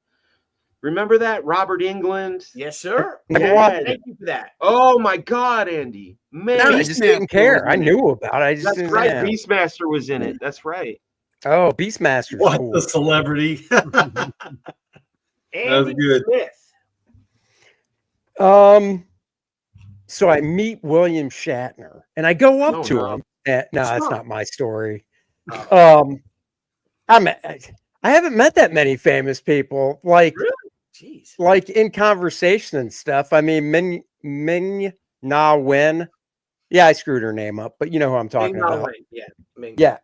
Speaker 5: Remember that? Robert England.
Speaker 2: Yes, sir.
Speaker 3: Never
Speaker 5: Yeah.
Speaker 3: watched it.
Speaker 2: Thank you for that.
Speaker 5: Oh my God, Andy. Man,
Speaker 3: No, I just didn't care. I knew about it. I just
Speaker 5: that's
Speaker 3: didn't
Speaker 5: right.
Speaker 3: know.
Speaker 5: Beastmaster was in it. That's right.
Speaker 3: Oh, Beastmaster's
Speaker 7: What
Speaker 3: cool.
Speaker 7: the celebrity?
Speaker 2: Andy
Speaker 7: good.
Speaker 2: Smith.
Speaker 3: So I meet William Shatner and I go up
Speaker 5: Oh,
Speaker 3: to
Speaker 5: no.
Speaker 3: him. No, that's
Speaker 6: Stop.
Speaker 3: not my story. I haven't met that many famous people. Like
Speaker 2: Jeez.
Speaker 3: in conversation and stuff. I mean, Ming Na Wen. Yeah, I screwed her name up, but you know who I'm talking
Speaker 2: Ming
Speaker 3: about.
Speaker 2: Na Wen, yeah. Ming.
Speaker 3: Yeah.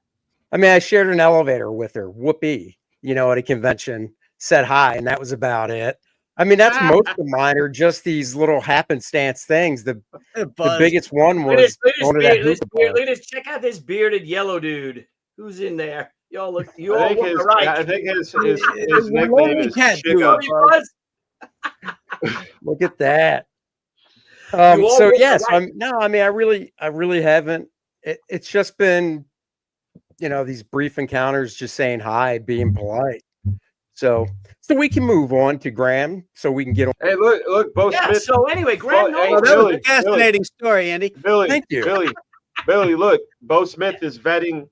Speaker 3: I mean, I shared an elevator with her, whoopee, at a convention, said hi, and that was about it. I mean, that's most of mine are just these little happenstance things. The biggest one
Speaker 2: Look at
Speaker 3: was
Speaker 2: this
Speaker 3: going to that
Speaker 2: beard, this
Speaker 3: hookah
Speaker 2: beard,
Speaker 3: bar.
Speaker 2: look at this. Check out this bearded yellow dude. Who's in there? Y'all look. You all
Speaker 5: I think
Speaker 2: look
Speaker 5: his,
Speaker 2: alike.
Speaker 5: I think his
Speaker 4: It's
Speaker 5: nickname
Speaker 4: lonely
Speaker 5: is
Speaker 4: cat
Speaker 5: Chico.
Speaker 4: dude.
Speaker 2: Oh, he was?
Speaker 3: Look at that.
Speaker 2: You all
Speaker 3: So
Speaker 2: look
Speaker 3: yes,
Speaker 2: alike.
Speaker 3: I mean, I really haven't. It's just been, these brief encounters, just saying hi, being polite. So we can move on to Graham, so we can get on.
Speaker 5: Hey, look, Bo
Speaker 2: Yeah.
Speaker 5: Smith.
Speaker 2: So anyway, Graham
Speaker 5: Hey,
Speaker 2: Nolan.
Speaker 4: that was
Speaker 5: Billy,
Speaker 4: a fascinating story, Andy.
Speaker 5: Billy,
Speaker 3: Thank you.
Speaker 5: Billy, look, Bo Smith is vetting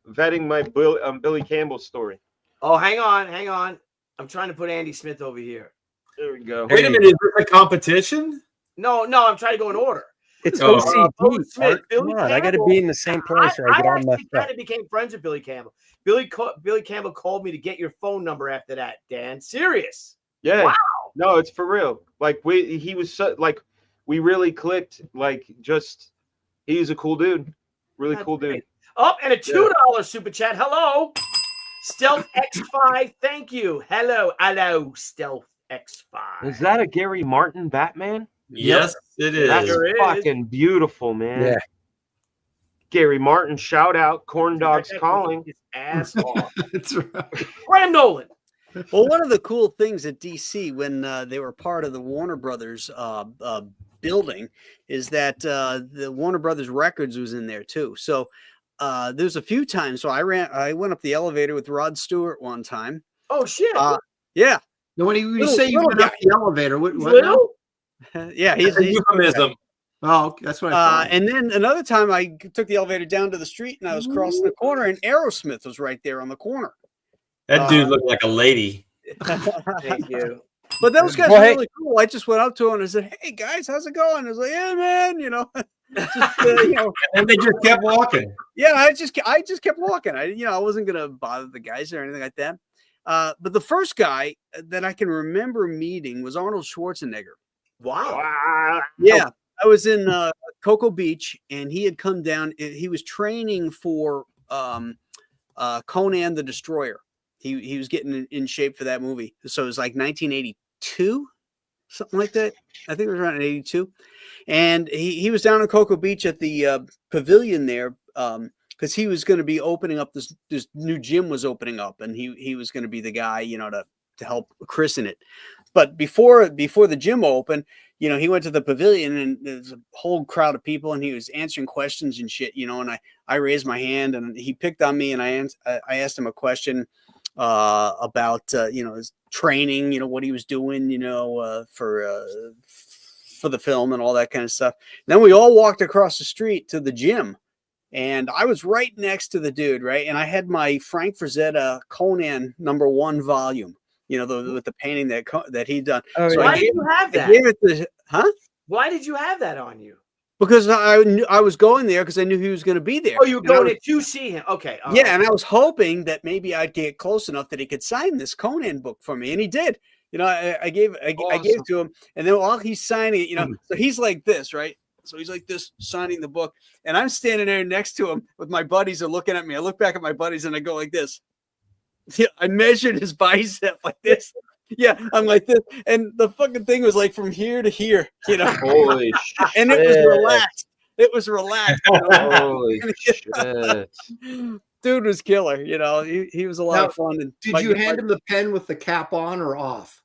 Speaker 5: my Billy Campbell story.
Speaker 2: Oh, hang on. I'm trying to put Andy Smith over here.
Speaker 5: There we go.
Speaker 7: Wait a minute, is this a competition?
Speaker 2: No, I'm trying to go in order.
Speaker 3: It's
Speaker 7: Oh.
Speaker 3: OCD.
Speaker 2: Bo Smith,
Speaker 3: Art.
Speaker 2: Billy
Speaker 3: Come on, I got to
Speaker 2: Campbell.
Speaker 3: be in the same place, or I
Speaker 2: I
Speaker 3: get all
Speaker 2: actually
Speaker 3: messed up.
Speaker 2: kind of became friends with Billy Campbell. Billy Campbell called me to get your phone number after that, Dan. Serious.
Speaker 5: Yeah.
Speaker 2: Wow.
Speaker 5: No, it's for real. Like he was we really clicked. Like he's a cool dude. Really
Speaker 2: That's
Speaker 5: cool dude.
Speaker 2: great. Oh, and a $2 super chat. Hello, Stealth X5. Thank you. Hello, Stealth X5.
Speaker 5: Is that a Gary Martin Batman?
Speaker 7: Yes, it is.
Speaker 5: That's
Speaker 2: Sure is.
Speaker 5: fucking beautiful, man.
Speaker 3: Yeah.
Speaker 5: Gary Martin, shout out. Corn Dogs Calling.
Speaker 2: His ass off.
Speaker 6: That's right.
Speaker 2: Graham Nolan.
Speaker 4: Well, one of the cool things at DC when they were part of the Warner Brothers building is that the Warner Brothers Records was in there too. So there's a few times. So I went up the elevator with Rod Stewart one time.
Speaker 2: Oh shit.
Speaker 4: Yeah,
Speaker 6: Now, when you
Speaker 4: Little-
Speaker 6: say you
Speaker 4: little
Speaker 6: went up
Speaker 4: guy.
Speaker 6: the elevator, what now?
Speaker 2: Little?
Speaker 4: yeah,
Speaker 7: It's a euphemism.
Speaker 6: Oh, okay, that's what I thought.
Speaker 4: and then another time I took the elevator down to the street and I was crossing the corner and Aerosmith was right there on the corner.
Speaker 7: That dude looked like a lady.
Speaker 2: Thank you.
Speaker 4: But those guys
Speaker 3: Well,
Speaker 4: were
Speaker 3: hey-
Speaker 4: really cool. I just went up to him and I said, "Hey guys, how's it going?" I was like, "Yeah, man, just,
Speaker 7: And they just kept walking.
Speaker 4: yeah." I just kept walking. I wasn't gonna bother the guys or anything like that. But the first guy that I can remember meeting was Arnold Schwarzenegger.
Speaker 2: Wow.
Speaker 4: Yeah, I was in Cocoa Beach, and he had come down. He was training for Conan the Destroyer. He was getting in shape for that movie. So it was like 1982, something like that. I think it was around 82. And he was down in Cocoa Beach at the pavilion there because he was going to be opening up this new gym was opening up, and he was going to be the guy, to help christen it. But before the gym opened, you know, he went to the pavilion and there's a whole crowd of people and he was answering questions and shit, you know, and I raised my hand and he picked on me and I asked him a question about, you know, his training, you know, what he was doing, you know, for the film and all that kind of stuff. And then we all walked across the street to the gym and I was right next to the dude. Right. And I had my Frank Frazetta Conan #1 volume. You know, with the painting that he'd done.
Speaker 3: Oh,
Speaker 4: so
Speaker 3: yeah.
Speaker 2: Why did you have that?
Speaker 4: I gave it to, huh?
Speaker 2: Why did you have that on you?
Speaker 4: Because I knew I was going there because I knew he was going to be there.
Speaker 2: Oh, you were going there to see him. Okay. All
Speaker 4: yeah,
Speaker 2: right.
Speaker 4: and I was hoping that maybe I'd get close enough that he could sign this Conan book for me, and he did. You know, I gave it to him, and then while he's signing it, you know, so he's like this, right? So he's like this, signing the book, and I'm standing there next to him with my buddies are looking at me. I look back at my buddies and I go like this. Yeah, I measured his bicep like this. Yeah, I'm like this, and the fucking thing was like from here to here, you know.
Speaker 5: Holy shit.
Speaker 4: And it was relaxed. It was relaxed. You know?
Speaker 5: Holy shit.
Speaker 4: Dude was killer, you know. He was a lot
Speaker 6: Now,
Speaker 4: of fun. And
Speaker 6: Did you hand him the pen with the cap on or off?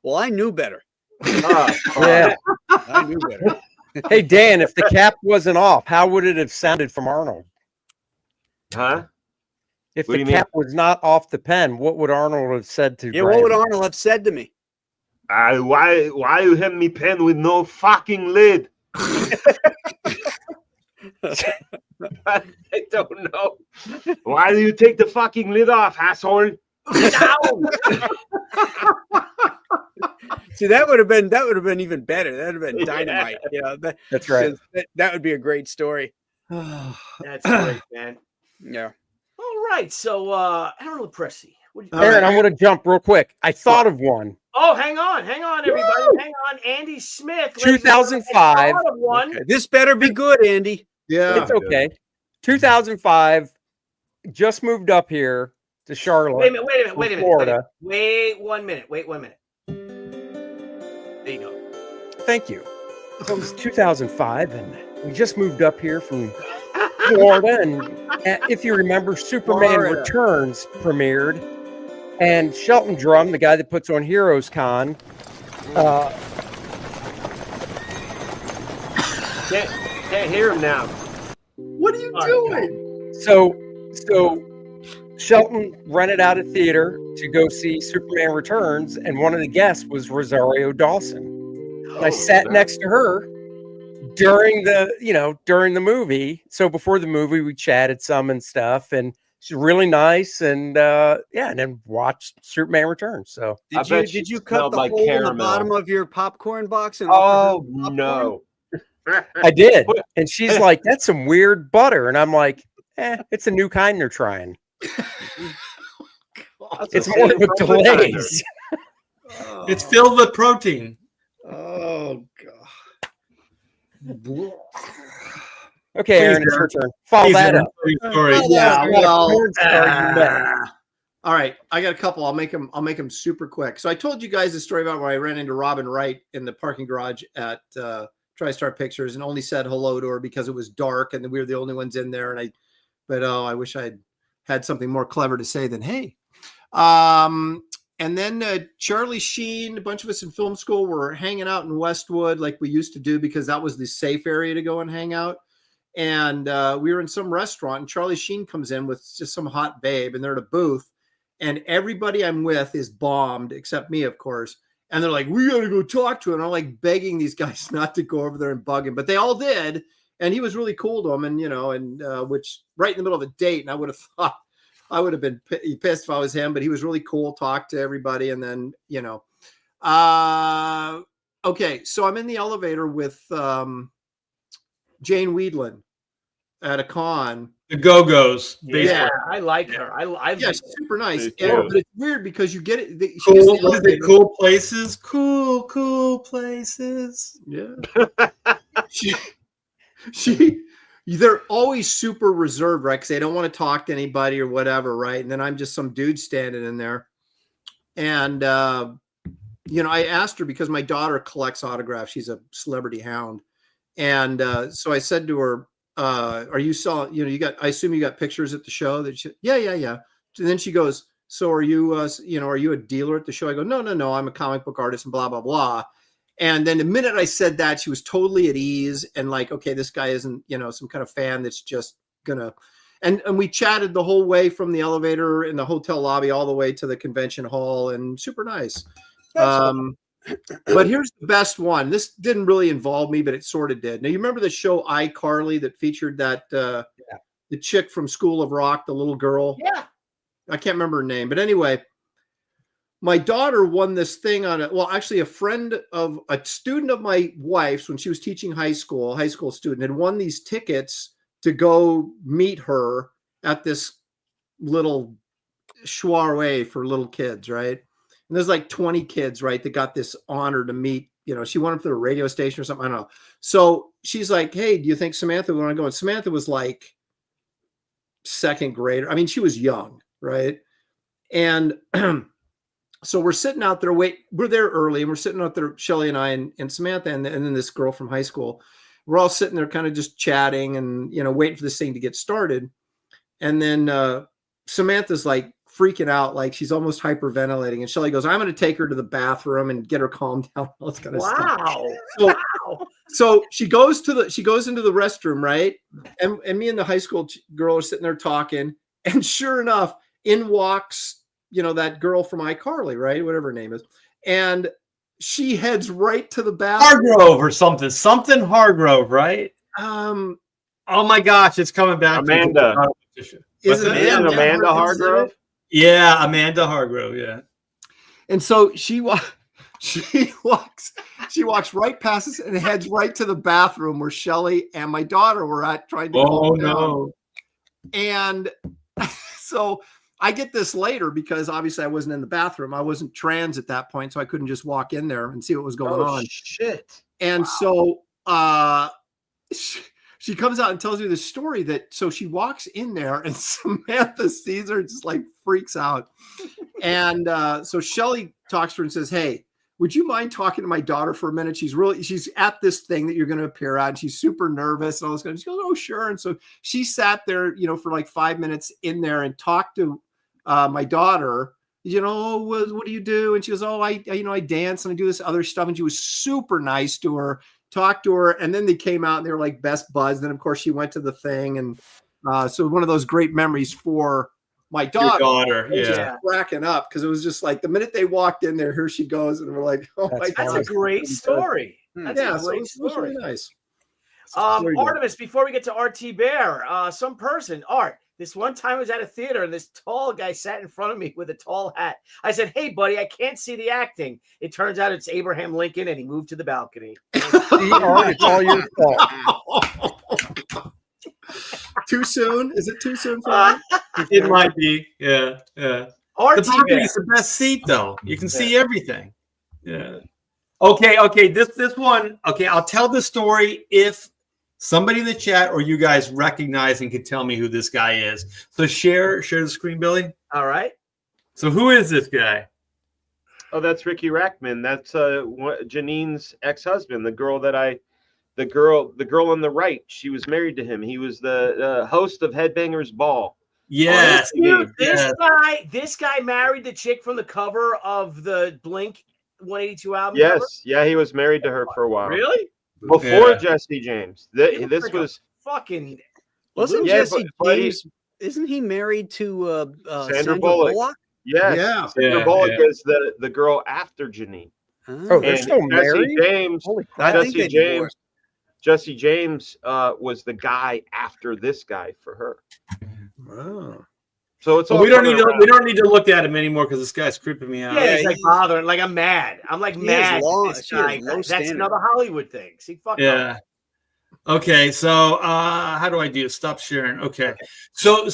Speaker 4: Well, I knew better.
Speaker 3: Yeah.
Speaker 4: I knew better.
Speaker 3: Hey, Dan, if the cap wasn't off, how would it have sounded from Arnold?
Speaker 5: Huh?
Speaker 3: If
Speaker 5: What do
Speaker 3: the
Speaker 5: you mean?
Speaker 3: cap was not off the pen, what would Arnold have said to
Speaker 4: Yeah,
Speaker 3: Graham?
Speaker 4: what would Arnold have said to me?
Speaker 5: Why you have me pen with no fucking lid? I don't know. Why do you take the fucking lid off, asshole?
Speaker 4: See, that would have been even better. That would have been dynamite. You know,
Speaker 3: That's right.
Speaker 4: That would be a great story.
Speaker 2: That's great, man.
Speaker 4: Yeah.
Speaker 2: All right. So, Aaron Lopresti.
Speaker 3: Aaron, I'm going to jump real quick. I thought of one.
Speaker 2: Oh, hang on, everybody.
Speaker 3: Woo!
Speaker 2: Hang on. Andy Smith.
Speaker 3: 2005.
Speaker 2: Thought of one.
Speaker 4: Okay. This better be good, Andy.
Speaker 6: Yeah.
Speaker 3: It's okay. 2005. Just moved up here to Charlotte.
Speaker 2: Wait a minute.
Speaker 3: Florida.
Speaker 2: Wait 1 minute. Wait 1 minute. There you go.
Speaker 3: Thank you. So it was 2005, and we just moved up here from Florida. And if you remember, Superman
Speaker 4: Florida.
Speaker 3: Returns premiered, and Shelton Drum, the guy that puts on Heroes Con,
Speaker 5: Can't hear him now.
Speaker 6: What are you doing?
Speaker 3: So Shelton rented out a theater to go see Superman Returns, and one of the guests was Rosario Dawson. And I sat next to her during the movie. So before the movie, we chatted some and stuff, and she's really nice. And and then watched Superman Returns. So
Speaker 5: I bet
Speaker 4: Did you
Speaker 5: she
Speaker 4: cut
Speaker 5: smelled
Speaker 4: the
Speaker 5: like
Speaker 4: hole in the
Speaker 5: caramel.
Speaker 4: bottom of your popcorn box? And
Speaker 5: Oh
Speaker 4: popcorn?
Speaker 5: no.
Speaker 3: I did, and she's like, "That's some weird butter," and I'm like, "It's a new kind they're trying. It's more of a glaze."
Speaker 7: It's filled with protein.
Speaker 6: Oh God.
Speaker 3: Okay, Aaron, it's your turn. Follow that up.
Speaker 7: Story.
Speaker 6: Yeah, well,
Speaker 3: Porn star you met.
Speaker 6: all right. I got a couple. I'll make them super quick. So I told you guys the story about when I ran into Robin Wright in the parking garage at TriStar Pictures and only said hello to her because it was dark and we were the only ones in there. And I wish I had something more clever to say than hey. And then Charlie Sheen, a bunch of us in film school were hanging out in Westwood like we used to do because that was the safe area to go and hang out. And we were in some restaurant and Charlie Sheen comes in with just some hot babe and they're at a booth and everybody I'm with is bombed except me, of course. And they're like, we got to go talk to him. And I'm like begging these guys not to go over there and bug him, but they all did. And he was really cool to them. And, which right in the middle of a date. And I would have thought I would have been pissed if I was him, but he was really cool, talked to everybody. And then, okay. So I'm in the elevator with Jane Weedland at a con.
Speaker 7: The Go-Go's.
Speaker 2: Yeah, I like her.
Speaker 6: Yeah, super nice.
Speaker 5: Cool.
Speaker 6: But it's weird because you get it.
Speaker 7: Cool. What is it? Cool places. Cool places.
Speaker 6: Yeah. They're always super reserved, right? Because they don't want to talk to anybody or whatever, right? And then I'm just some dude standing in there. And, I asked her because my daughter collects autographs. She's a celebrity hound. And so I said to her, are you selling, I assume you got pictures at the show that yeah. And then she goes, so are you, are you a dealer at the show? I go, no, I'm a comic book artist and blah, blah, blah. And then the minute I said that, she was totally at ease and like, okay, this guy isn't, some kind of fan that's just gonna, and we chatted the whole way from the elevator in the hotel lobby all the way to the convention hall, and super nice. But here's the best one. This didn't really involve me, but it sort of did. Now, you remember the show iCarly that featured that the chick from School of Rock, the little girl?
Speaker 2: Yeah.
Speaker 6: I can't remember her name. But anyway, my daughter won this thing on it. Well, actually, a student of my wife's when she was teaching high school student, had won these tickets to go meet her at this little soiree for little kids, right? And there's like 20 kids, right, that got this honor to meet, she went up to the radio station or something. I don't know. So she's like, hey, do you think Samantha would want to go? And Samantha was like second grader. I mean, she was young, right? And so we're sitting out there, we're there early, and we're sitting out there, Shelly and I and Samantha, and then this girl from high school. We're all sitting there kind of just chatting and, waiting for this thing to get started. And then Samantha's like freaking out, like she's almost hyperventilating. And Shelly goes, I'm going to take her to the bathroom and get her calmed down. All this kind of stuff. So she goes into the restroom, right? And me and the high school girl are sitting there talking. And sure enough, in walks, that girl from iCarly, right? Whatever her name is. And she heads right to the bathroom.
Speaker 7: Hargrove or something Hargrove, right? Oh my gosh, it's coming back.
Speaker 5: Amanda.
Speaker 6: Isn't
Speaker 5: Amanda Hargrove?
Speaker 7: Yeah, Amanda Hargrove. Yeah.
Speaker 6: And so she walks right past us and heads right to the bathroom where Shelly and my daughter were at trying to calm down. No. And so I get this later because obviously I wasn't in the bathroom. I wasn't trans at that point, so I couldn't just walk in there and see what was going on.
Speaker 5: Shit.
Speaker 6: And so she comes out and tells me the story so she walks in there and Samantha sees her, just like freaks out. And so Shelly talks to her and says, hey, would you mind talking to my daughter for a minute? She's at this thing that you're going to appear at. And she's super nervous and all this kind of. She goes, oh, sure. And so she sat there, for like 5 minutes in there and talked to my daughter. What do you do? And she goes, oh, I dance and I do this other stuff. And she was super nice to her, talked to her. And then they came out and they were like best buds. Then of course she went to the thing. And so one of those great memories for my daughter.
Speaker 7: Yeah.
Speaker 6: Cracking up because it was just like the minute they walked in there, here she goes. And we're like, oh my God.
Speaker 2: That's a great story. That's a great story.
Speaker 6: It was really nice.
Speaker 2: Artemis, before we get to RT Bear, some person, Art, this one time I was at a theater and this tall guy sat in front of me with a tall hat. I said, hey, buddy, I can't see the acting. It turns out it's Abraham Lincoln and he moved to the balcony.
Speaker 3: It's all your fault.
Speaker 6: Too soon? Is it too soon for me?
Speaker 7: It might be. Yeah. The balcony is the best seat, though. You can see everything. Yeah. Okay. This one. Okay, I'll tell the story if somebody in the chat or you guys recognize and can tell me who this guy is. So share the screen, Billy.
Speaker 2: All right.
Speaker 7: So who is this guy?
Speaker 5: Oh, that's Ricky Rackman. That's Janine's ex-husband, the girl on the right. She was married to him. He was the host of Headbangers Ball.
Speaker 7: Yes.
Speaker 2: This guy married the chick from the cover of the Blink 182 album.
Speaker 5: Yes.
Speaker 2: Cover?
Speaker 5: Yeah, he was married to her for a while.
Speaker 2: Really?
Speaker 5: Before Jesse James. This was
Speaker 2: fucking.
Speaker 4: Wasn't Jesse James? Isn't he married to
Speaker 5: Sandra Bullock? Yes. Sandra Bullock is the girl after Janine.
Speaker 3: Oh, they're still married?
Speaker 5: Jesse James was the guy after this guy for her.
Speaker 6: Wow.
Speaker 5: So it's all
Speaker 7: we don't need to look at him anymore because this guy's creeping me out.
Speaker 2: Yeah, he's like bothering. Like I'm mad. I'm like mad. This guy. That's another Hollywood thing. See, fuck.
Speaker 7: Yeah. Okay. So how do I do? Stop sharing. Okay. So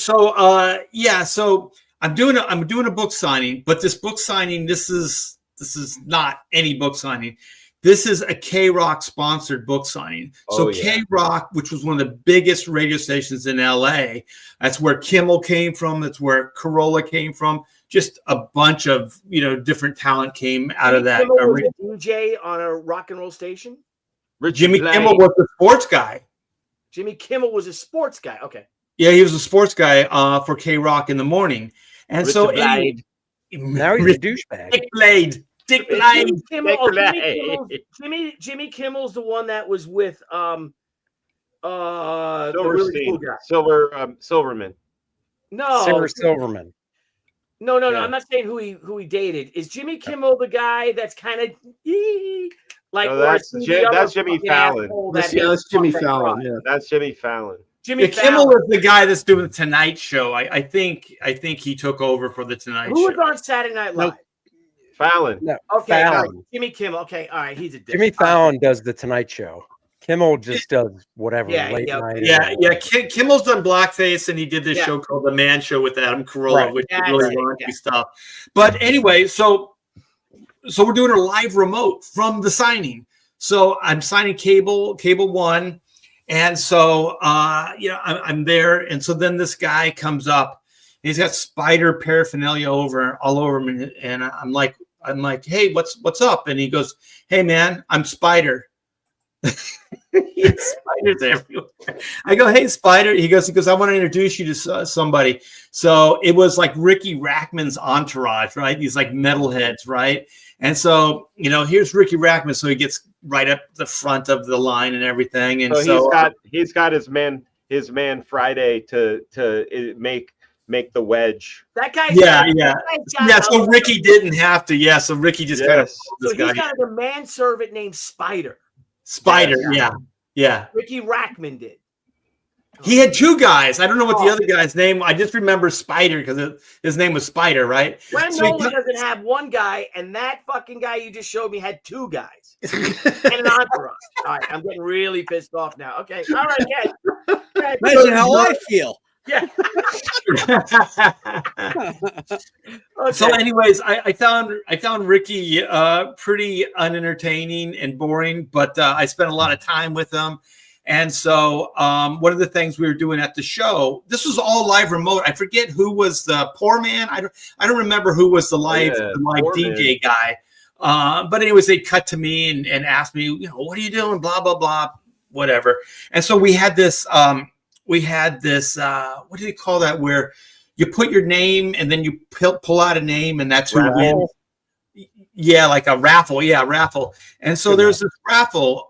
Speaker 7: I'm doing a book signing, but this book signing, this is not any book signing. This is a K-Rock sponsored book signing. K-Rock, which was one of the biggest radio stations in LA, that's where Kimmel came from. That's where Corolla came from. Just a bunch of, different talent came out of that.
Speaker 2: Kimmel was a DJ on a rock and roll station?
Speaker 7: Jimmy Kimmel was a sports guy.
Speaker 2: Jimmy Kimmel was a sports guy. Okay.
Speaker 7: Yeah, he was a sports guy for K-Rock in the morning. And
Speaker 2: Richard
Speaker 7: so
Speaker 2: Blade.
Speaker 3: Now he's a douchebag.
Speaker 7: Dick Blade. Dick
Speaker 2: Is
Speaker 7: Blade.
Speaker 2: Jimmy Kimmel, oh,
Speaker 5: Blade.
Speaker 2: Jimmy Kimmel's the one that was with the really cool
Speaker 5: Silverstein,
Speaker 2: guy.
Speaker 5: Silverman.
Speaker 2: No,
Speaker 3: Sarah Silverman.
Speaker 2: No.
Speaker 5: Yeah.
Speaker 2: I'm not saying who he dated. Is Jimmy Kimmel the guy that's kind of like?
Speaker 5: No,
Speaker 2: or
Speaker 5: that's
Speaker 2: is he the other
Speaker 5: that's Jimmy
Speaker 2: fucking
Speaker 5: Fallon.
Speaker 2: asshole
Speaker 6: That's,
Speaker 2: that
Speaker 6: yeah,
Speaker 2: hates
Speaker 6: that's Jimmy
Speaker 2: fucking
Speaker 6: Fallon.
Speaker 2: fries?
Speaker 6: Yeah.
Speaker 5: That's Jimmy Fallon.
Speaker 2: Jimmy
Speaker 7: Yeah, Kimmel
Speaker 2: Fallon.
Speaker 7: was the guy that's doing the Tonight Show. I think he took over for the Tonight
Speaker 2: Who was
Speaker 7: Show.
Speaker 2: on Saturday Night Live?
Speaker 5: Fallon.
Speaker 3: No,
Speaker 2: Okay, all right,
Speaker 3: Fallon.
Speaker 2: Jimmy Kimmel. Okay, all right, he's a dick.
Speaker 3: Jimmy Fallon does the Tonight Show. Kimmel just does whatever.
Speaker 2: Yeah,
Speaker 3: late
Speaker 2: yeah.
Speaker 3: night.
Speaker 7: Yeah. Kimmel's done blackface, and he did this
Speaker 2: Yeah.
Speaker 7: show called The Man Show with Adam Carolla,
Speaker 3: Right.
Speaker 7: which is
Speaker 2: That's
Speaker 7: really
Speaker 2: it,
Speaker 7: raunchy
Speaker 2: yeah.
Speaker 7: stuff. But anyway, so we're doing a live remote from the signing. So I'm signing cable one, and so I'm there, and so then this guy comes up. And he's got spider paraphernalia all over him, and I'm like, hey, what's up? And he goes, hey man, I'm Spider. He has spiders everywhere. I go, hey Spider. He goes, I want to introduce you to somebody. So it was like Ricky Rackman's entourage, right? These like metalheads, right? And so here's Ricky Rackman. So he gets right up the front of the line and everything. And so
Speaker 5: he's got his man Friday to make the wedge.
Speaker 2: That guy.
Speaker 7: Yeah. So Ricky didn't have to. Yeah. So Ricky just kind of
Speaker 2: So
Speaker 7: this
Speaker 2: he's
Speaker 7: guy.
Speaker 2: got a manservant named Spider.
Speaker 7: Spider. Yeah.
Speaker 2: Ricky Rackman did.
Speaker 7: He had two guys. I don't know what the other guy's name. I just remember Spider because his name was Spider, right?
Speaker 2: Graham
Speaker 7: So he
Speaker 2: Nolan doesn't have one guy, and that fucking guy you just showed me had two guys and an entourage. All right, I'm getting really pissed off now. Okay, all right, yeah.
Speaker 4: Imagine how I feel.
Speaker 2: Yeah. Okay.
Speaker 7: So, anyways, I found Ricky pretty unentertaining and boring, but I spent a lot of time with him. And so, one of the things we were doing at the show, this was all live remote. I forget who was the poor man. I don't remember who was the live DJ guy. But anyways, they cut to me and asked me, what are you doing? Blah blah blah, whatever. And so we had this. What do you call that? Where you put your name and then you pull out a name and that's who wins. Yeah, like a raffle. Yeah, raffle. And so there's this raffle.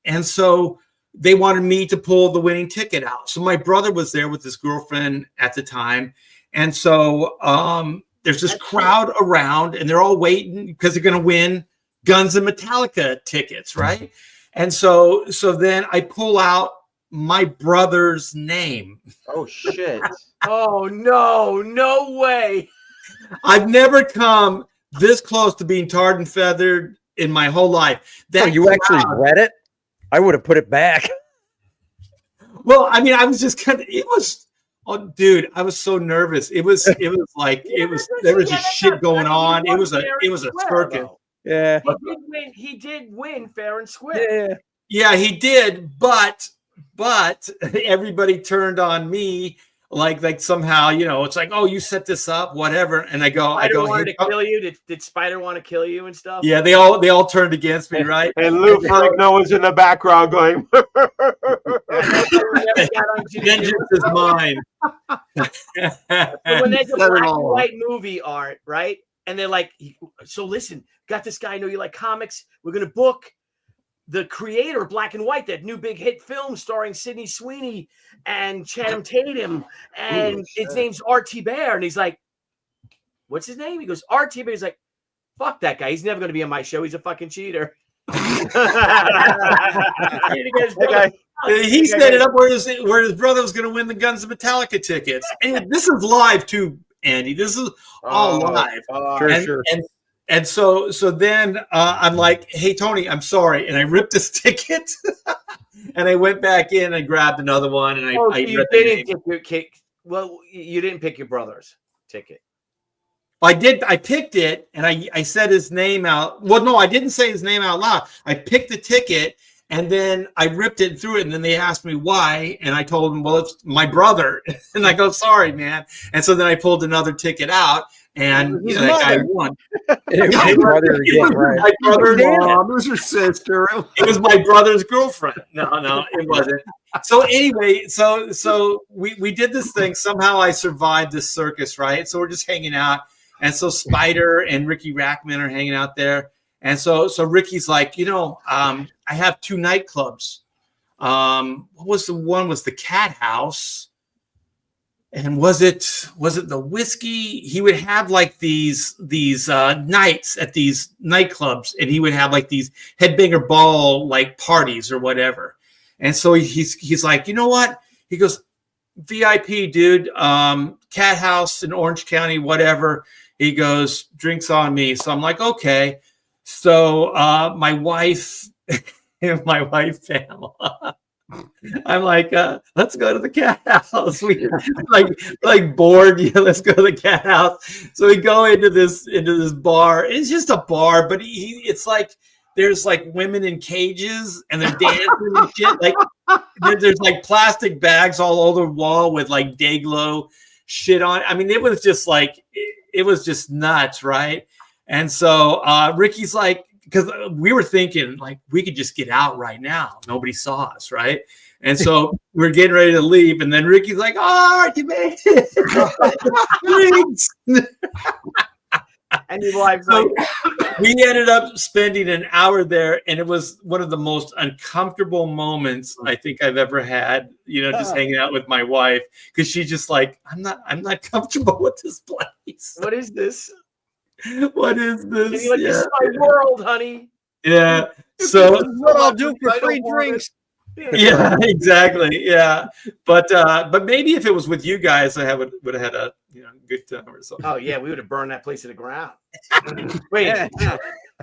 Speaker 7: And so they wanted me to pull the winning ticket out. So my brother was there with his girlfriend at the time. And so there's this crowd around and they're all waiting because they're going to win Guns and Metallica tickets, right? And so then I pull out my brother's name.
Speaker 5: Oh shit.
Speaker 2: Oh no way.
Speaker 7: I've never come this close to being tarred and feathered in my whole life. That
Speaker 3: you actually read it? I would have put it back.
Speaker 7: Well, I mean, I was just dude, I was so nervous. It was like there was just shit going on. It was a circus.
Speaker 3: Yeah.
Speaker 2: He did win fair and square.
Speaker 7: Yeah, he did, but everybody turned on me like somehow, it's like, oh, you set this up, whatever. And I go,
Speaker 2: wanted to kill you. Did Spider want to kill you and stuff?
Speaker 7: Yeah, they all turned against me, right?
Speaker 5: And Lou Ferrigno was in the background going.
Speaker 7: Vengeance is mine.
Speaker 2: When there's a black and white movie art, right? And they're like, so listen, got this guy. I know you like comics. We're gonna book the creator of Black and White, that new big hit film starring Sydney Sweeney and Channing Tatum, and his name's Thibert. And he's like, what's his name? He goes, Thibert. He's like, fuck that guy. He's never going to be on my show. He's a fucking cheater.
Speaker 7: He set it up where his brother was going to win the Guns of Metallica tickets. And this is live too, Andy. This is all live.
Speaker 3: Sure.
Speaker 7: And so then I'm like, hey, Tony, I'm sorry. And I ripped this ticket and I went back in and grabbed another one. And you
Speaker 2: didn't pick your brother's ticket.
Speaker 7: I did. I picked it and I said his name out. Well, no, I didn't say his name out loud. I picked the ticket and then I ripped it through it. And then they asked me why. And I told them, well, it's my brother. And I go, sorry, man. And so then I pulled another ticket out. And that guy won.
Speaker 3: My
Speaker 6: brother's mom, was her sister.
Speaker 7: It was my brother's girlfriend. No, it wasn't. So anyway, so we did this thing. Somehow I survived this circus, right? So we're just hanging out, and so Spider and Ricky Rackman are hanging out there, and so Ricky's like, I have 2 nightclubs. What was the one? Was the Cat House, and was it the Whiskey? He would have like these nights at these nightclubs, and he would have like these headbanger ball like parties or whatever. And so he's like, you know what? He goes, VIP, dude, Cat House in Orange County, whatever. He goes, drinks on me. So I'm like, okay. So my wife Pamela, I'm like, let's go to the Cat House. We like bored. Yeah, let's go to the Cat House. So we go into this bar. It's just a bar, but it's like there's like women in cages and they're dancing and shit. Like there's like plastic bags all over the wall with like Dayglow shit on. I mean, it was just like it was just nuts, right? And so Ricky's like, because we were thinking like we could just get out right now. Nobody saw us, right? And so we're getting ready to leave, and then Ricky's like, "Oh, you made it!"
Speaker 2: And your wife's
Speaker 7: So
Speaker 2: like,
Speaker 7: we ended up spending an hour there, and it was one of the most uncomfortable moments I think I've ever had. Just hanging out with my wife, because she's just like, I'm not comfortable with this place.
Speaker 2: what is this?
Speaker 7: What is this?
Speaker 2: And you're like, this is my world, honey.
Speaker 7: Yeah. So
Speaker 4: This is what I'll do for free drinks.
Speaker 7: yeah, exactly. Yeah, but maybe if it was with you guys, I would have had a good time or something.
Speaker 2: Oh yeah, we would have burned that place to the ground. Wait,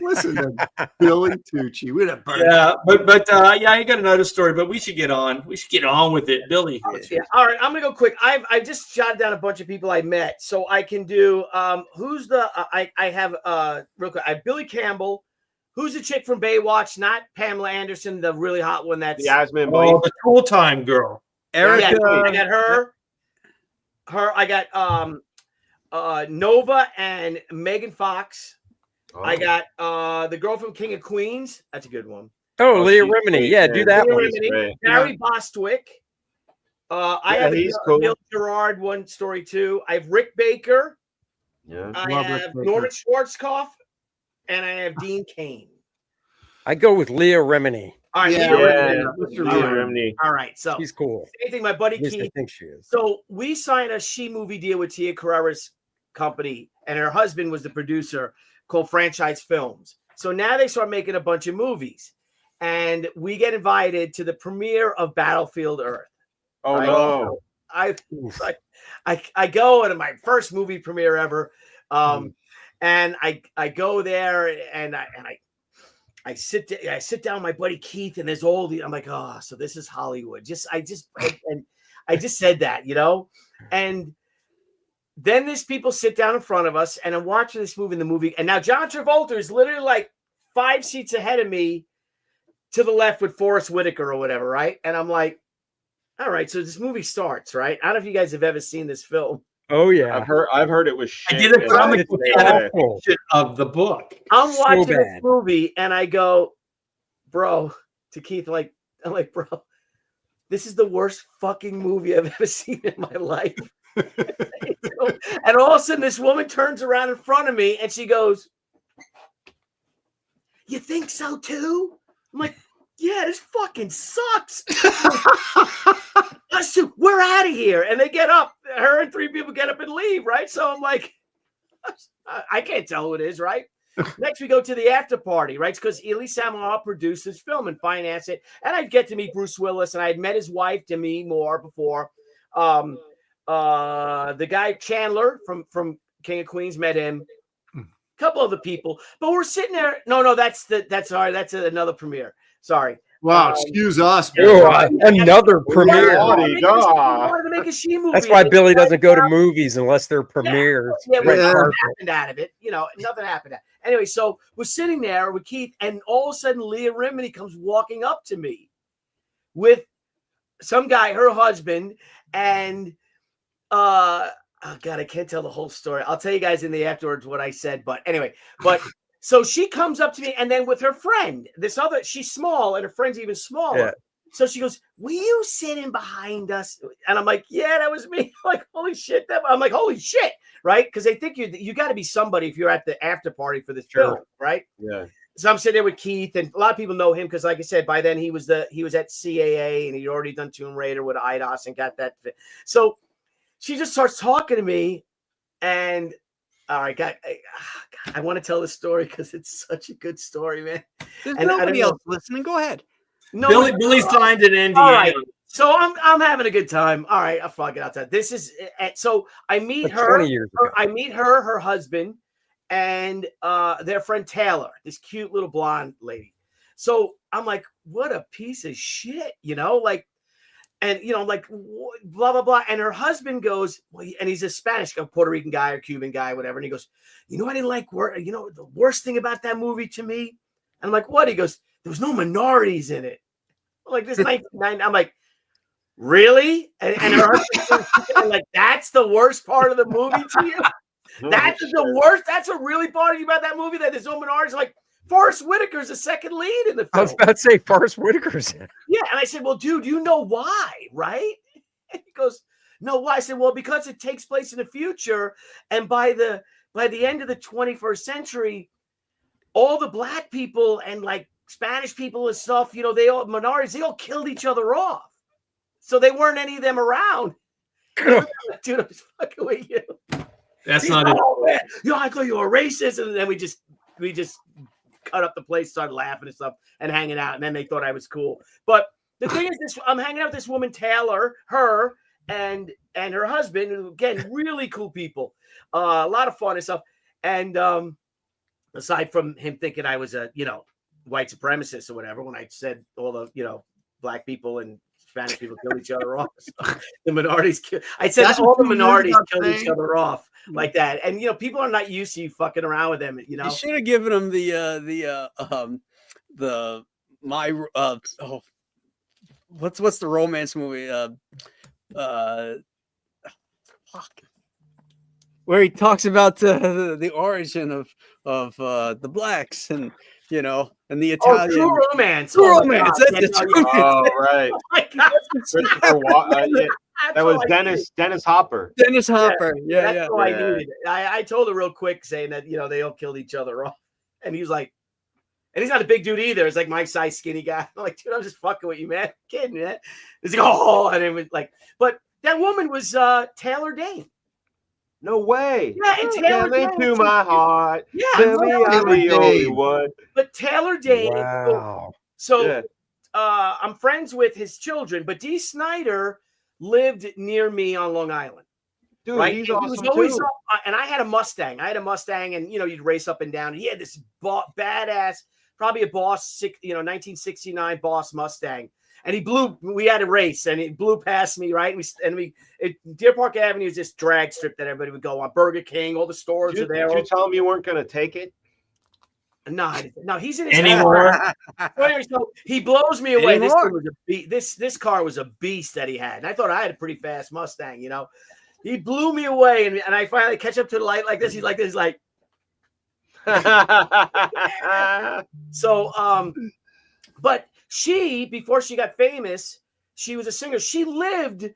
Speaker 6: Listen to Billy Tucci. We'd have burned.
Speaker 7: Yeah, but I got another story, but we should get on. We should get on with it, Billy.
Speaker 2: yeah. All right, I'm gonna go quick. I just jotted down a bunch of people I met, so I can do. Who's the? I have real quick. I have Billy Campbell. Who's the chick from Baywatch? Not Pamela Anderson, the really hot one. That's
Speaker 5: Yasmin
Speaker 7: Oh,
Speaker 5: Blaine.
Speaker 7: the Tool Time girl.
Speaker 4: Erica.
Speaker 2: Yeah, I got her. I got Nova and Megan Fox.
Speaker 5: Oh.
Speaker 2: I got the girl from King of Queens. That's a good one.
Speaker 3: Oh,
Speaker 5: Oh,
Speaker 3: Leah
Speaker 5: she's
Speaker 3: Remini.
Speaker 5: great,
Speaker 3: Yeah,
Speaker 5: man.
Speaker 3: do that
Speaker 2: Leah
Speaker 3: one.
Speaker 5: She's
Speaker 2: Remini,
Speaker 5: great.
Speaker 2: Barry Bostwick. I
Speaker 5: Yeah,
Speaker 2: have
Speaker 5: he's cool.
Speaker 2: Bill Gerard one story too. I have Rick Baker.
Speaker 5: Yeah.
Speaker 2: I
Speaker 6: Love Rick
Speaker 2: have
Speaker 6: Baker.
Speaker 2: Norman Schwarzkopf, and I have Dean Cain.
Speaker 3: I go with Leah Remini.
Speaker 2: All right,
Speaker 6: Yeah,
Speaker 2: Leah
Speaker 5: Yeah.
Speaker 2: Remini.
Speaker 6: Mr.
Speaker 5: Leah
Speaker 6: Ryan.
Speaker 5: Remini.
Speaker 2: All right, so
Speaker 3: She's cool.
Speaker 2: same thing. My buddy
Speaker 3: At least I
Speaker 2: Keith.
Speaker 3: think she is.
Speaker 2: So we signed a She movie deal with Tia Carrera's company, and her husband was the producer, called Franchise Films. So now they start making a bunch of movies, and we get invited to the premiere of Battlefield Earth.
Speaker 5: Oh
Speaker 2: Right.
Speaker 5: no.
Speaker 2: I go and my first movie premiere ever, and I go there and I sit down with my buddy Keith, and there's all the, I'm like, oh, so this is Hollywood. I just said that, and then these people sit down in front of us, and I'm watching this movie in the movie, and now John Travolta is literally like 5 seats ahead of me to the left with Forrest Whitaker or whatever, right? And I'm like, all right, so this movie starts, right? I don't know if you guys have ever seen this film.
Speaker 3: Oh yeah.
Speaker 5: I've heard it was shit.
Speaker 7: I did a comic
Speaker 3: It's
Speaker 7: book
Speaker 3: awful.
Speaker 7: adaptation of the book.
Speaker 2: I'm
Speaker 3: So
Speaker 2: watching this
Speaker 3: bad.
Speaker 2: movie and I go, bro, to Keith, I'm like, bro, this is the worst fucking movie I've ever seen in my life. And all of a sudden, this woman turns around in front of me and she goes, "You think so too?" I'm like, "Yeah, this fucking sucks." Us two, we're out of here. And they get up. Her and 3 people get up and leave, right? So I'm like, I can't tell who it is, right? Next, we go to the after party, right? Because Ely Samuel produced this film and financed it. And I'd get to meet Bruce Willis, and I had met his wife, Demi Moore, before. The guy Chandler from King of Queens, met him. A couple other people, but we're sitting there. No, that's sorry. That's another premiere. Sorry.
Speaker 6: Wow, excuse us.
Speaker 3: Oh, another premiere.
Speaker 5: Yeah.
Speaker 2: We wanted to make a She movie.
Speaker 3: That's why Billy doesn't go to movies unless they're premieres.
Speaker 2: Yeah,
Speaker 3: Red
Speaker 6: yeah.
Speaker 3: carpet.
Speaker 2: nothing happened out of it. Nothing happened. Anyway, so we're sitting there with Keith, and all of a sudden, Leah Remini comes walking up to me with some guy, her husband, and oh God, I can't tell the whole story. I'll tell you guys in the afterwards what I said. But anyway, so she comes up to me, and then with her friend, she's small, and her friend's even smaller.
Speaker 3: Yeah.
Speaker 2: So she goes, "Were you sitting behind us?" And I'm like, "Yeah, that was me." Like, holy shit! I'm like, "Holy shit!" Right? Because they think you got to be somebody if you're at the after party for this film, right?
Speaker 5: Yeah.
Speaker 2: So I'm sitting there with Keith, and a lot of people know him because, like I said, by then he was at CAA, and he'd already done Tomb Raider with IDOS and got that. So she just starts talking to me, and all right, I want to tell the story because it's such a good story, man.
Speaker 4: There's
Speaker 2: And
Speaker 4: nobody else listening. Go ahead.
Speaker 2: No,
Speaker 7: Billy signed an NDA.
Speaker 2: all right. So I'm having a good time. All right, I'll fuck it outside. This is so I meet
Speaker 3: Like
Speaker 2: her.
Speaker 3: 20 years ago.
Speaker 2: I meet her husband, and their friend Taylor, this cute little blonde lady. So I'm like, what a piece of shit, like, and like blah blah blah. And her husband goes, well, and he's a Spanish, a Puerto Rican guy or Cuban guy, whatever. And he goes, I didn't like the worst thing about that movie to me. And I'm like, what? He goes, there was no minorities in it. Like this 1990. I'm like, really? And her husband, I'm like, that's the worst part of the movie to you? That's the worst. That's what really bothers you about that movie, that there's no minorities. Like, Forrest Whitaker's the second lead in the film.
Speaker 3: I was about to say Forrest Whitaker's in it.
Speaker 2: Yeah. And I said, well, dude, you know why, right? And he goes, no, why? I said, well, because it takes place in the future. And by the end of the 21st century, all the black people and like Spanish people and stuff, they all minorities, they all killed each other off. So they weren't any of them around. Dude, I was fucking with you.
Speaker 7: That's not it.
Speaker 2: Man. I thought you were racist. And then we just cut up the place, started laughing and stuff and hanging out. And then they thought I was cool. But the thing is, I'm hanging out with this woman, Taylor, her and her husband, who, again, really cool people. A lot of fun and stuff. And aside from him thinking I was a, white supremacist or whatever, when I said all the, black people and Spanish people kill each other off. The minorities kill. I said
Speaker 6: That's
Speaker 2: all
Speaker 6: what
Speaker 2: the
Speaker 6: you really
Speaker 2: minorities
Speaker 6: got
Speaker 2: kill
Speaker 6: saying?
Speaker 2: each other off like that. And people are not used to you fucking around with them.
Speaker 4: You should have given him what's the romance movie? Where he talks about the origin of the blacks and and the Italian.
Speaker 2: True Romance.
Speaker 4: True Romance.
Speaker 2: God.
Speaker 4: That's the
Speaker 2: Yeah,
Speaker 4: truth.
Speaker 5: Oh, right.
Speaker 2: Oh my God.
Speaker 5: Christopher yeah,
Speaker 2: That's
Speaker 5: that
Speaker 2: all
Speaker 5: was
Speaker 2: I needed.
Speaker 5: Dennis Hopper.
Speaker 4: Dennis Hopper. Yeah,
Speaker 2: That's all I needed. I told her real quick saying that, they all killed each other off. And he was like, and he's not a big dude either. It's like my size skinny guy. I'm like, dude, I'm just fucking with you, man. Kidding, man. He's like, oh, and it was like, but that woman was Taylor Dane.
Speaker 5: No way.
Speaker 2: Yeah, and Taylor
Speaker 5: Come
Speaker 2: Dane.
Speaker 5: into my heart.
Speaker 2: Yeah,
Speaker 5: Tell me I'm the
Speaker 6: Dane.
Speaker 5: only one.
Speaker 2: But Taylor Dane.
Speaker 3: Wow.
Speaker 2: So
Speaker 5: Yeah.
Speaker 2: I'm friends with his children, but Dee Snider lived near me on Long Island.
Speaker 5: Dude,
Speaker 2: Right?
Speaker 5: he's
Speaker 2: And
Speaker 5: awesome
Speaker 2: he was always
Speaker 5: too.
Speaker 2: up, and I had a Mustang. And you'd race up and down. He had this badass, probably a Boss, 1969 Boss Mustang. And we had a race, and it blew past me, right? Deer Park Avenue is this drag strip that everybody would go on. Burger King, all the stores are there.
Speaker 5: Did you tell him you weren't going to take it?
Speaker 2: No, he's in his
Speaker 7: Anymore.
Speaker 2: car. So he blows me away. This
Speaker 4: Anymore.
Speaker 2: thing was a beast. This car was a beast that he had. And I thought I had a pretty fast Mustang, He blew me away, and I finally catch up to the light like this. He's like this, like so. But she, before she got famous, she was a singer. She lived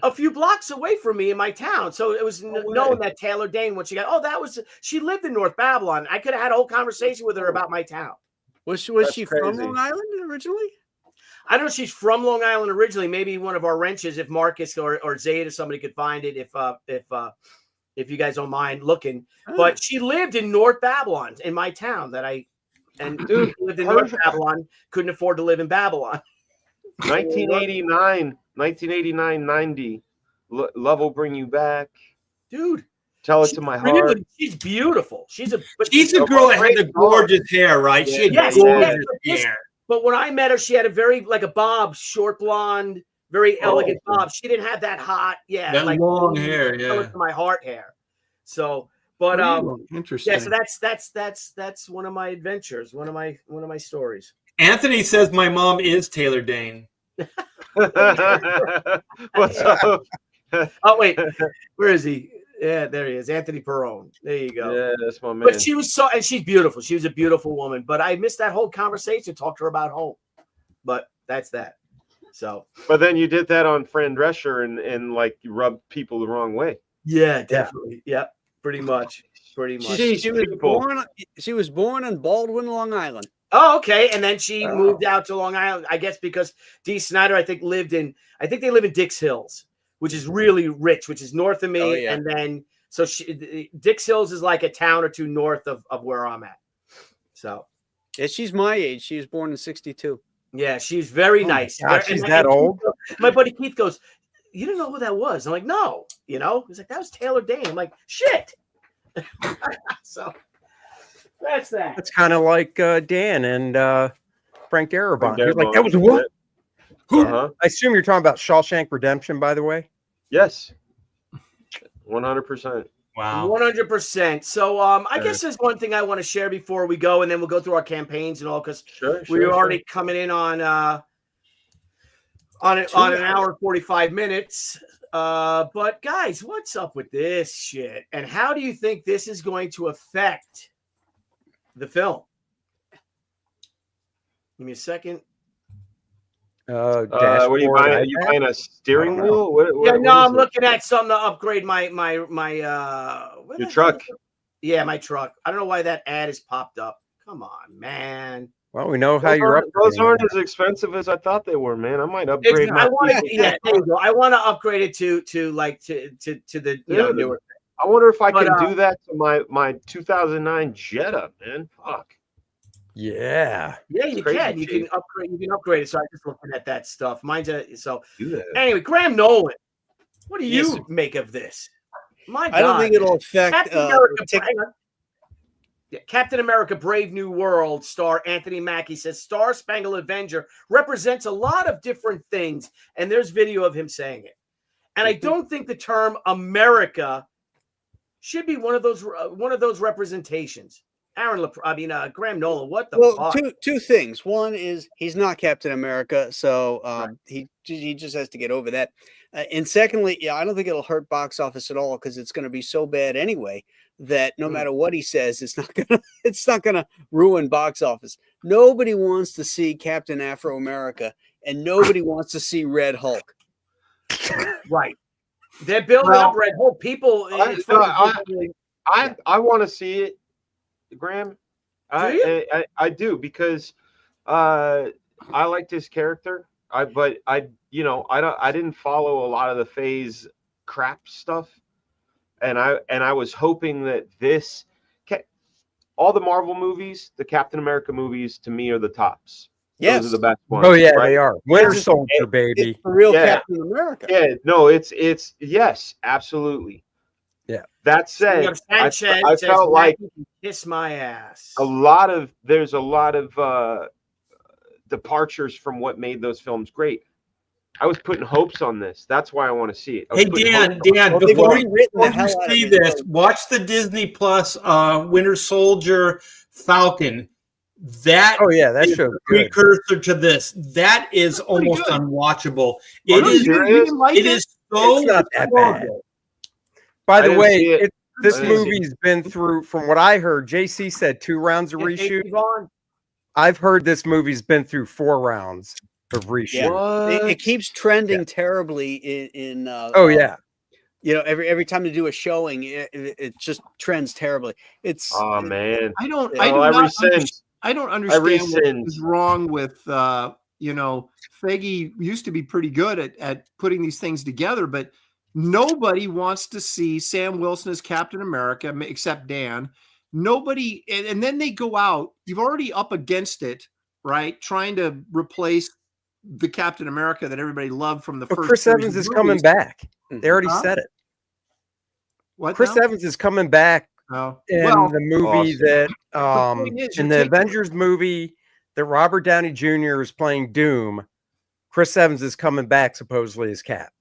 Speaker 2: a few blocks away from me in my town. So it was known that Taylor Dane, when she lived in North Babylon. I could have had a whole conversation with her about my town.
Speaker 4: Was she
Speaker 5: That's
Speaker 4: from
Speaker 5: crazy.
Speaker 4: Long Island originally?
Speaker 2: I don't know if she's from Long Island originally. Maybe one of our wrenches, if Marcus or Zayd or somebody could find it, if you guys don't mind looking. But she lived in North Babylon, in my town
Speaker 5: Dude,
Speaker 2: lived in North Babylon, couldn't afford to live in Babylon.
Speaker 5: 1989, 90. Love will bring you back.
Speaker 2: Dude.
Speaker 5: Tell it to my heart.
Speaker 2: She's beautiful. She's a
Speaker 7: girl that had the gorgeous hair, right? She had
Speaker 2: Yes,
Speaker 7: gorgeous
Speaker 2: yes.
Speaker 7: hair.
Speaker 2: But when I met her, she had a very like a bob, short blonde, very elegant bob. She didn't have that hot,
Speaker 7: That long hair,
Speaker 2: tell it to my heart hair. So, but
Speaker 6: Interesting.
Speaker 2: yeah. So that's one of my adventures, one of my stories.
Speaker 7: Anthony says my mom is Taylor Dane.
Speaker 5: What's up?
Speaker 2: Oh wait, where is he? Yeah, there he is, Anthony Perrone. There you go.
Speaker 5: Yeah, that's my man.
Speaker 2: But she was and she's beautiful. She was a beautiful woman. But I missed that whole conversation. Talked to her about home. But that's that. So,
Speaker 5: But then you did that on Fran Drescher and like you rubbed people the wrong way.
Speaker 2: yeah, definitely. Yep, pretty much. Pretty much.
Speaker 4: She was born in Baldwin, Long Island.
Speaker 2: Oh, okay. And then she moved out to Long Island, I guess, because Dee Snider, I think they live in Dix Hills, which is really rich, which is north of me.
Speaker 4: Oh, yeah.
Speaker 2: And then, so Dix Hills is like a town or two north of where I'm at. So,
Speaker 4: Yeah, she's my age. She was born in 62.
Speaker 2: yeah, she's very nice.
Speaker 3: God, she's that old?
Speaker 2: My buddy Keith goes, "You didn't know who that was?" I'm like, "No." He's like, "That was Taylor Dane." I'm like, "Shit." So that's that.
Speaker 3: It's kind of like Dan and Frank Darabont. He was like, that was what? I assume you're talking about Shawshank Redemption, by the way.
Speaker 5: Yes. 100%.
Speaker 7: Wow.
Speaker 2: 100%. So I guess there's one thing I want to share before we go, and then we'll go through our campaigns and all, because we're already coming in on an hour and 45 minutes. But guys, what's up with this shit? And how do you think this is going to affect the film? Give me a second.
Speaker 5: What are you buying? Are you buying a steering wheel?
Speaker 2: I'm looking at something to upgrade my
Speaker 5: your truck.
Speaker 2: Yeah, my truck. I don't know why that ad has popped up. Come on, man.
Speaker 3: Well, we know how you're up.
Speaker 5: Those aren't as expensive as I thought they were, man. I might upgrade.
Speaker 2: There you go. I want to upgrade it to the newer.
Speaker 5: I wonder if I can do that to my 2009 Jetta, man. Fuck.
Speaker 3: Yeah.
Speaker 2: Yeah, you can. You can upgrade it. So I'm just looking at that stuff. Mine's anyway, Graham Nolan. What do you make of this? My God.
Speaker 4: I don't think it'll affect
Speaker 2: Captain America Brave New World star Anthony Mackie says Star Spangled Avenger represents a lot of different things, and there's video of him saying it. And I don't think the term America should be one of those representations. Graham Nolan, what the fuck?
Speaker 4: Two things. One is he's not Captain America, so he just has to get over that. And secondly, I don't think it'll hurt box office at all, because it's going to be so bad anyway that no matter what he says, it's not gonna ruin box office. Nobody wants to see Captain Afro America, and nobody wants to see Red Hulk.
Speaker 2: Right. They're building up Red Hulk. People.
Speaker 5: I want to see it, Graham. I do, because I liked his character. But I didn't follow a lot of the Phase crap stuff, and I was hoping that all the Marvel movies, the Captain America movies, to me are the tops.
Speaker 4: Yes.
Speaker 5: Those are the best ones.
Speaker 3: Oh yeah, they are. Winter Soldier, baby.
Speaker 4: It's the real Captain America.
Speaker 5: Yeah, no, it's yes, absolutely.
Speaker 3: Yeah.
Speaker 5: That said, I felt like
Speaker 2: kiss my ass.
Speaker 5: There's a lot of departures from what made those films great. I was putting hopes on this. That's why I want to see it.
Speaker 7: Hey, Dan, before you see this, watch the Disney Plus Winter Soldier Falcon. That show precursor to this. That is almost unwatchable. It is so
Speaker 3: not that bad. By the way, this movie's been through, from what I heard, JC said 2 rounds of reshoot. I've heard this movie's been through 4 rounds of reshoot.
Speaker 4: Yeah. It keeps trending terribly in every time they do a showing, it just trends terribly.
Speaker 5: Man.
Speaker 6: I don't understand what is wrong with Feige used to be pretty good at putting these things together, but nobody wants to see Sam Wilson as Captain America except Dan. Nobody, and then they go out. You've already up against it, right? Trying to replace the Captain America that everybody loved from the first.
Speaker 3: Chris Evans is coming back. They already said it.
Speaker 6: What?
Speaker 3: Chris Evans is coming back in the movie that in the Avengers movie that Robert Downey Jr. is playing Doom. Chris Evans is coming back supposedly as Cap.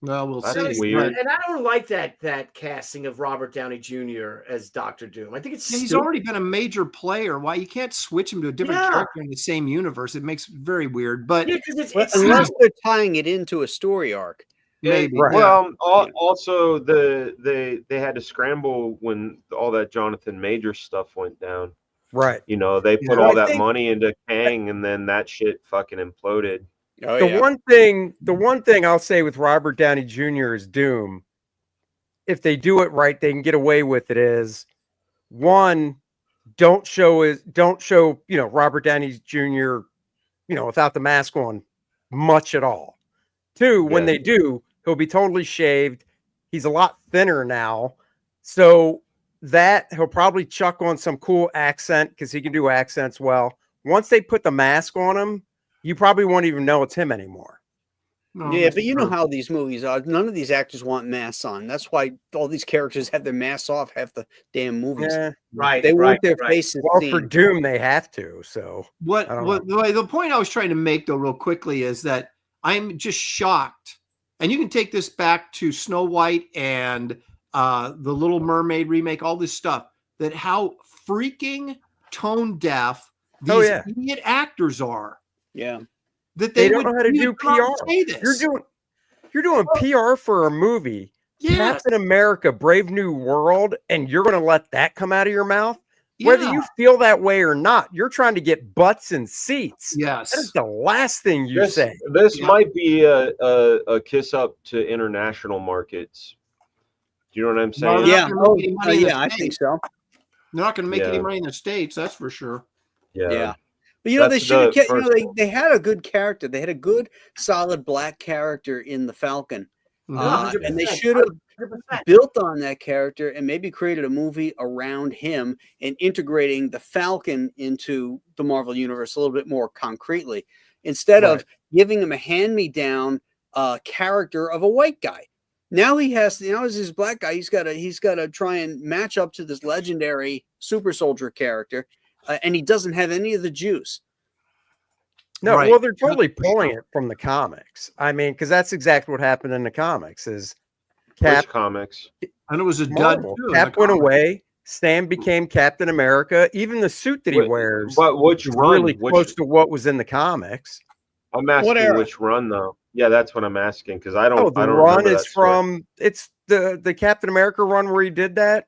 Speaker 6: Well, we'll
Speaker 5: That's
Speaker 6: see.
Speaker 5: weird.
Speaker 2: And I don't like that casting of Robert Downey Jr. as Dr. Doom. I think
Speaker 6: he's already been a major player. Why you can't switch him to a different character in the same universe? It makes it very weird. But
Speaker 4: unless they're tying it into a story arc,
Speaker 6: maybe.
Speaker 3: Right.
Speaker 5: Well, also they had to scramble when all that Jonathan Major stuff went down.
Speaker 3: Right.
Speaker 5: They put all that money into Kang, and then that shit fucking imploded.
Speaker 4: Oh,
Speaker 3: the
Speaker 4: yeah.
Speaker 3: one thing I'll say with Robert Downey Jr. is Doom, if they do it right, they can get away with it. Is one, don't show Robert Downey Jr. Without the mask on much at all. Two, when they do, he'll be totally shaved. He's a lot thinner now, so that he'll probably chuck on some cool accent because he can do accents well. Once they put the mask on him, you probably won't even know it's him anymore.
Speaker 6: No,
Speaker 4: Yeah,
Speaker 6: that's
Speaker 4: but you know
Speaker 6: true.
Speaker 4: how these movies are. None of these actors want masks on. That's why all these characters have their masks off half the damn movies.
Speaker 3: Yeah.
Speaker 2: Right.
Speaker 4: They want their
Speaker 2: right.
Speaker 4: faces
Speaker 3: Well,
Speaker 4: seen.
Speaker 3: for Doom, they have to. So
Speaker 6: What
Speaker 3: I don't
Speaker 6: the point I was trying to make though, real quickly, is that I'm just shocked, and you can take this back to Snow White and the Little Mermaid remake, all this stuff, that how freaking tone deaf these idiot actors are.
Speaker 4: Yeah.
Speaker 6: That
Speaker 3: they
Speaker 6: they
Speaker 3: don't
Speaker 6: would
Speaker 3: know how to
Speaker 6: even
Speaker 3: do
Speaker 6: come out and
Speaker 3: PR.
Speaker 6: say this.
Speaker 3: You're doing PR for a movie,
Speaker 6: Yes.
Speaker 3: Captain America: Brave New World, and you're going to let that come out of your mouth? Whether
Speaker 6: Yeah.
Speaker 3: you feel that way or not, you're trying to get butts and seats. That is
Speaker 6: Yes.
Speaker 3: the last thing you say.
Speaker 5: This
Speaker 6: Yeah.
Speaker 5: might be a kiss up to international markets. Do you know what I'm
Speaker 6: Well,
Speaker 5: saying?
Speaker 6: they're
Speaker 4: Yeah.
Speaker 6: not gonna
Speaker 4: Oh,
Speaker 6: make any money in the
Speaker 4: I think
Speaker 6: States.
Speaker 4: so.
Speaker 6: They're not going to make any
Speaker 5: Yeah.
Speaker 6: money in the States, that's for sure.
Speaker 4: Yeah. But they
Speaker 5: That's
Speaker 4: should have
Speaker 5: the
Speaker 4: kept,
Speaker 5: first one.
Speaker 4: they had a good character. They had a good, solid black character in the Falcon.
Speaker 6: Mhm.
Speaker 4: And they should have built on that character and maybe created a movie around him and integrating the Falcon into the Marvel Universe a little bit more concretely, instead of giving him a hand-me-down character of a white guy. Now he has, as his black guy, he's got to try and match up to this legendary super soldier character, and he doesn't have any of the juice.
Speaker 3: No,
Speaker 6: Right.
Speaker 3: well, they're totally pulling it from the comics. I mean, because that's exactly what happened in the comics. Is
Speaker 5: Which comics?
Speaker 6: And it was a dud
Speaker 3: Marvel.
Speaker 6: too. in
Speaker 3: Cap
Speaker 6: the
Speaker 3: went
Speaker 6: comics.
Speaker 3: away. Sam became Captain America. Even the suit that he wears
Speaker 5: But which
Speaker 3: is
Speaker 5: run?
Speaker 3: really close to what was in the comics.
Speaker 5: I'm asking
Speaker 4: Whatever.
Speaker 5: which run though. Yeah, that's what I'm asking because I don't.
Speaker 3: Oh, the
Speaker 5: I don't
Speaker 3: run
Speaker 5: remember
Speaker 3: is
Speaker 5: that story.
Speaker 3: from it's the Captain America run where he did that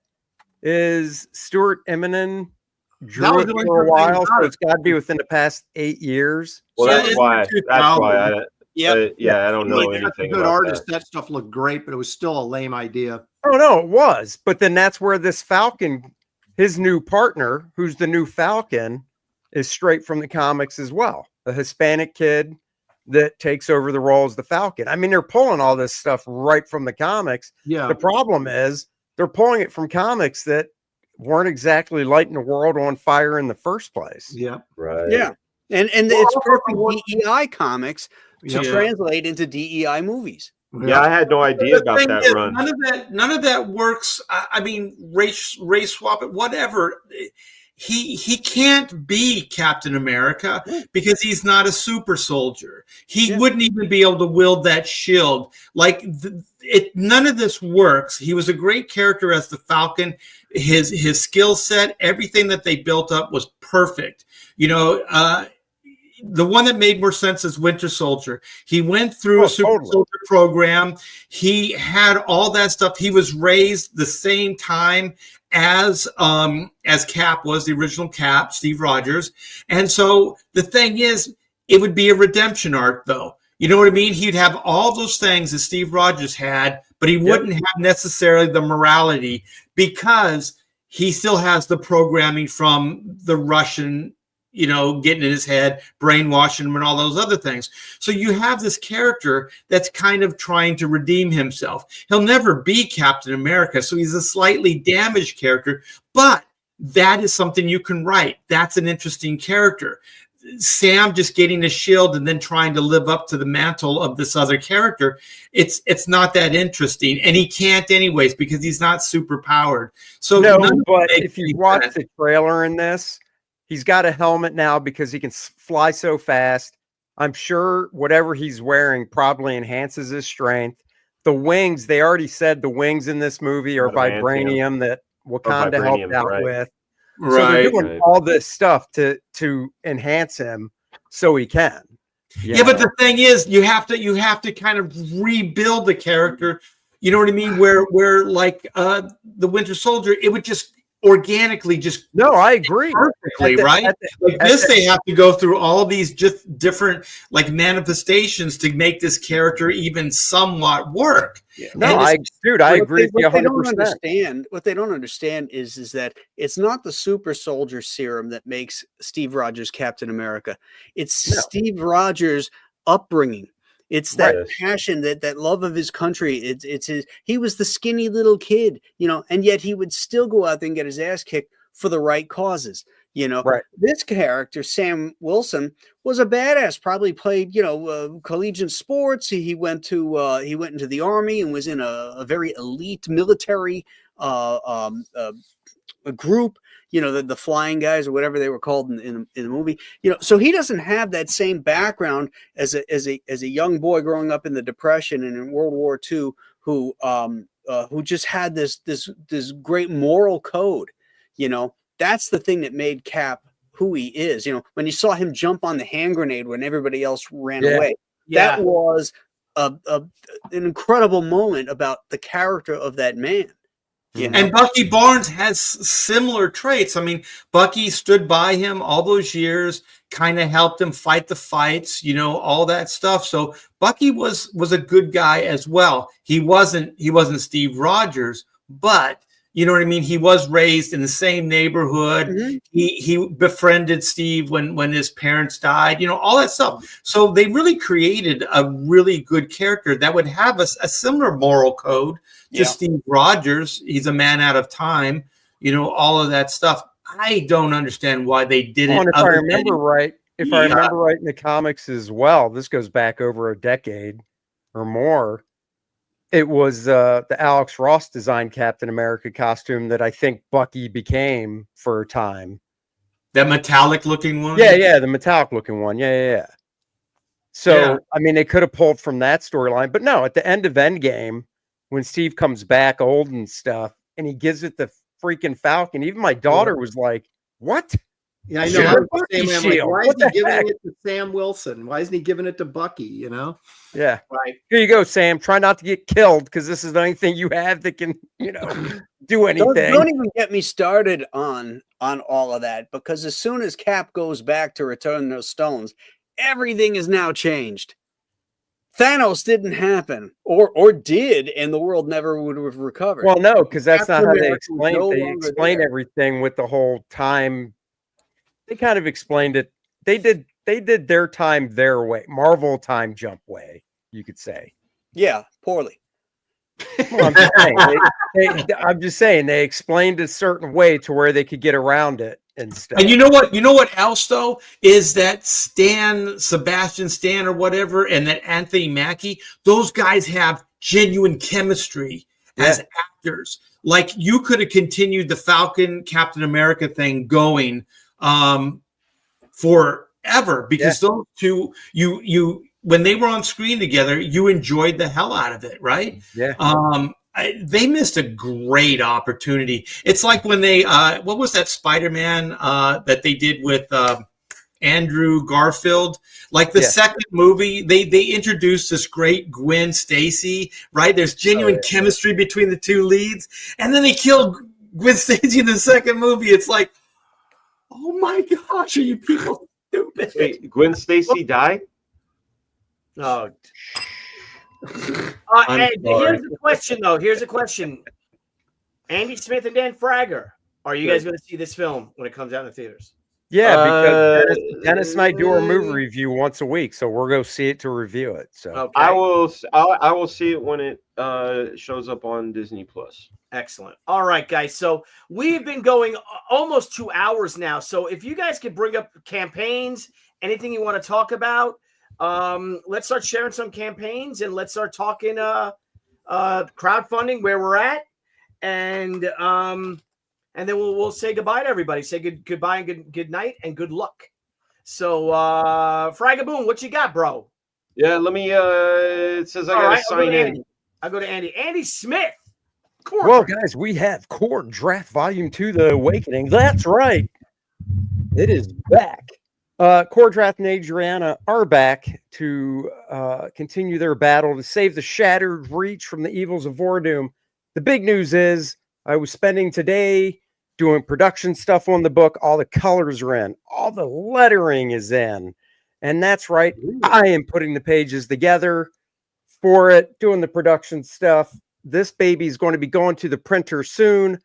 Speaker 3: is Stuart Eminem drew
Speaker 6: That was
Speaker 3: it
Speaker 6: the only
Speaker 3: for a
Speaker 6: good thing
Speaker 3: while,
Speaker 6: about
Speaker 3: so
Speaker 6: it.
Speaker 3: it's got to be within the past 8 years.
Speaker 5: Well,
Speaker 7: Yeah,
Speaker 5: that's
Speaker 7: it's
Speaker 5: why. That's why I.
Speaker 4: Yep.
Speaker 5: Yeah, I don't know
Speaker 6: Like, that's a
Speaker 5: anything
Speaker 6: good
Speaker 5: about
Speaker 6: artist.
Speaker 5: that.
Speaker 6: That stuff looked great, but it was still a lame idea.
Speaker 3: Oh no, it was. But then that's where this Falcon, his new partner, who's the new Falcon, is straight from the comics as well. A Hispanic kid that takes over the role as the Falcon. I mean, they're pulling all this stuff right from the comics.
Speaker 6: Yeah.
Speaker 3: The problem is they're pulling it from comics that weren't exactly lighting the world on fire in the first place.
Speaker 6: Yeah.
Speaker 5: Right.
Speaker 4: Yeah. And it's perfect DEI comics to
Speaker 6: Yeah.
Speaker 4: translate into DEI movies.
Speaker 5: Yeah, I had no idea
Speaker 7: The
Speaker 5: about
Speaker 7: thing
Speaker 5: that
Speaker 7: is,
Speaker 5: run.
Speaker 7: None of that works. I mean, race swap it, whatever. He can't be Captain America because he's not a super soldier. He wouldn't even be able to wield that shield. Like none of this works. He was a great character as the Falcon. His skill set, everything that they built up was perfect. The one that made more sense is Winter Soldier. He went through a super soldier program. He had all that stuff. He was raised the same time as Cap was, the original Cap, Steve Rogers. And so the thing is, it would be a redemption arc, though. You know what I mean? He'd have all those things that Steve Rogers had, but he wouldn't have necessarily the morality because he still has the programming from the Russian, getting in his head, brainwashing him and all those other things. So you have this character that's kind of trying to redeem himself. He'll never be Captain America, so he's a slightly damaged character, but that is something you can write. That's an interesting character. Sam just getting a shield and then trying to live up to the mantle of this other character, it's not that interesting. And he can't anyways because he's not super powered. So
Speaker 3: no, but if you watch the trailer in this, he's got a helmet now because he can fly so fast. I'm sure whatever he's wearing probably enhances his strength. The wings, they already said the wings in this movie are vibranium that Wakanda helped out with. So they're doing all this stuff to enhance him so he can.
Speaker 7: Yeah, but the thing is, you have to kind of rebuild the character. You know what I mean? Where like the Winter Soldier, it would just organically just
Speaker 3: No, I agree.
Speaker 7: perfectly, right? Like this, they have to go through all these just different like manifestations to make this character even somewhat work.
Speaker 4: Yeah.
Speaker 3: No,
Speaker 7: And
Speaker 3: I agree with you
Speaker 4: What they don't
Speaker 3: 100%.
Speaker 4: understand, is that it's not the super soldier serum that makes Steve Rogers Captain America. It's
Speaker 3: No.
Speaker 4: Steve Rogers' upbringing. It's that
Speaker 5: Right.
Speaker 4: passion, that love of his country. It's his. He was the skinny little kid, and yet he would still go out there and get his ass kicked for the right causes.
Speaker 3: Right.
Speaker 4: This character, Sam Wilson, was a badass. Probably played, collegiate sports. He went into the army and was in a very elite military a group. The flying guys or whatever they were called in the movie. So he doesn't have that same background as a young boy growing up in the Depression and in World War II who just had this great moral code. That's the thing that made Cap who he is. When you saw him jump on the hand grenade when everybody else ran away,
Speaker 2: Yeah.
Speaker 4: that was an incredible moment about the character of that man.
Speaker 7: And Bucky Barnes has similar traits. I mean, Bucky stood by him all those years, kind of helped him fight the fights, all that stuff. So Bucky was a good guy as well. He wasn't Steve Rogers, but you know what I mean? He was raised in the same neighborhood.
Speaker 4: Mm-hmm.
Speaker 7: He befriended Steve when his parents died, all that stuff. So they really created a really good character that would have a similar moral code to Steve Rogers. He's a man out of time, all of that stuff. I don't understand why they did it.
Speaker 3: If I remember right in the comics as well, this goes back over a decade or more. It was the Alex Ross designed Captain America costume that I think Bucky became for a time.
Speaker 7: That metallic looking one?
Speaker 3: Yeah, the metallic looking one. Yeah. So, I mean, they could have pulled from that storyline, but no, at the end of Endgame, when Steve comes back old and stuff, and he gives it the freaking Falcon, even my daughter was like, what?
Speaker 6: Yeah, I know.
Speaker 3: Sure,
Speaker 6: I was
Speaker 3: Bucky
Speaker 6: the same way. I'm
Speaker 3: shield.
Speaker 6: like,
Speaker 3: What
Speaker 6: why is he
Speaker 3: the heck?
Speaker 6: giving it to Sam Wilson? Why isn't he giving it to Bucky?
Speaker 3: Yeah.
Speaker 2: Right.
Speaker 3: Here you go, Sam. Try not to get killed because this is the only thing you have that can, do anything.
Speaker 4: Don't even get me started on all of that, because as soon as Cap goes back to return those stones, everything is now changed. Thanos didn't happen, or did, and the world never would have recovered.
Speaker 3: Well, no, because that's not how they
Speaker 4: America was
Speaker 3: explain.
Speaker 4: no
Speaker 3: They
Speaker 4: longer
Speaker 3: explain
Speaker 4: there.
Speaker 3: everything with the whole time. They kind of explained it. They did their time their way, Marvel time jump way, you could say.
Speaker 4: Yeah, poorly.
Speaker 3: Well, I'm just saying they explained a certain way to where they could get around it and stuff.
Speaker 7: And you know what else though is that Sebastian Stan or whatever, and that Anthony Mackie, those guys have genuine chemistry as actors. Like you could have continued the Falcon Captain America thing going forever, because those two, you when they were on screen together, you enjoyed the hell out of it, right?
Speaker 3: Yeah.
Speaker 7: They missed a great opportunity. It's like when they, what was that Spider-Man that they did with Andrew Garfield? Like the second movie, they introduced this great Gwen Stacy, right? There's genuine chemistry between the two leads, and then they killed Gwen Stacy in the second movie. It's like, oh my gosh, are you people stupid?
Speaker 5: Wait, Gwen Stacy died?
Speaker 2: Oh.
Speaker 7: I'm
Speaker 2: And
Speaker 7: sorry.
Speaker 2: here's a question, though. Here's a question. Andy Smith and Dan Fragger, are you guys going to see this film when it comes out in the theaters?
Speaker 3: Yeah, because Dennis and I do our movie review once a week, so we're going to see it to review it. So
Speaker 2: Okay.
Speaker 5: I will see it when it shows up on Disney Plus.
Speaker 2: Excellent. All right, guys. So we've been going almost 2 hours now. So if you guys could bring up campaigns, anything you want to talk about, let's start sharing some campaigns and let's start talking crowdfunding, where we're at, and then we'll say goodbye to everybody. Say goodbye and good night and good luck. So Fragaboom, what you got, bro?
Speaker 5: Yeah, let me it says I gotta sign in.
Speaker 2: I'll go to Andy. Andy Smith.
Speaker 3: Well, guys, we have Core Draft Volume 2, The Awakening. That's right. It is back. Core Draft and Adriana are back to continue their battle to save the Shattered Reach from the evils of Vordoom. The big news is I was spending today doing production stuff on the book. All the colors are in, all the lettering is in. And that's right. I am putting the pages together for it, doing the production stuff. This baby is going to be going to the printer soon.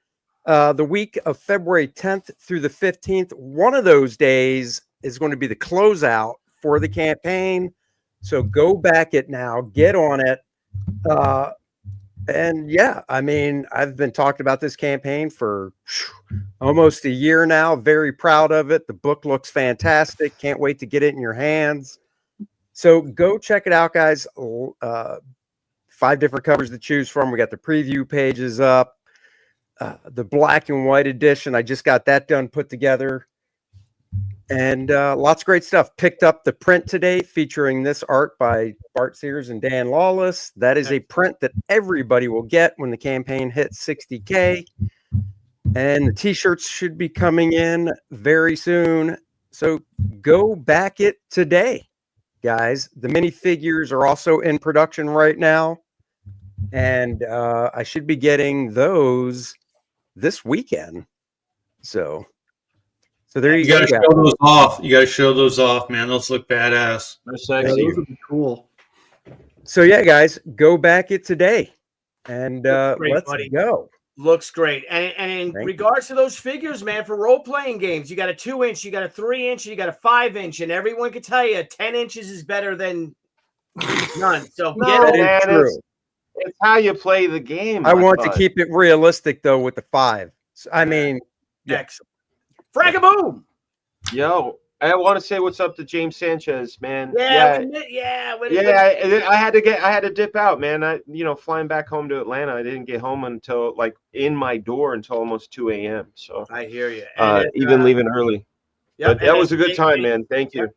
Speaker 3: The week of February 10th through the 15th. One of those days is going to be the closeout for the campaign. So go back it now, get on it. And yeah, I mean, I've been talking about this campaign for almost a year now. Very proud of it. The book looks fantastic. Can't wait to get it in your hands. So go check it out, guys. 5 different covers to choose from. We got the preview pages up. The black and white edition. I just got that done, put together. And lots of great stuff. Picked up the print today featuring this art by Bart Sears and Dan Lawless. That is a print that everybody will get when the campaign hits 60K. And the t-shirts should be coming in very soon. So go back it today, guys. The minifigures are also in production right now. And I should be getting those this weekend. So there you go.
Speaker 7: Gotta show those off. You gotta show those off, man. Those look badass.
Speaker 5: They're
Speaker 6: Yeah,
Speaker 5: sexy.
Speaker 6: those would be cool.
Speaker 3: So yeah, guys, go back it today. And
Speaker 2: Great,
Speaker 3: let's
Speaker 2: buddy.
Speaker 3: go.
Speaker 2: Looks great. And in
Speaker 3: Thank
Speaker 2: regards to those figures, man, for role-playing games, you got a 2-inch, you got a 3-inch, you got a 5-inch, and everyone can tell you 10 inches is better than none. So
Speaker 5: No,
Speaker 2: get it.
Speaker 5: man,
Speaker 3: true.
Speaker 5: it's how you play the game.
Speaker 3: I
Speaker 5: my
Speaker 3: want to
Speaker 5: bud.
Speaker 3: keep it realistic though with the 5. So, I mean, yeah.
Speaker 2: Excellent. Fragaboom.
Speaker 5: Yo, I want to say what's up to James Sanchez, man.
Speaker 2: Yeah.
Speaker 5: I had to dip out, man. Flying back home to Atlanta, I didn't get home until like in my door until almost 2 a.m. So
Speaker 2: I hear you.
Speaker 5: even leaving early.
Speaker 2: Yep,
Speaker 5: But that was a good time, man. Thank you.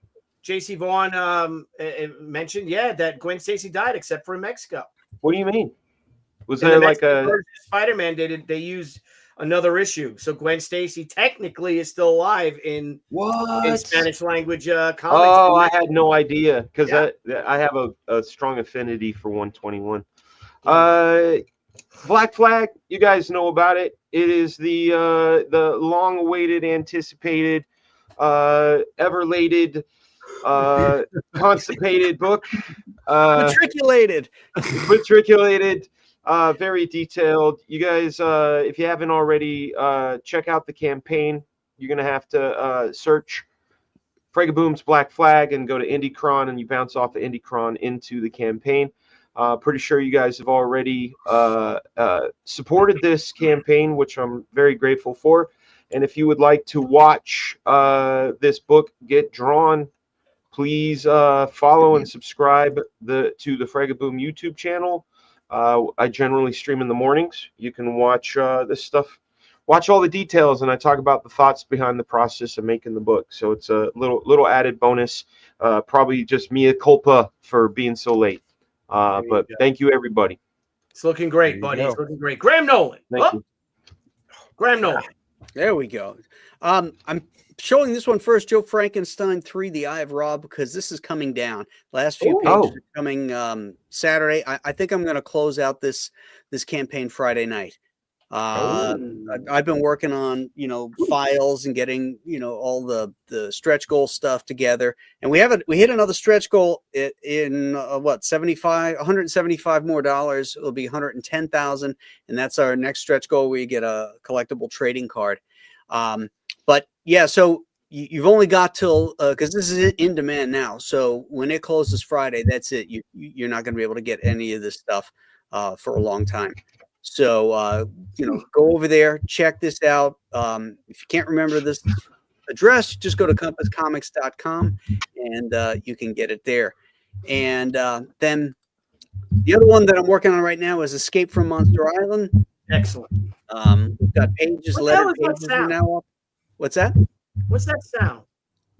Speaker 2: JC Vaughn mentioned, that Gwen Stacy died except for in Mexico.
Speaker 5: What do you mean? Was
Speaker 2: In
Speaker 5: there
Speaker 2: the
Speaker 5: like
Speaker 2: Mexican
Speaker 5: a
Speaker 2: version of Spider-Man? They used another issue, so Gwen Stacy technically is still alive in Spanish language comics.
Speaker 5: Oh, I had no idea because
Speaker 2: Yeah.
Speaker 5: I have a strong affinity for 121. Black Flag, you guys know about it. It is the long-awaited, anticipated, ever-lated, constipated book.
Speaker 4: Matriculated.
Speaker 5: Matriculated, very detailed. You guys, if you haven't already, check out the campaign. You're gonna have to search Fragaboom's Black Flag and go to IndieCron, and you bounce off the IndieCron into the campaign. Pretty sure you guys have already supported this campaign, which I'm very grateful for. And if you would like to watch this book get drawn, please follow and subscribe to the Fragaboom YouTube channel. I generally stream in the mornings. You can watch this stuff, watch all the details, and I talk about the thoughts behind the process of making the book. So it's a little added bonus. Probably just mea culpa for being so late. But thank you, everybody.
Speaker 2: It's looking great, buddy. It's looking great. Graham Nolan.
Speaker 5: Thank you.
Speaker 2: Graham Nolan.
Speaker 4: There we go. I'm showing this one first, Joe Frankenstein 3, The Eye of Ra, because this is coming down. Last few pages are coming Saturday. I think I'm going to close out this campaign Friday night. I've been working on, files and getting, all the stretch goal stuff together. And we hit another stretch goal in $175 more dollars. It'll be 110,000. And that's our next stretch goal where you get a collectible trading card. But yeah, so you've only got till, cause this is in demand now. So when it closes Friday, that's it. You're not going to be able to get any of this stuff, for a long time. So, go over there, check this out. If you can't remember this address, just go to compasscomics.com and you can get it there. And then the other one that I'm working on right now is Escape from Monster Island.
Speaker 2: Excellent.
Speaker 4: We've got pages, letter pages are now up. What's that?
Speaker 2: What's that sound?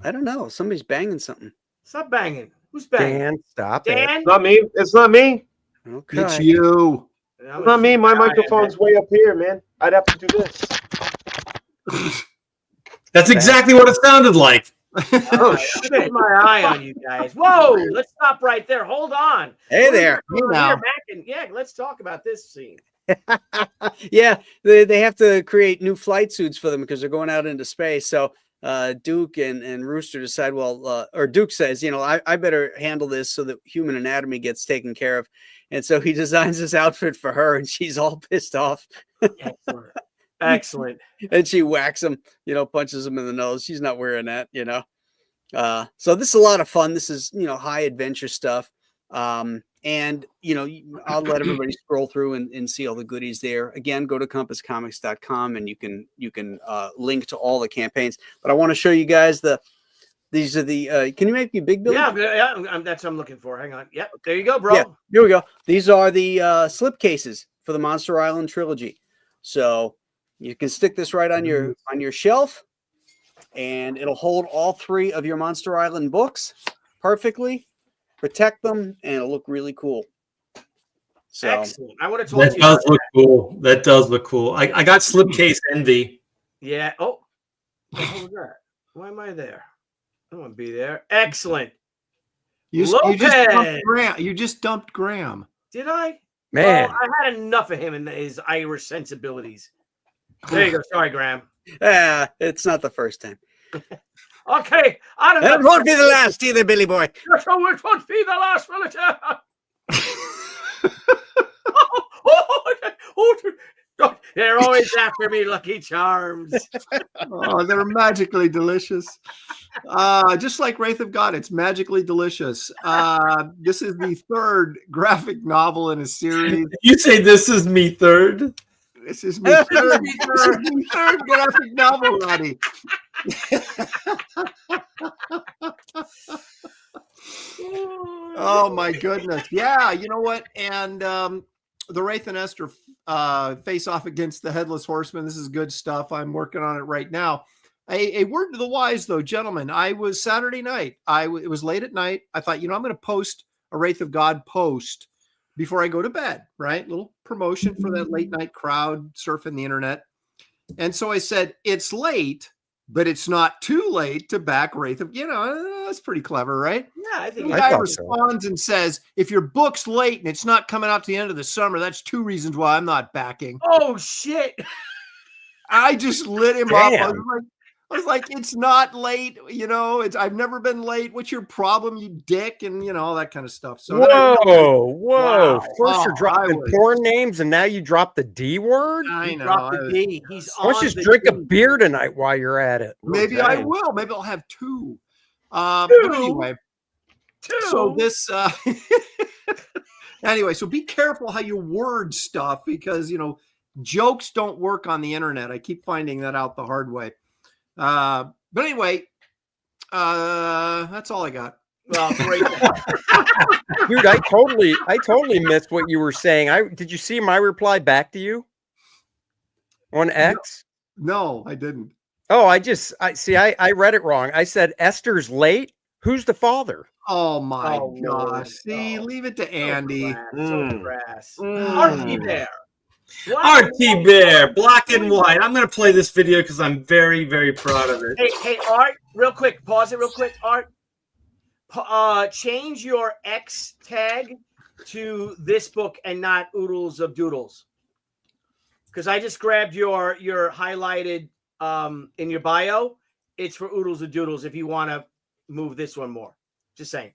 Speaker 4: I don't know. Somebody's banging something.
Speaker 2: Stop banging. Who's banging?
Speaker 3: Dan, stop
Speaker 2: Dan?
Speaker 5: It's not me. It's not me.
Speaker 4: Okay.
Speaker 6: It's you.
Speaker 5: It's not me. My microphone's way up here, man. I'd have to do this.
Speaker 7: That's exactly what it sounded like.
Speaker 2: Oh, shit. My eye on you guys. Whoa, let's stop right there. Hold on.
Speaker 4: Hey there.
Speaker 2: What is going on
Speaker 6: Hey now.
Speaker 2: here, Mac? Yeah, let's talk about this scene.
Speaker 4: Yeah, they have to create new flight suits for them because they're going out into space. So Duke and Rooster decide, well, or Duke says, I better handle this so that human anatomy gets taken care of. And so he designs this outfit for her, and she's all pissed off.
Speaker 2: Excellent. Excellent.
Speaker 4: And she whacks him, punches him in the nose. She's not wearing that, So this is a lot of fun. This is, high adventure stuff. And I'll let everybody scroll through and see all the goodies there. Again, go to compasscomics.com and you can link to all the campaigns. But I want to show you guys these are the can you make me big, Billy?
Speaker 2: Yeah, that's what I'm looking for. Hang on. Yep, there you go, bro.
Speaker 4: Yeah, here we go. These are the slip cases for the Monster Island trilogy. So you can stick this right on your shelf, and it'll hold all 3 of your Monster Island books perfectly. Protect them, and it'll look really cool. So
Speaker 2: excellent. I would have told you.
Speaker 7: That does look cool. That does look cool. I got slipcase envy.
Speaker 2: Yeah. Oh, what was that? Why am I there? I don't want to be there. Excellent.
Speaker 6: You just dumped Graham.
Speaker 2: Did I?
Speaker 3: Man,
Speaker 2: I had enough of him and his Irish sensibilities. There you go. Sorry, Graham.
Speaker 4: It's not the first time.
Speaker 2: Okay.
Speaker 4: It won't be the last either, Billy boy.
Speaker 2: So it won't be the last, will it? They're always after me, Lucky Charms.
Speaker 6: Oh, they're magically delicious. Just like Wraith of God, it's magically delicious. This is the 3rd graphic novel in a series.
Speaker 7: You say this is me third?
Speaker 6: This is my third graphic novel, Roddy. Oh my goodness. Yeah, you know what? And the Wraith and Esther face off against the Headless Horseman. This is good stuff. I'm working on it right now. A word to the wise, though, gentlemen. I was Saturday night. It was late at night. I thought, I'm going to post a Wraith of God post before I go to bed, right? Little promotion for that late night crowd surfing the internet. And so I said, it's late, but it's not too late to back Wraith of, that's pretty clever, right?
Speaker 2: Yeah, I think
Speaker 6: the guy responds and says, if your book's late and it's not coming out to the end of the summer, that's 2 reasons why I'm not backing.
Speaker 2: Oh, shit.
Speaker 6: I just lit him up. I was like, it's not late, I've never been late. What's your problem, you dick? And all that kind of stuff. So
Speaker 3: whoa.
Speaker 6: Wow.
Speaker 3: First you're dropping porn names and now you drop the D word.
Speaker 6: I know.
Speaker 2: Dropped the D. He's
Speaker 3: Let's
Speaker 2: on
Speaker 3: just
Speaker 2: the
Speaker 3: drink
Speaker 2: D.
Speaker 3: a beer tonight while you're at it.
Speaker 6: Maybe I will. Maybe I'll have 2. But anyway, so this anyway, so be careful how you word stuff because jokes don't work on the internet. I keep finding that out the hard way. But anyway, that's all I got.
Speaker 2: Well, great.
Speaker 3: Dude, I totally missed what you were saying. Did you see my reply back to you on X?
Speaker 6: No, I didn't.
Speaker 3: Oh, I read it wrong. I said Esther's late. Who's the father?
Speaker 6: Oh my gosh.
Speaker 2: Lord.
Speaker 6: See, leave it to Andy.
Speaker 2: So crass. RT Bear.
Speaker 7: RT Bear, black and white. I'm going to play this video because I'm very, very proud of it.
Speaker 2: Hey, Art, real quick. Pause it real quick, Art. Change your X tag to this book and not Oodles of Doodles. Because I just grabbed your highlighted in your bio. It's for Oodles of Doodles if you want to move this one more. Just saying.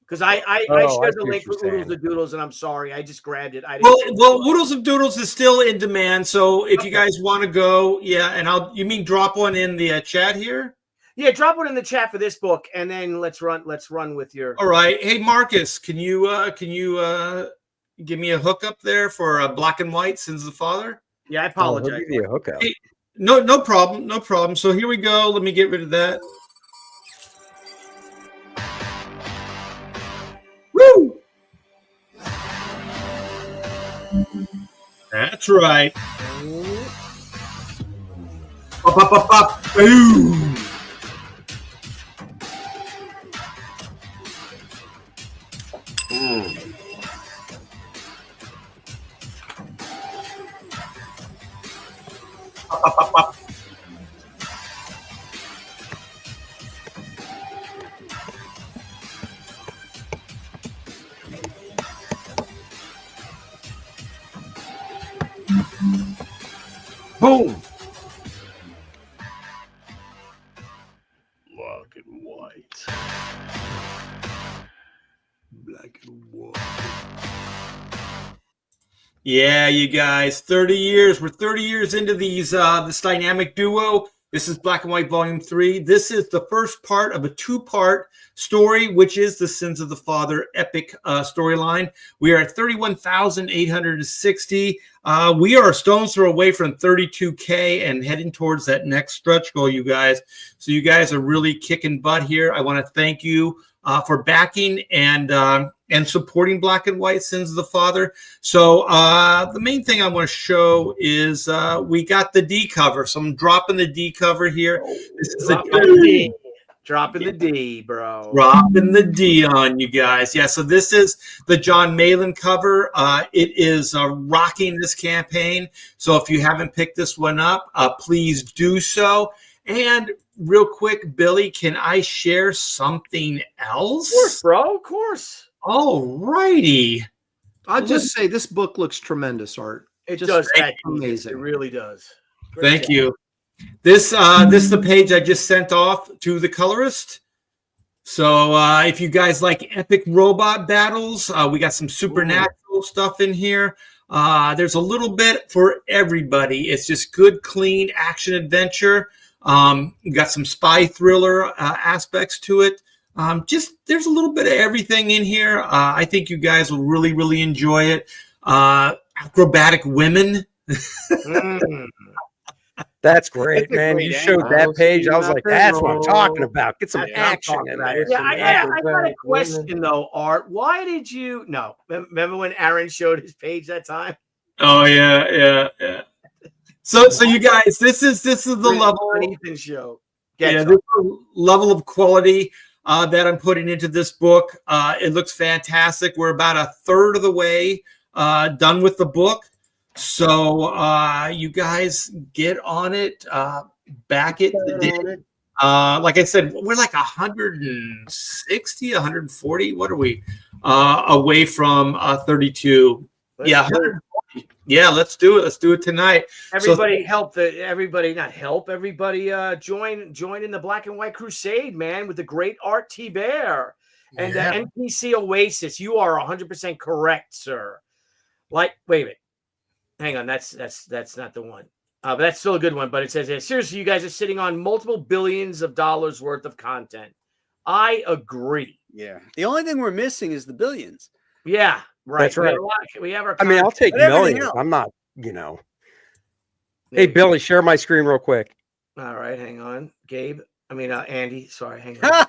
Speaker 2: Because I shared the link for Oodles of Doodles, and I'm sorry. I just grabbed it.
Speaker 7: Well, Oodles of Doodles is still in demand. So if you guys want to go, and you mean drop one in the chat here?
Speaker 2: Yeah, drop one in the chat for this book, and then let's run with your.
Speaker 7: All right. Hey, Marcus, can you give me a hookup there for Black and White, Sins of the Father?
Speaker 2: Yeah, I apologize.
Speaker 3: I'll give you a hookup.
Speaker 7: Hey, no problem. So here we go. Let me get rid of that. Woo! That's right. Up. Boom. Up.
Speaker 2: Boom.
Speaker 5: Black and white.
Speaker 6: Black and white.
Speaker 7: Yeah, you guys, 30 years. We're 30 years into this dynamic duo. This is Black and White Volume 3. This is the first part of a two-part story, which is the Sins of the Father epic storyline. We are at 31,860. We are a stone's throw away from 32K and heading towards that next stretch goal, you guys. So you guys are really kicking butt here. I want to thank you for backing and supporting Black and White Sins of the Father. So the main thing I want to show is we got the D cover. So I'm dropping the D cover here. This is
Speaker 2: Dropping the D, bro.
Speaker 7: Dropping the D on you guys. Yeah, so this is the John Nolen cover. It is rocking this campaign. So if you haven't picked this one up, please do so. And real quick, Billy, can I share something else?
Speaker 2: Of course, bro. Of course.
Speaker 7: All righty.
Speaker 6: I'll just say this book looks tremendous, Art.
Speaker 2: It
Speaker 6: Just
Speaker 2: does.
Speaker 6: amazing.
Speaker 2: It really does. Great
Speaker 7: Thank
Speaker 2: job.
Speaker 7: you. This is the page I just sent off to the colorist. So if you guys like epic robot battles, we got some supernatural stuff in here. There's a little bit for everybody. It's just good, clean action adventure. You got some spy thriller aspects to it. There's a little bit of everything in here. I think you guys will really, really enjoy it. Acrobatic women.
Speaker 3: That's great,
Speaker 2: That's a
Speaker 3: man.
Speaker 2: great
Speaker 3: You showed
Speaker 2: angle.
Speaker 3: that page. I was like, that's what I'm
Speaker 6: Roll.
Speaker 3: talking about. Get some
Speaker 2: That's what I'm
Speaker 3: action
Speaker 2: talking
Speaker 3: in
Speaker 2: about.
Speaker 3: there.
Speaker 2: Yeah,
Speaker 3: Some
Speaker 2: I got a
Speaker 3: acrobatic
Speaker 2: question
Speaker 3: women.
Speaker 2: though, Art. Why did you? No, remember when Aaron showed his page that time?
Speaker 7: Oh yeah. So you guys, this is the level.
Speaker 2: on Ethan's show.
Speaker 7: Yeah, this is the level of quality that I'm putting into this book. It looks fantastic. We're about a third of the way done with the book. So you guys get on it, back it today. Like I said, we're like 160, 140. What are we? Away from 32. Yeah, 140. Yeah, let's do it. Let's do it tonight.
Speaker 2: Everybody help everybody join in the Black and White Crusade, man, with the great Art Thibert and the NPC Oasis. You are 100% correct, sir. Like, wait a minute. Hang on, that's not the one. But that's still a good one. But it says, seriously, you guys are sitting on multiple billions of dollars worth of content. I agree.
Speaker 4: Yeah. The only thing we're missing is the billions.
Speaker 2: Yeah, right.
Speaker 3: That's right.
Speaker 2: We have our.
Speaker 3: I mean, I'll take
Speaker 4: But everything
Speaker 3: millions.
Speaker 4: else.
Speaker 3: I'm not, Hey, Billy, share my screen real quick.
Speaker 2: All right, hang on, Gabe. Andy. Sorry, hang on.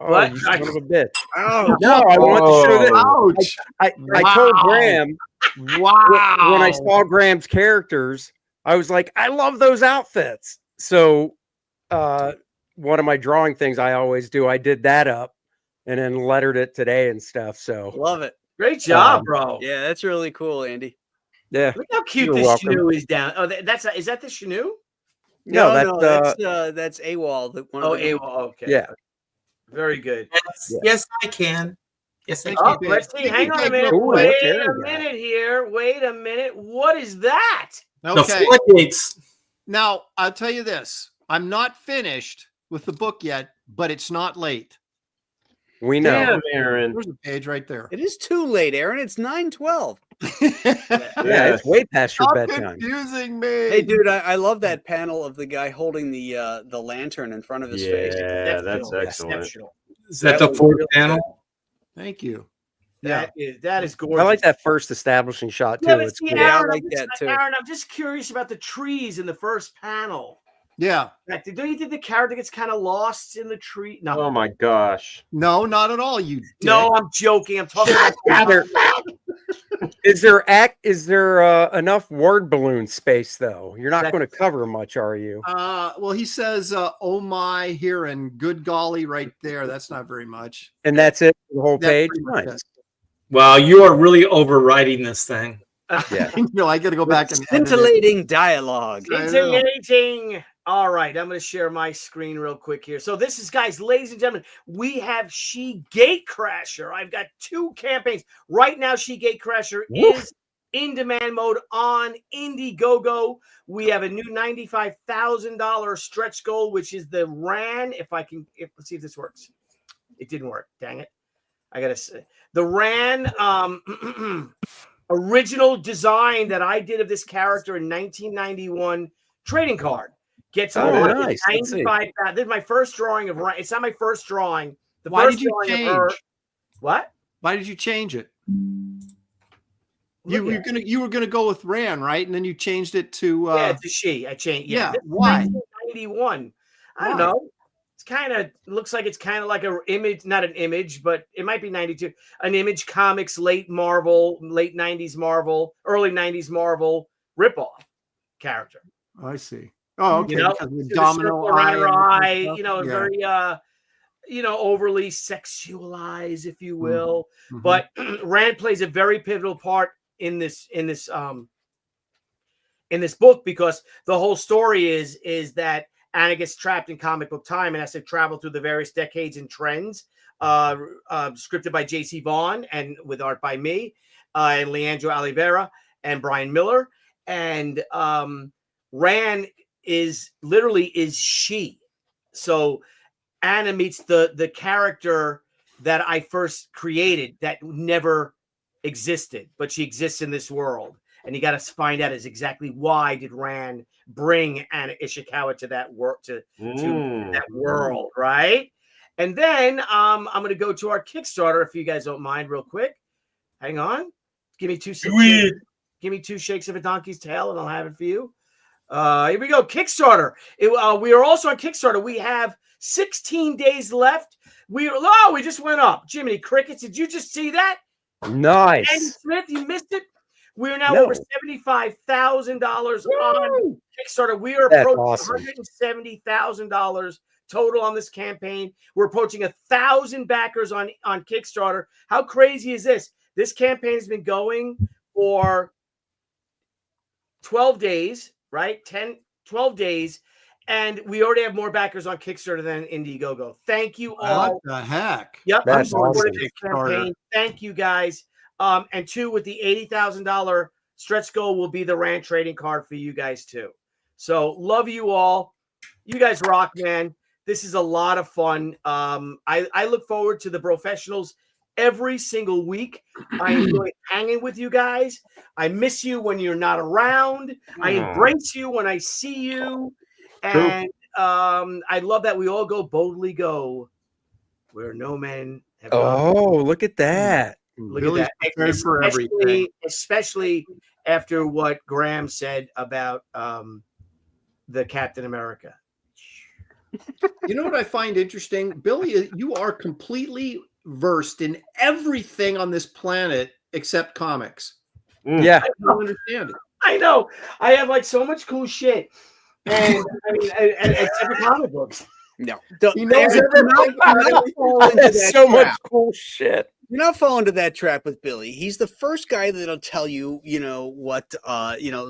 Speaker 3: Oh,
Speaker 2: What?
Speaker 3: you son of a bitch.
Speaker 4: Oh,
Speaker 3: No, I want to show that.
Speaker 6: Ouch.
Speaker 3: I told Graham
Speaker 6: Wow.
Speaker 3: when I saw Graham's characters, I was like, I love those outfits. So one of my drawing things I always do, I did that up and then lettered it today and stuff. So
Speaker 4: love it.
Speaker 2: Great job, bro.
Speaker 4: Yeah, that's really cool, Andy.
Speaker 3: yeah.
Speaker 2: Look how cute
Speaker 3: You're
Speaker 2: this
Speaker 3: welcome.
Speaker 2: Shinu is down. Oh, is that the Shinu?
Speaker 3: No,
Speaker 4: That's AWOL.
Speaker 2: Okay.
Speaker 3: yeah.
Speaker 2: Very good.
Speaker 7: Yes, I can. Yes, I can.
Speaker 2: Oh, let's see. Hang on a minute.
Speaker 3: Ooh,
Speaker 2: Wait
Speaker 3: what's there
Speaker 2: a
Speaker 3: you got?
Speaker 2: minute here. Wait a minute. What is that?
Speaker 7: The
Speaker 6: Okay.
Speaker 7: floodgates.
Speaker 6: Now, I'll tell you this. I'm not finished with the book yet, but it's not late.
Speaker 3: We know.
Speaker 5: Damn, Aaron.
Speaker 6: There's a page right there.
Speaker 4: It is too late, Aaron. It's 9:12.
Speaker 3: Yeah, it's way past your
Speaker 6: Stop
Speaker 3: bedtime.
Speaker 6: confusing me.
Speaker 4: Hey, dude, I love that panel of the guy holding the lantern in front of his face.
Speaker 5: Yeah, that's excellent.
Speaker 2: Exceptional.
Speaker 7: Is that the fourth panel?
Speaker 6: Thank you.
Speaker 2: That is gorgeous.
Speaker 3: I like that first establishing shot too.
Speaker 2: Yeah, but
Speaker 3: It's
Speaker 2: see,
Speaker 3: cool.
Speaker 4: Yeah, I
Speaker 2: Aaron,
Speaker 4: like that too.
Speaker 2: Aaron, I'm just curious about the trees in the first panel.
Speaker 6: Yeah.
Speaker 2: Don't you think the character gets kind of lost in the tree? No,
Speaker 5: Oh my gosh.
Speaker 6: No, not at all. You.
Speaker 2: no, I'm joking. I'm talking about.
Speaker 3: Is there enough word balloon space though? You're not going to cover much, are you?
Speaker 6: Well, he says, "Oh my" here and "good golly" right there. That's not very much.
Speaker 3: And that's it for the whole
Speaker 6: That's
Speaker 3: page.
Speaker 6: pretty much
Speaker 3: Nice.
Speaker 7: Wow, you are really overwriting this thing.
Speaker 3: Yeah.
Speaker 6: No, I got to go back and edit it.
Speaker 4: Scintillating dialogue.
Speaker 6: I know.
Speaker 2: Scintillating. All right, I'm going to share my screen real quick here. So this is, guys, ladies and gentlemen, we have She Gatecrasher. I've got 2 campaigns right now. She Gatecrasher is in-demand mode on Indiegogo. We have a new $95,000 stretch goal, which is the RAN. Let's see if this works. It didn't work. Dang it. I got to say. The RAN original design that I did of this character in 1991 trading card. Gets awarded
Speaker 3: nice. Let's see.
Speaker 2: 95,000. This is my first drawing of RAN. It's not my first drawing. The
Speaker 6: Why
Speaker 2: first
Speaker 6: did you
Speaker 2: drawing of
Speaker 6: change?
Speaker 2: her. What?
Speaker 6: Why did you change it?
Speaker 2: Look
Speaker 6: You were gonna go with Ran, right? And then you changed it to
Speaker 2: yeah, it's a she. I changed. Yeah. This is
Speaker 6: why?
Speaker 2: 1991. I don't
Speaker 6: Why?
Speaker 2: know. It's kind of looks like it's kind of like an image, not an image, but it might be 92. An Image Comics late 90s Marvel, early 90s Marvel ripoff character.
Speaker 6: I see. Oh, okay.
Speaker 2: You know,
Speaker 6: Because of the
Speaker 2: the
Speaker 6: domino
Speaker 2: circle around her
Speaker 6: eye,
Speaker 2: eye, very overly sexualized, if you will.
Speaker 6: Mhm.
Speaker 2: But Rand plays a very pivotal part in this book, because the whole story is that Anna gets trapped in comic book time and has to travel through the various decades and trends. Scripted by J.C. Vaughn and with art by me and Leandro Oliveira and Brian Miller. And Rand is she. So Anna meets the character that I first created that never existed, but she exists in this world. And you got to find out is exactly why did Rand bring Anna Ishikawa to that world, to that world, right? And then I'm going to go to our Kickstarter, if you guys don't mind, real quick. Hang on, give me 2 seconds. Give me 2 shakes of a donkey's tail, and I'll have it for you. Here we go, Kickstarter. We are also on Kickstarter. We have 16 days left. We just went up. Jiminy Crickets, did you just see that?
Speaker 3: Nice.
Speaker 2: Andy Smith, you missed it. We are now over $75,000 on Kickstarter. We are approaching $170,000 total on this campaign. We're approaching 1,000 backers on Kickstarter. How crazy is this? This campaign has been going for 12 days, right? 12 days. And we already have more backers on Kickstarter than Indiegogo. Thank you all.
Speaker 6: What the heck?
Speaker 2: Yep,
Speaker 3: That's
Speaker 2: I'm supporting
Speaker 3: awesome.
Speaker 2: this campaign. Thank you guys. And 2, with the $80,000 stretch goal, will be the Rand trading card for you guys too. So love you all. You guys rock, man. This is a lot of fun. I look forward to the Brofessionals every single week. I enjoy hanging with you guys. I miss you when you're not around. I embrace you when I see you. And I love that we all boldly go where no men have gone.
Speaker 3: Oh, look at that.
Speaker 2: Look
Speaker 6: Billy's
Speaker 2: at that.
Speaker 6: prepared for everything.
Speaker 2: Especially after what Graham said about the Captain America.
Speaker 6: You know what I find interesting? Billy, you are completely versed in everything on this planet except comics.
Speaker 3: Yeah.
Speaker 6: I don't understand it.
Speaker 2: I know. I have like so much cool shit. And I mean, except for comic books.
Speaker 4: No,
Speaker 6: He knows
Speaker 4: you're
Speaker 6: everything.
Speaker 4: not falling into
Speaker 3: That's
Speaker 4: that
Speaker 3: so much
Speaker 4: trap.
Speaker 3: cool shit.
Speaker 4: You're not falling into that trap with Billy. He's the first guy that'll tell you, what,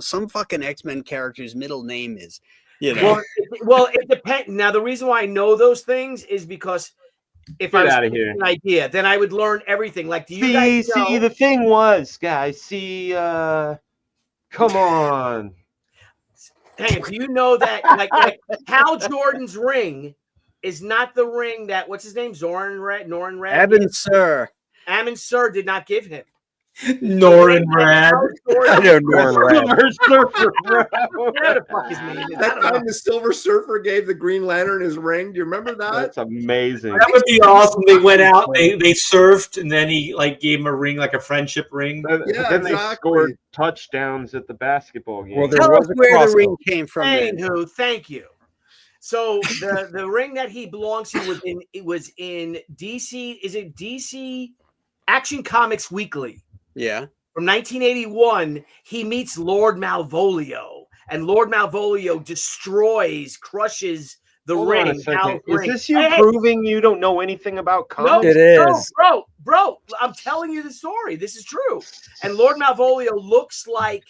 Speaker 4: some fucking X-Men character's middle name is.
Speaker 2: Well, it depends. Now, the reason why I know those things is because if I was
Speaker 5: outta here.
Speaker 2: an idea, then I would learn everything. Like, do you guys know?
Speaker 5: See, the thing was, guys, come on.
Speaker 2: Hey, do you know that like Hal Jordan's ring is not the ring that what's his name? Noren Red?
Speaker 4: Evan Sir.
Speaker 2: Amon Sir did not give him.
Speaker 7: Noren Rad.
Speaker 3: I know Norman Rad.
Speaker 6: That time the Silver Surfer gave the Green Lantern his ring. Do you remember that?
Speaker 5: That's amazing.
Speaker 7: That would be awesome. They went out, they surfed, and then he gave him a ring, like a friendship ring.
Speaker 6: Yeah,
Speaker 5: Then they
Speaker 6: exactly.
Speaker 5: scored touchdowns at the basketball game.
Speaker 3: Well, there
Speaker 4: Tell us
Speaker 3: was a
Speaker 4: where the
Speaker 3: crossover.
Speaker 4: ring came from. then.
Speaker 2: Anywho, thank you. So the ring that he belongs to was in DC. Is it DC Action Comics Weekly?
Speaker 4: Yeah.
Speaker 2: From 1981, he meets Lord Malvolio, and Lord Malvolio crushes the
Speaker 5: Hold on
Speaker 2: ring.
Speaker 5: a second.
Speaker 2: Hal's
Speaker 5: Is
Speaker 2: ring.
Speaker 5: this you
Speaker 2: Hey,
Speaker 5: proving you don't know anything about comics?
Speaker 3: It is.
Speaker 2: bro, I'm telling you the story. This is true. And Lord Malvolio looks like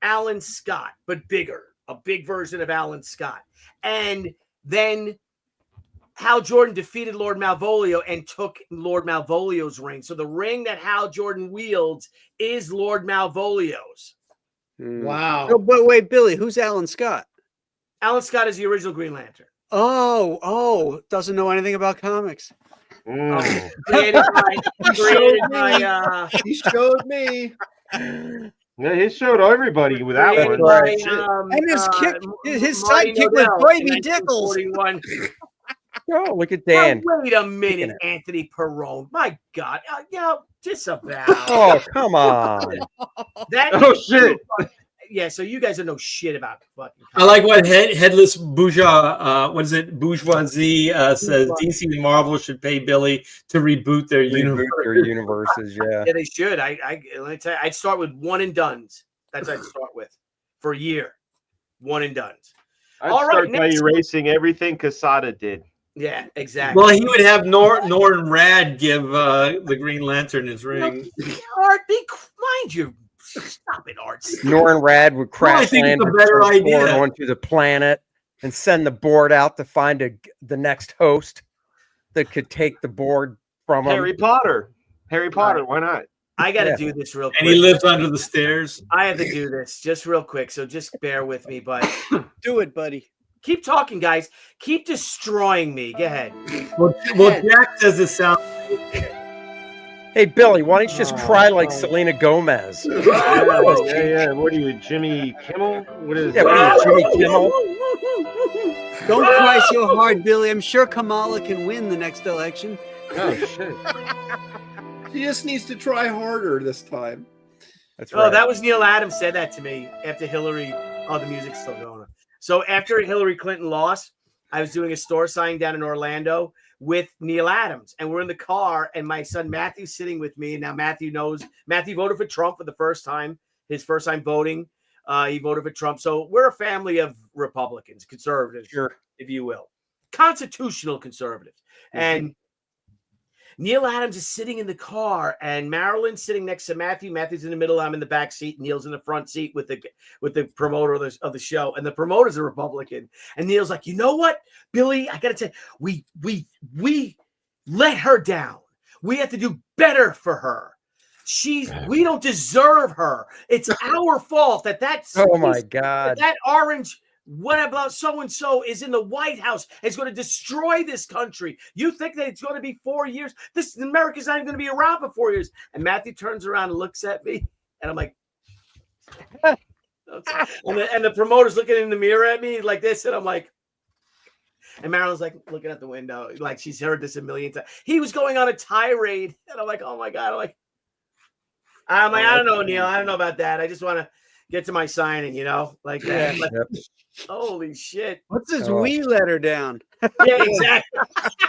Speaker 2: Alan Scott, but bigger, a big version of Alan Scott. And then Hal Jordan defeated Lord Malvolio and took Lord Malvolio's ring. So the ring that Hal Jordan wields is Lord Malvolio's.
Speaker 6: Wow.
Speaker 4: No, but wait, Billy, who's Alan Scott?
Speaker 2: Alan Scott is the original Green Lantern.
Speaker 4: Oh, doesn't know anything about comics.
Speaker 2: Created by
Speaker 6: He showed me.
Speaker 5: Yeah, he showed everybody with that
Speaker 2: created
Speaker 5: one.
Speaker 2: by,
Speaker 4: And his
Speaker 2: Marty
Speaker 4: sidekick was
Speaker 2: Nodell in
Speaker 4: Baby Dickles.
Speaker 2: 1941.
Speaker 3: Oh, look at Dan.
Speaker 2: Now, wait a minute, Anthony Perrone. My God, disavow.
Speaker 3: Oh, come on.
Speaker 2: That
Speaker 5: Oh shit!
Speaker 2: Yeah, so you guys don't know shit about fucking.
Speaker 7: I like what headless bourgeois. What is it? Bourgeoisie says DC and Marvel should pay Billy to reboot their universe.
Speaker 3: Their universes, yeah.
Speaker 2: Yeah, they should. Let me tell you, I'd start with one and dones. That's what I'd start with for a year. One and dones.
Speaker 5: I'd
Speaker 2: All right,
Speaker 5: start by erasing everything Quesada did.
Speaker 2: Yeah, exactly.
Speaker 7: Well, he would have Norton Rad give the Green Lantern his ring.
Speaker 2: Art, mind you. Stop it, Art.
Speaker 3: Norrin Rad would crash
Speaker 7: I think
Speaker 3: land
Speaker 7: it's a better idea.
Speaker 3: onto the planet and send the board out to find the next host that could take the board from him.
Speaker 5: Harry Potter, why not?
Speaker 2: I got to do this real quick.
Speaker 7: And he lives under the stairs.
Speaker 2: I have to do this just real quick, so just bear with me, but
Speaker 4: Do it, buddy.
Speaker 2: keep talking, guys. Keep destroying me. Go ahead.
Speaker 7: Well, Jack says it sounds.
Speaker 3: Hey, Billy, why don't you just cry like Selena Gomez?
Speaker 5: Yeah. What are you, Jimmy Kimmel? What is
Speaker 3: Yeah, what are you, Jimmy Kimmel?
Speaker 4: Don't cry so hard, Billy. I'm sure Kamala can win the next election.
Speaker 5: Oh shit!
Speaker 6: He just needs to try harder this time.
Speaker 3: That's right.
Speaker 2: Oh, that was Neil Adams said that to me after Hillary. Oh, the music's still going on. So after Hillary Clinton lost, I was doing a store signing down in Orlando with Neil Adams, and we're in the car, and my son Matthew's sitting with me. And now Matthew voted for Trump for the first time, his first time voting. He voted for Trump. So we're a family of Republicans, conservatives,
Speaker 3: Sure.
Speaker 2: if you will, constitutional conservatives. And Neil Adams is sitting in the car, and Marilyn's sitting next to Matthew. Matthew's in the middle. I'm in the back seat. Neil's in the front seat with the promoter of the show, and the promoter's a Republican. And Neil's like, you know what, Billy? I gotta tell you, we let her down. We have to do better for her. We don't deserve her. It's our fault that's
Speaker 3: Oh my God.
Speaker 2: that orange. What about so-and-so is in the White House? It's going to destroy this country. You think that it's going to be 4 years? America's not even going to be around for 4 years. And Matthew turns around and looks at me, and I'm like, and the promoter's looking in the mirror at me like this, and I'm like, and Marilyn's like looking at the window, like she's heard this a million times. He was going on a tirade, and I'm like, oh my God, I don't know, Neil, I don't know about that. I just want to get to my signing, like that.
Speaker 3: Yep.
Speaker 2: Holy shit.
Speaker 4: What's this
Speaker 3: Oh.
Speaker 4: we let her down?
Speaker 2: Yeah, exactly.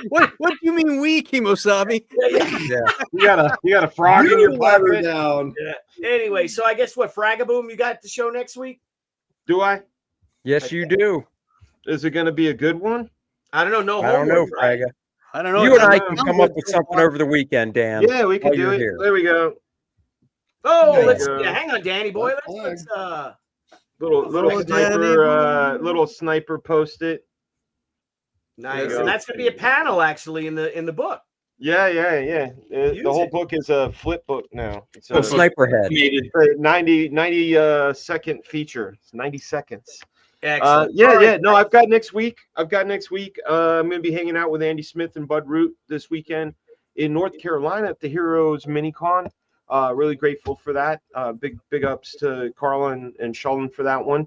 Speaker 4: What do you mean we, Kimosabi?
Speaker 3: Yeah.
Speaker 5: You got a frog in your
Speaker 6: let her
Speaker 5: pocket?
Speaker 6: down.
Speaker 2: Yeah. Anyway, so I guess what, Fragaboom, you got the show next week?
Speaker 5: Do I?
Speaker 3: Yes, you do.
Speaker 5: Is it going to be a good one?
Speaker 2: I don't know. No
Speaker 3: I don't know,
Speaker 2: homework, right?
Speaker 3: Fraga.
Speaker 4: I don't know.
Speaker 3: You and I
Speaker 5: know.
Speaker 3: can come up with something over the weekend, Dan.
Speaker 5: Yeah, we can
Speaker 3: while
Speaker 5: do
Speaker 3: you're
Speaker 5: it.
Speaker 3: here.
Speaker 5: There we go.
Speaker 2: Oh,
Speaker 5: There you
Speaker 2: let's
Speaker 5: go.
Speaker 2: hang on, Danny boy.
Speaker 6: Flag.
Speaker 2: Let's
Speaker 5: Little sniper post-it.
Speaker 2: nice.
Speaker 5: Yeah.
Speaker 2: And that's going to be a panel actually in the book.
Speaker 5: Yeah.
Speaker 2: Use
Speaker 5: The whole
Speaker 2: it.
Speaker 5: book is a flip book now. It's
Speaker 3: Oh,
Speaker 5: a
Speaker 3: Sniper Head.
Speaker 5: 90 second feature. It's 90 seconds.
Speaker 2: Excellent.
Speaker 5: Yeah.
Speaker 2: All right.
Speaker 5: No, I've got next week. I'm going to be hanging out with Andy Smith and Bud Root this weekend in North Carolina at the Heroes Minicon. Really grateful for that. Big ups to Carla and Sheldon for that one.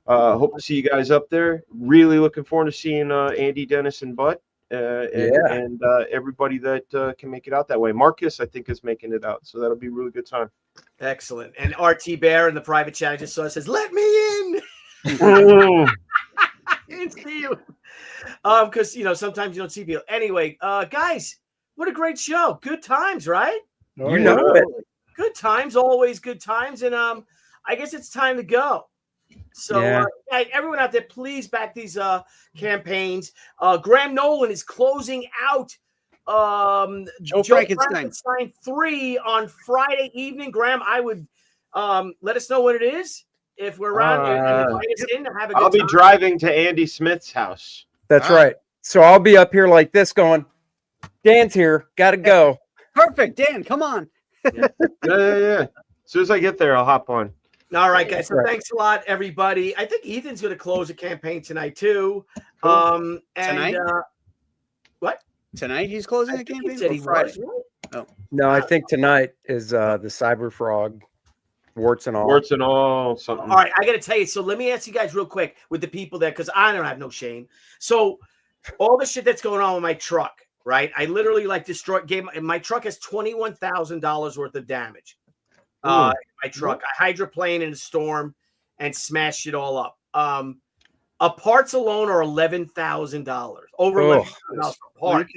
Speaker 5: Hope to see you guys up there. Really looking forward to seeing Andy, Dennis, and Bud, and everybody that can make it out that way. Marcus, I think, is making it out, so that'll be a really good time.
Speaker 2: Excellent. And RT Bear in the private chat I just saw says, "Let me in."
Speaker 5: Mm.
Speaker 2: I didn't see you. Because sometimes you don't see people. Anyway, guys, what a great show. Good times, right?
Speaker 3: You know it.
Speaker 2: Good times, always good times. And I guess it's time to go. So
Speaker 3: Yeah.
Speaker 2: everyone out there, please back these campaigns. Graham Nolan is closing out
Speaker 4: Joe Frankenstein
Speaker 2: 3 on Friday evening. Graham, I would let us know what it is if we're around and invite us in to have a good
Speaker 5: I'll be
Speaker 2: time.
Speaker 5: driving to Andy Smith's house.
Speaker 3: That's right. So I'll be up here like this going, Dan's here. Got to go.
Speaker 4: Perfect, Dan. Come on.
Speaker 5: Yeah. As soon as I get there, I'll hop on.
Speaker 2: All right, guys. So
Speaker 3: Right.
Speaker 2: thanks a lot, everybody. I think Ethan's going to close a campaign tonight too.
Speaker 4: Cool.
Speaker 2: And
Speaker 4: Tonight?
Speaker 2: what?
Speaker 4: Tonight he's closing
Speaker 2: I
Speaker 4: the
Speaker 2: think
Speaker 4: campaign.
Speaker 2: he said
Speaker 4: Or
Speaker 2: he
Speaker 4: Friday?
Speaker 2: was.
Speaker 3: No, I think tonight is the Cyber Frog, warts and all.
Speaker 5: Warts and all, something.
Speaker 2: All right, I got to tell you. So let me ask you guys real quick with the people there, because I don't have no shame. So all the shit that's going on with my truck, right? I literally my truck has $21,000 worth of damage. My truck, I hydroplaned in a storm and smashed it all up. Parts alone are $11,000. Over $11,000 for parts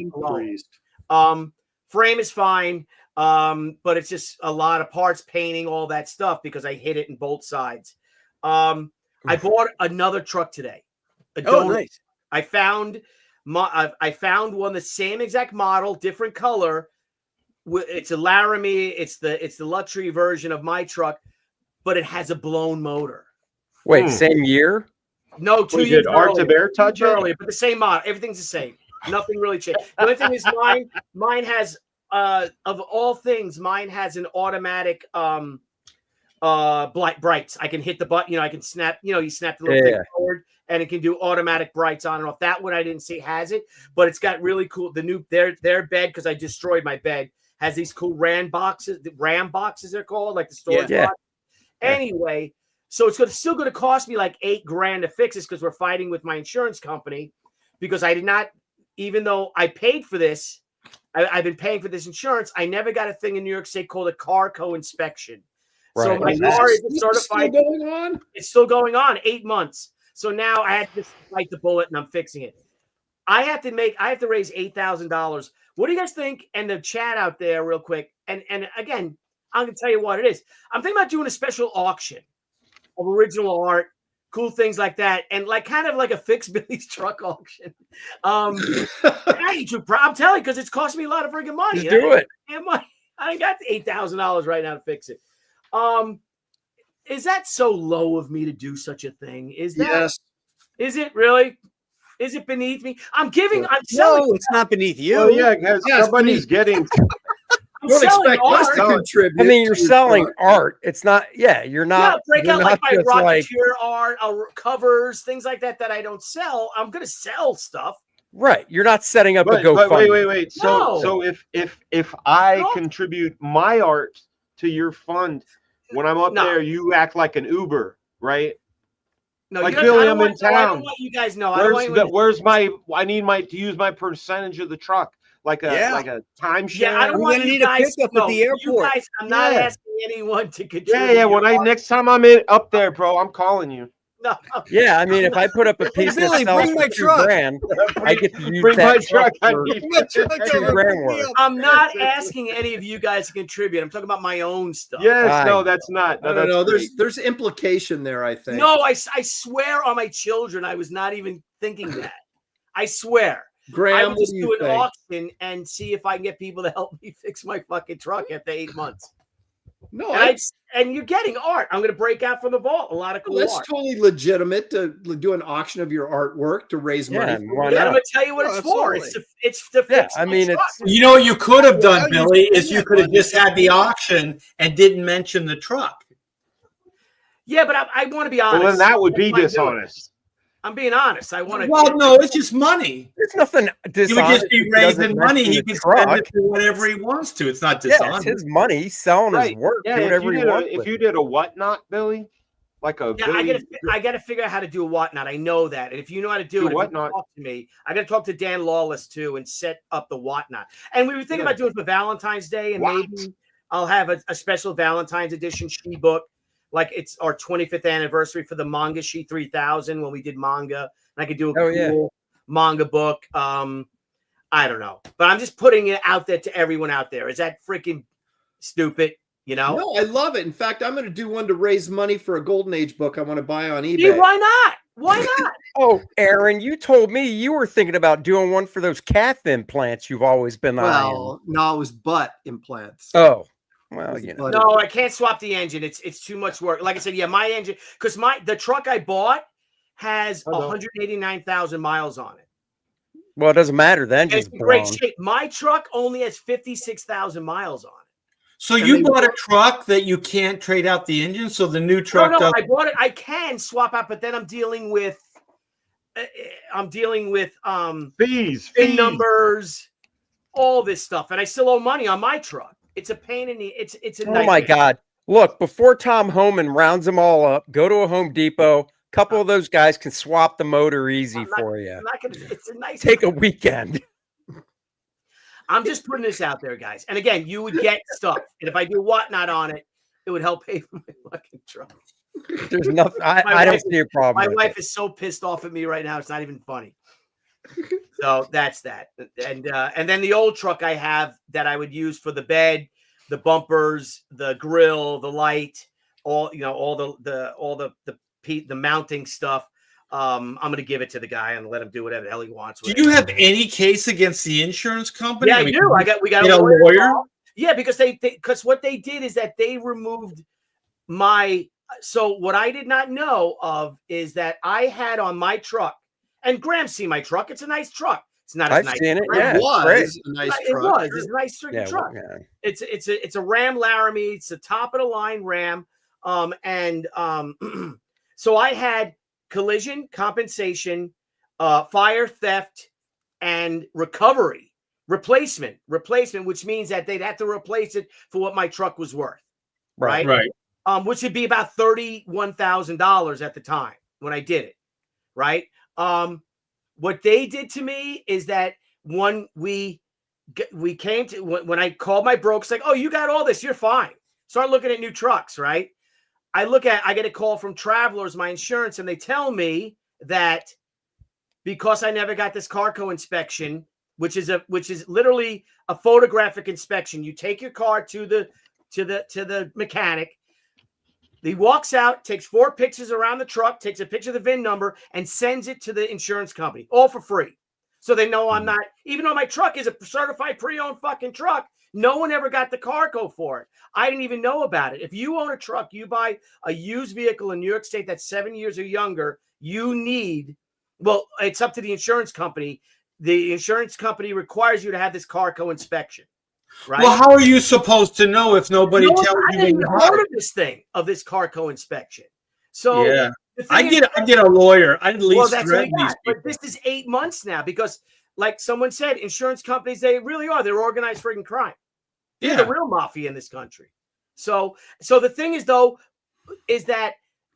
Speaker 2: alone. Frame is fine, but it's just a lot of parts, painting, all that stuff because I hit it in both sides. I bought another truck today.
Speaker 4: Nice.
Speaker 2: I found one the same exact model, different color. It's a Laramie. It's the luxury version of my truck, but it has a blown motor.
Speaker 3: Wait, same year?
Speaker 2: No, 2 years
Speaker 5: Art Bear touch
Speaker 2: earlier, but the same model. Everything's the same. Nothing really changed. The only thing is mine has of all things, mine has an automatic brights. I can hit the button, I can snap, you snap the little thing forward and it can do automatic brights on and off. That one I didn't see has it, but it's got really cool the new their bed, because I destroyed my bed, has these cool RAM boxes they're called, like the storage box. Anyway, so it's still going to cost me like $8,000 to fix this, because we're fighting with my insurance company, because I did not, even though I paid for this, I've been paying for this insurance. I never got a thing in New York State called a car co-inspection. Right. So my car is certified.
Speaker 6: Still going on?
Speaker 2: It's still going on, 8 months. So now I had to bite the bullet and I'm fixing it. I have to raise $8,000. What do you guys think? And the chat out there real quick. And again, I'm going to tell you what it is. I'm thinking about doing a special auction of original art, cool things like that. And kind of like a Fix Billy's truck auction. I'm telling you, because it's costing me a lot of freaking money.
Speaker 3: Just do it.
Speaker 2: I ain't got the $8,000 right now to fix it. Is that so low of me to do such a thing? Is that?
Speaker 6: Yes.
Speaker 2: Is it really? Is it beneath me? I'm selling.
Speaker 4: No, it's not beneath you.
Speaker 5: Oh yeah, because somebody's getting.
Speaker 6: Don't expect us to contribute.
Speaker 3: I mean, you're selling art. It's not. Yeah, you're not.
Speaker 2: Yeah, break out
Speaker 3: not
Speaker 2: my Rocketeer art, covers, things like that I don't sell. I'm gonna sell stuff.
Speaker 3: Right. You're not setting up a GoFundMe.
Speaker 5: Wait. So if I contribute my art to your fund, when I'm up there, you act like an Uber, right?
Speaker 2: No,
Speaker 5: like Billy, I'm in town.
Speaker 2: I don't want you guys know.
Speaker 5: Where's my? I need to use my percentage of the truck, like a timeshare.
Speaker 2: Yeah, I don't want
Speaker 4: to need a pickup at the airport.
Speaker 2: You guys, I'm not asking anyone to contribute.
Speaker 5: Yeah. When next time I'm up there, bro, I'm calling you.
Speaker 2: No.
Speaker 3: Yeah, I mean, if I put up a piece that sells for $2,000, I get to use
Speaker 5: my
Speaker 3: truck.
Speaker 2: I'm not asking any of you guys to contribute. I'm talking about my own stuff.
Speaker 5: Yes, no, that's not. No,
Speaker 6: I don't know. There's implication there, I think.
Speaker 2: No, I swear on my children, I was not even thinking that. I swear.
Speaker 6: Graham,
Speaker 2: I would just do an auction and see if I can get people to help me fix my fucking truck after 8 months.
Speaker 6: No,
Speaker 2: and you're getting art. I'm going to break out from the vault. A lot of cool
Speaker 6: that's
Speaker 2: art.
Speaker 6: Totally legitimate to do an auction of your artwork to raise money.
Speaker 2: I'm going to tell you what it's for. It's to fix.
Speaker 3: I mean,
Speaker 7: you know what you could have done, Billy, is you could have just had the auction and didn't mention the truck.
Speaker 2: Yeah, but I want to be honest.
Speaker 5: Well, then that would be dishonest.
Speaker 2: I'm being honest. I want to.
Speaker 7: Well, no, it's just money.
Speaker 3: There's nothing dishonest.
Speaker 7: He would just be raising money. He can spend it for whatever he wants to. It's not dishonest.
Speaker 3: Yeah, it's his money. He's selling his work.
Speaker 5: Yeah,
Speaker 3: do whatever he wants.
Speaker 5: If you did a whatnot, Billy, like a
Speaker 2: I got to figure out how to do a whatnot. I know that, and if you know how to do it,
Speaker 5: whatnot,
Speaker 2: talk to me. I got to talk to Dan Lawless too and set up the whatnot. And we were thinking about doing it for Valentine's Day, and maybe I'll have a special Valentine's edition she book. Like it's our 25th anniversary for the Manga She 3000 when we did manga. And I could do a cool manga book. I don't know. But I'm just putting it out there to everyone out there. Is that freaking stupid? You know?
Speaker 6: No, I love it. In fact, I'm going to do one to raise money for a Golden Age book I want to buy on eBay.
Speaker 2: Gee, why not? Why not?
Speaker 3: Oh, Aaron, you told me you were thinking about doing one for those calf implants you've always been
Speaker 6: eyeing. No, it was butt implants.
Speaker 3: Oh. Well, you know.
Speaker 2: No, I can't swap the engine. It's too much work. Like I said, my engine, because the truck I bought has 189,000 miles on it.
Speaker 3: Well, it doesn't matter. The
Speaker 2: And it's
Speaker 3: engine's
Speaker 2: in great
Speaker 3: blown.
Speaker 2: shape. My truck only has 56,000 miles on it.
Speaker 7: So
Speaker 2: And
Speaker 7: you
Speaker 2: they
Speaker 7: bought a
Speaker 2: want-
Speaker 7: truck that you can't trade out the engine, so the new truck
Speaker 2: No,
Speaker 7: does.
Speaker 2: I bought it. I can swap out, but then I'm dealing with
Speaker 5: Fees.
Speaker 2: VIN numbers, all this stuff, and I still owe money on my truck. It's a pain in the. It's a
Speaker 3: Oh
Speaker 2: nightmare.
Speaker 3: my God. Look, before Tom Homan rounds them all up, go to a Home Depot. A couple of those guys can swap the motor easy for you.
Speaker 2: I'm not gonna. It's a nice.
Speaker 3: Take a weekend.
Speaker 2: I'm just putting this out there, guys. And again, you would get stuff, and if I do whatnot on it, it would help pay for my fucking truck.
Speaker 3: There's nothing. I
Speaker 2: wife
Speaker 3: don't
Speaker 2: is-
Speaker 3: see a problem.
Speaker 2: My
Speaker 3: with
Speaker 2: wife
Speaker 3: it.
Speaker 2: is so pissed off at me right now; it's not even funny. So that's that. And then the old truck I have that I would use for the bed, the bumpers, the grill, the light, all the mounting stuff. I'm gonna give it to the guy and let him do whatever the hell he wants
Speaker 7: Do
Speaker 2: with
Speaker 7: you
Speaker 2: it.
Speaker 7: have any case against the insurance company?
Speaker 2: Yeah, I do. We got
Speaker 7: get
Speaker 2: a
Speaker 7: a
Speaker 2: lawyer.
Speaker 7: lawyer?
Speaker 2: Yeah, because because what they did is that they removed my. So what I did not know of is that I had on my truck, and Graham's seen my truck. It's a nice truck. It's not as
Speaker 3: I've
Speaker 2: nice.
Speaker 3: seen it.
Speaker 2: as
Speaker 3: Yeah,
Speaker 6: It
Speaker 3: it's
Speaker 6: was
Speaker 3: great.
Speaker 6: a nice
Speaker 2: It
Speaker 6: truck.
Speaker 2: was.
Speaker 6: Sure.
Speaker 2: It's a nice freaking
Speaker 3: Yeah,
Speaker 2: truck.
Speaker 3: yeah.
Speaker 2: It's a Ram Laramie. It's a top of the line Ram. So I had collision, compensation, fire, theft, and replacement, which means that they'd have to replace it for what my truck was worth, right?
Speaker 7: Right.
Speaker 2: Which would be about $31,000 at the time when I did it, right? What they did to me is that when we came to when I called my broker, it's like, oh, you got all this, you're fine. Start looking at new trucks, right? I get a call from Travelers, my insurance, and they tell me that because I never got this Carco inspection, which is literally a photographic inspection. You take your car to the mechanic. He walks out, takes 4 pictures around the truck, takes a picture of the VIN number, and sends it to the insurance company, all for free. So they know I'm not, even though my truck is a certified pre-owned fucking truck, no one ever got the Carco for it. I didn't even know about it. If you own a truck, you buy a used vehicle in New York State that's 7 years or younger, it's up to the insurance company. The insurance company requires you to have this Carco inspection. Right?
Speaker 7: Well, how are you supposed to know if nobody tells
Speaker 2: I
Speaker 7: you?
Speaker 2: didn't
Speaker 7: they
Speaker 2: even
Speaker 7: have
Speaker 2: heard
Speaker 7: it?
Speaker 2: of this Carco inspection. So
Speaker 7: Yeah,
Speaker 2: the thing
Speaker 7: I
Speaker 2: is-
Speaker 7: get a lawyer. I at least
Speaker 2: that's what I
Speaker 7: threaten these
Speaker 2: got. But
Speaker 7: people.
Speaker 2: this is 8 months now because, like someone said, insurance companies, they really are. They're organized freaking crime. They're the real mafia in this country. So the thing is, though, is that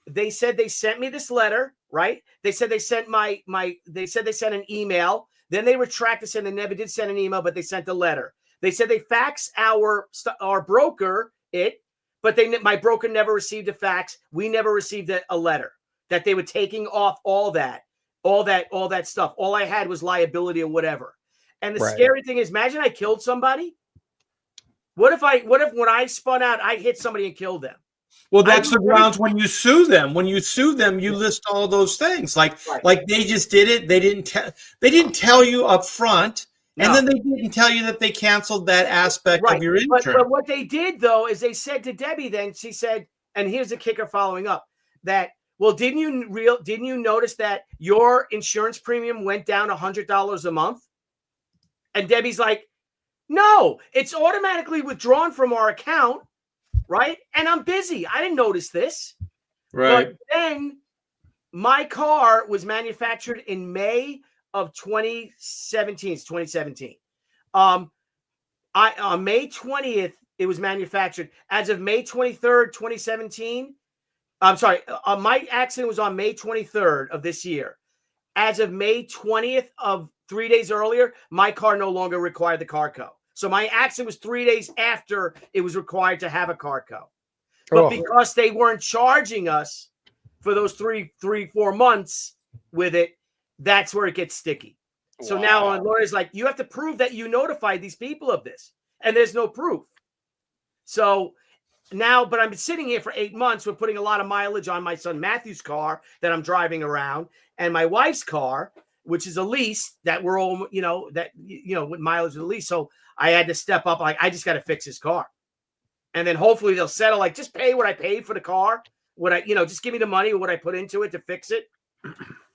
Speaker 2: they said they sent me this letter, right? They said they sent they sent an email. Then they retracted saying they never did send an email, but they sent a letter. They said they faxed our broker it, but my broker never received a fax. We never received a letter that they were taking off all that stuff. All I had was liability or whatever. And the scary thing is, imagine I killed somebody. What if when I spun out, I hit somebody and killed them?
Speaker 7: Well, that's the grounds when you sue them. When you sue them, you list all those things. Like they just did it. They didn't tell you up front.
Speaker 2: No.
Speaker 7: And then they didn't tell you that they canceled that aspect of your insurance.
Speaker 2: But what they did, though, is they said to Debbie, then she said, and here's the kicker following up, that, well, didn't you notice that your insurance premium went down $100 a month? And Debbie's like, no, it's automatically withdrawn from our account, right? And I'm busy. I didn't notice this.
Speaker 7: Right.
Speaker 2: But then my car was manufactured in May of 2017. It's 2017. On May 20th, it was manufactured. As of May 23rd, 2017. I'm sorry. My accident was on May 23rd of this year. As of May 20th of 3 days earlier, my car no longer required the Carco. So my accident was 3 days after it was required to have a Carco. But because they weren't charging us for those 4 months with it, that's where it gets sticky. So now our lawyer's like, you have to prove that you notified these people of this. And there's no proof. So now, but I've been sitting here for 8 months. We're putting a lot of mileage on my son Matthew's car that I'm driving around, and my wife's car, which is a lease that we're all, with mileage of the lease. So I had to step up. Like, I just got to fix his car. And then hopefully they'll settle, like, just pay what I paid for the car. Just give me the money or what I put into it to fix it.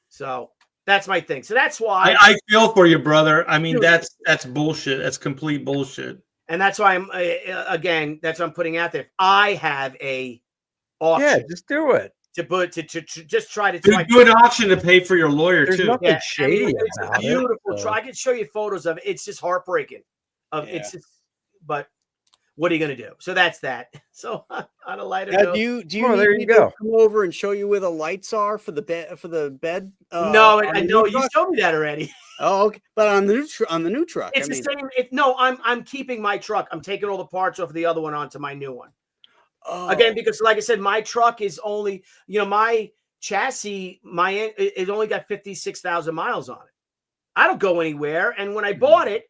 Speaker 2: So That's my thing. So that's why
Speaker 7: I feel for you, brother. I mean,
Speaker 2: Dude.
Speaker 7: that's bullshit. That's complete bullshit.
Speaker 2: and that's why I'm again. That's what I'm putting out there. If I have a auction
Speaker 3: Yeah, just do it.
Speaker 2: to just try to
Speaker 7: Do an auction to pay for your lawyer
Speaker 3: There's
Speaker 7: too.
Speaker 3: nothing
Speaker 2: Yeah,
Speaker 3: shady
Speaker 2: it's
Speaker 3: about
Speaker 2: beautiful.
Speaker 3: it.
Speaker 2: Try. I can show you photos of it. It's just heartbreaking. It's just, but what are you gonna do? So that's that. So on a lighter
Speaker 4: Now,
Speaker 2: note,
Speaker 4: do you
Speaker 3: Well,
Speaker 4: need
Speaker 3: there
Speaker 4: me
Speaker 3: you
Speaker 4: to
Speaker 3: go.
Speaker 4: come over and show you where the lights are for the bed?
Speaker 2: no,
Speaker 4: on
Speaker 2: I
Speaker 4: the
Speaker 2: know
Speaker 4: new
Speaker 2: you
Speaker 4: truck?
Speaker 2: showed me that already.
Speaker 4: Oh, okay. But on the new truck,
Speaker 2: It's the same. No, I'm keeping my truck. I'm taking all the parts off the other one onto my new one. Again, because like I said, my truck is only, my chassis, it only got 56,000 miles on it. I don't go anywhere. And when I bought it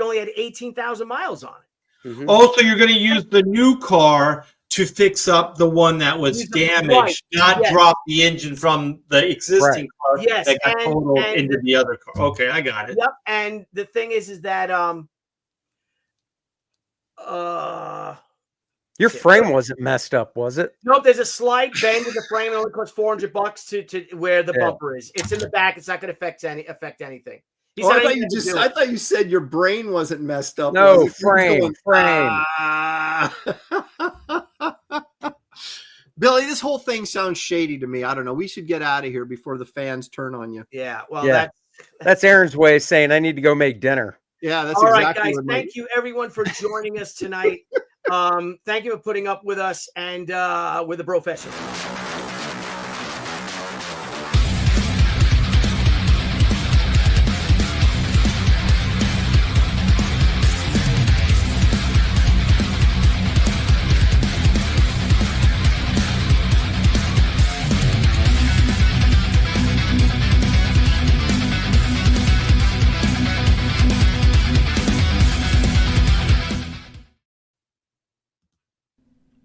Speaker 2: only had 18,000 miles on it.
Speaker 4: Mhm.
Speaker 7: Also, you're going to use the new car to fix up the one that was damaged, not
Speaker 2: Yes.
Speaker 7: drop the engine from the existing car
Speaker 2: Yes,
Speaker 7: that got
Speaker 2: and-
Speaker 7: totaled
Speaker 2: and-
Speaker 7: into the other car. Okay, I got it.
Speaker 2: Yep. And the thing is that
Speaker 3: Your frame wasn't messed up, was it?
Speaker 2: nope, there's a slight bend in the frame. It only costs $400 to where the
Speaker 3: Yeah.
Speaker 2: bumper is. It's in the back. It's not going to affect anything. He
Speaker 6: Oh,
Speaker 2: said
Speaker 6: I thought
Speaker 2: anything
Speaker 6: you
Speaker 2: to
Speaker 6: just
Speaker 2: do
Speaker 6: I
Speaker 2: it.
Speaker 6: thought you said your brain wasn't messed up.
Speaker 3: No,
Speaker 6: was it? You were
Speaker 3: frame.
Speaker 6: Billy, this whole thing sounds shady to me. I don't know. We should get out of here before the fans turn on you.
Speaker 2: Yeah. Well,
Speaker 3: Yeah. That's Aaron's way of saying I need to go make dinner.
Speaker 6: Yeah, that's
Speaker 2: all right,
Speaker 6: exactly
Speaker 2: guys.
Speaker 6: what
Speaker 2: Thank you, everyone, for joining us tonight. Thank you for putting up with us and with the Brofessionals.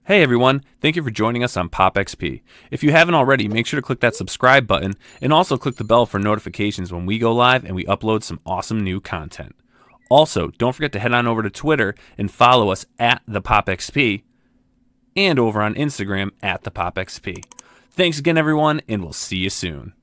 Speaker 1: Hey everyone, thank you for joining us on Pop XP. If you haven't already, make sure to click that subscribe button and also click the bell for notifications when we go live and we upload some awesome new content. Also, don't forget to head on over to Twitter and follow us at the Pop XP and over on Instagram at the Pop XP. Thanks again everyone, and we'll see you soon.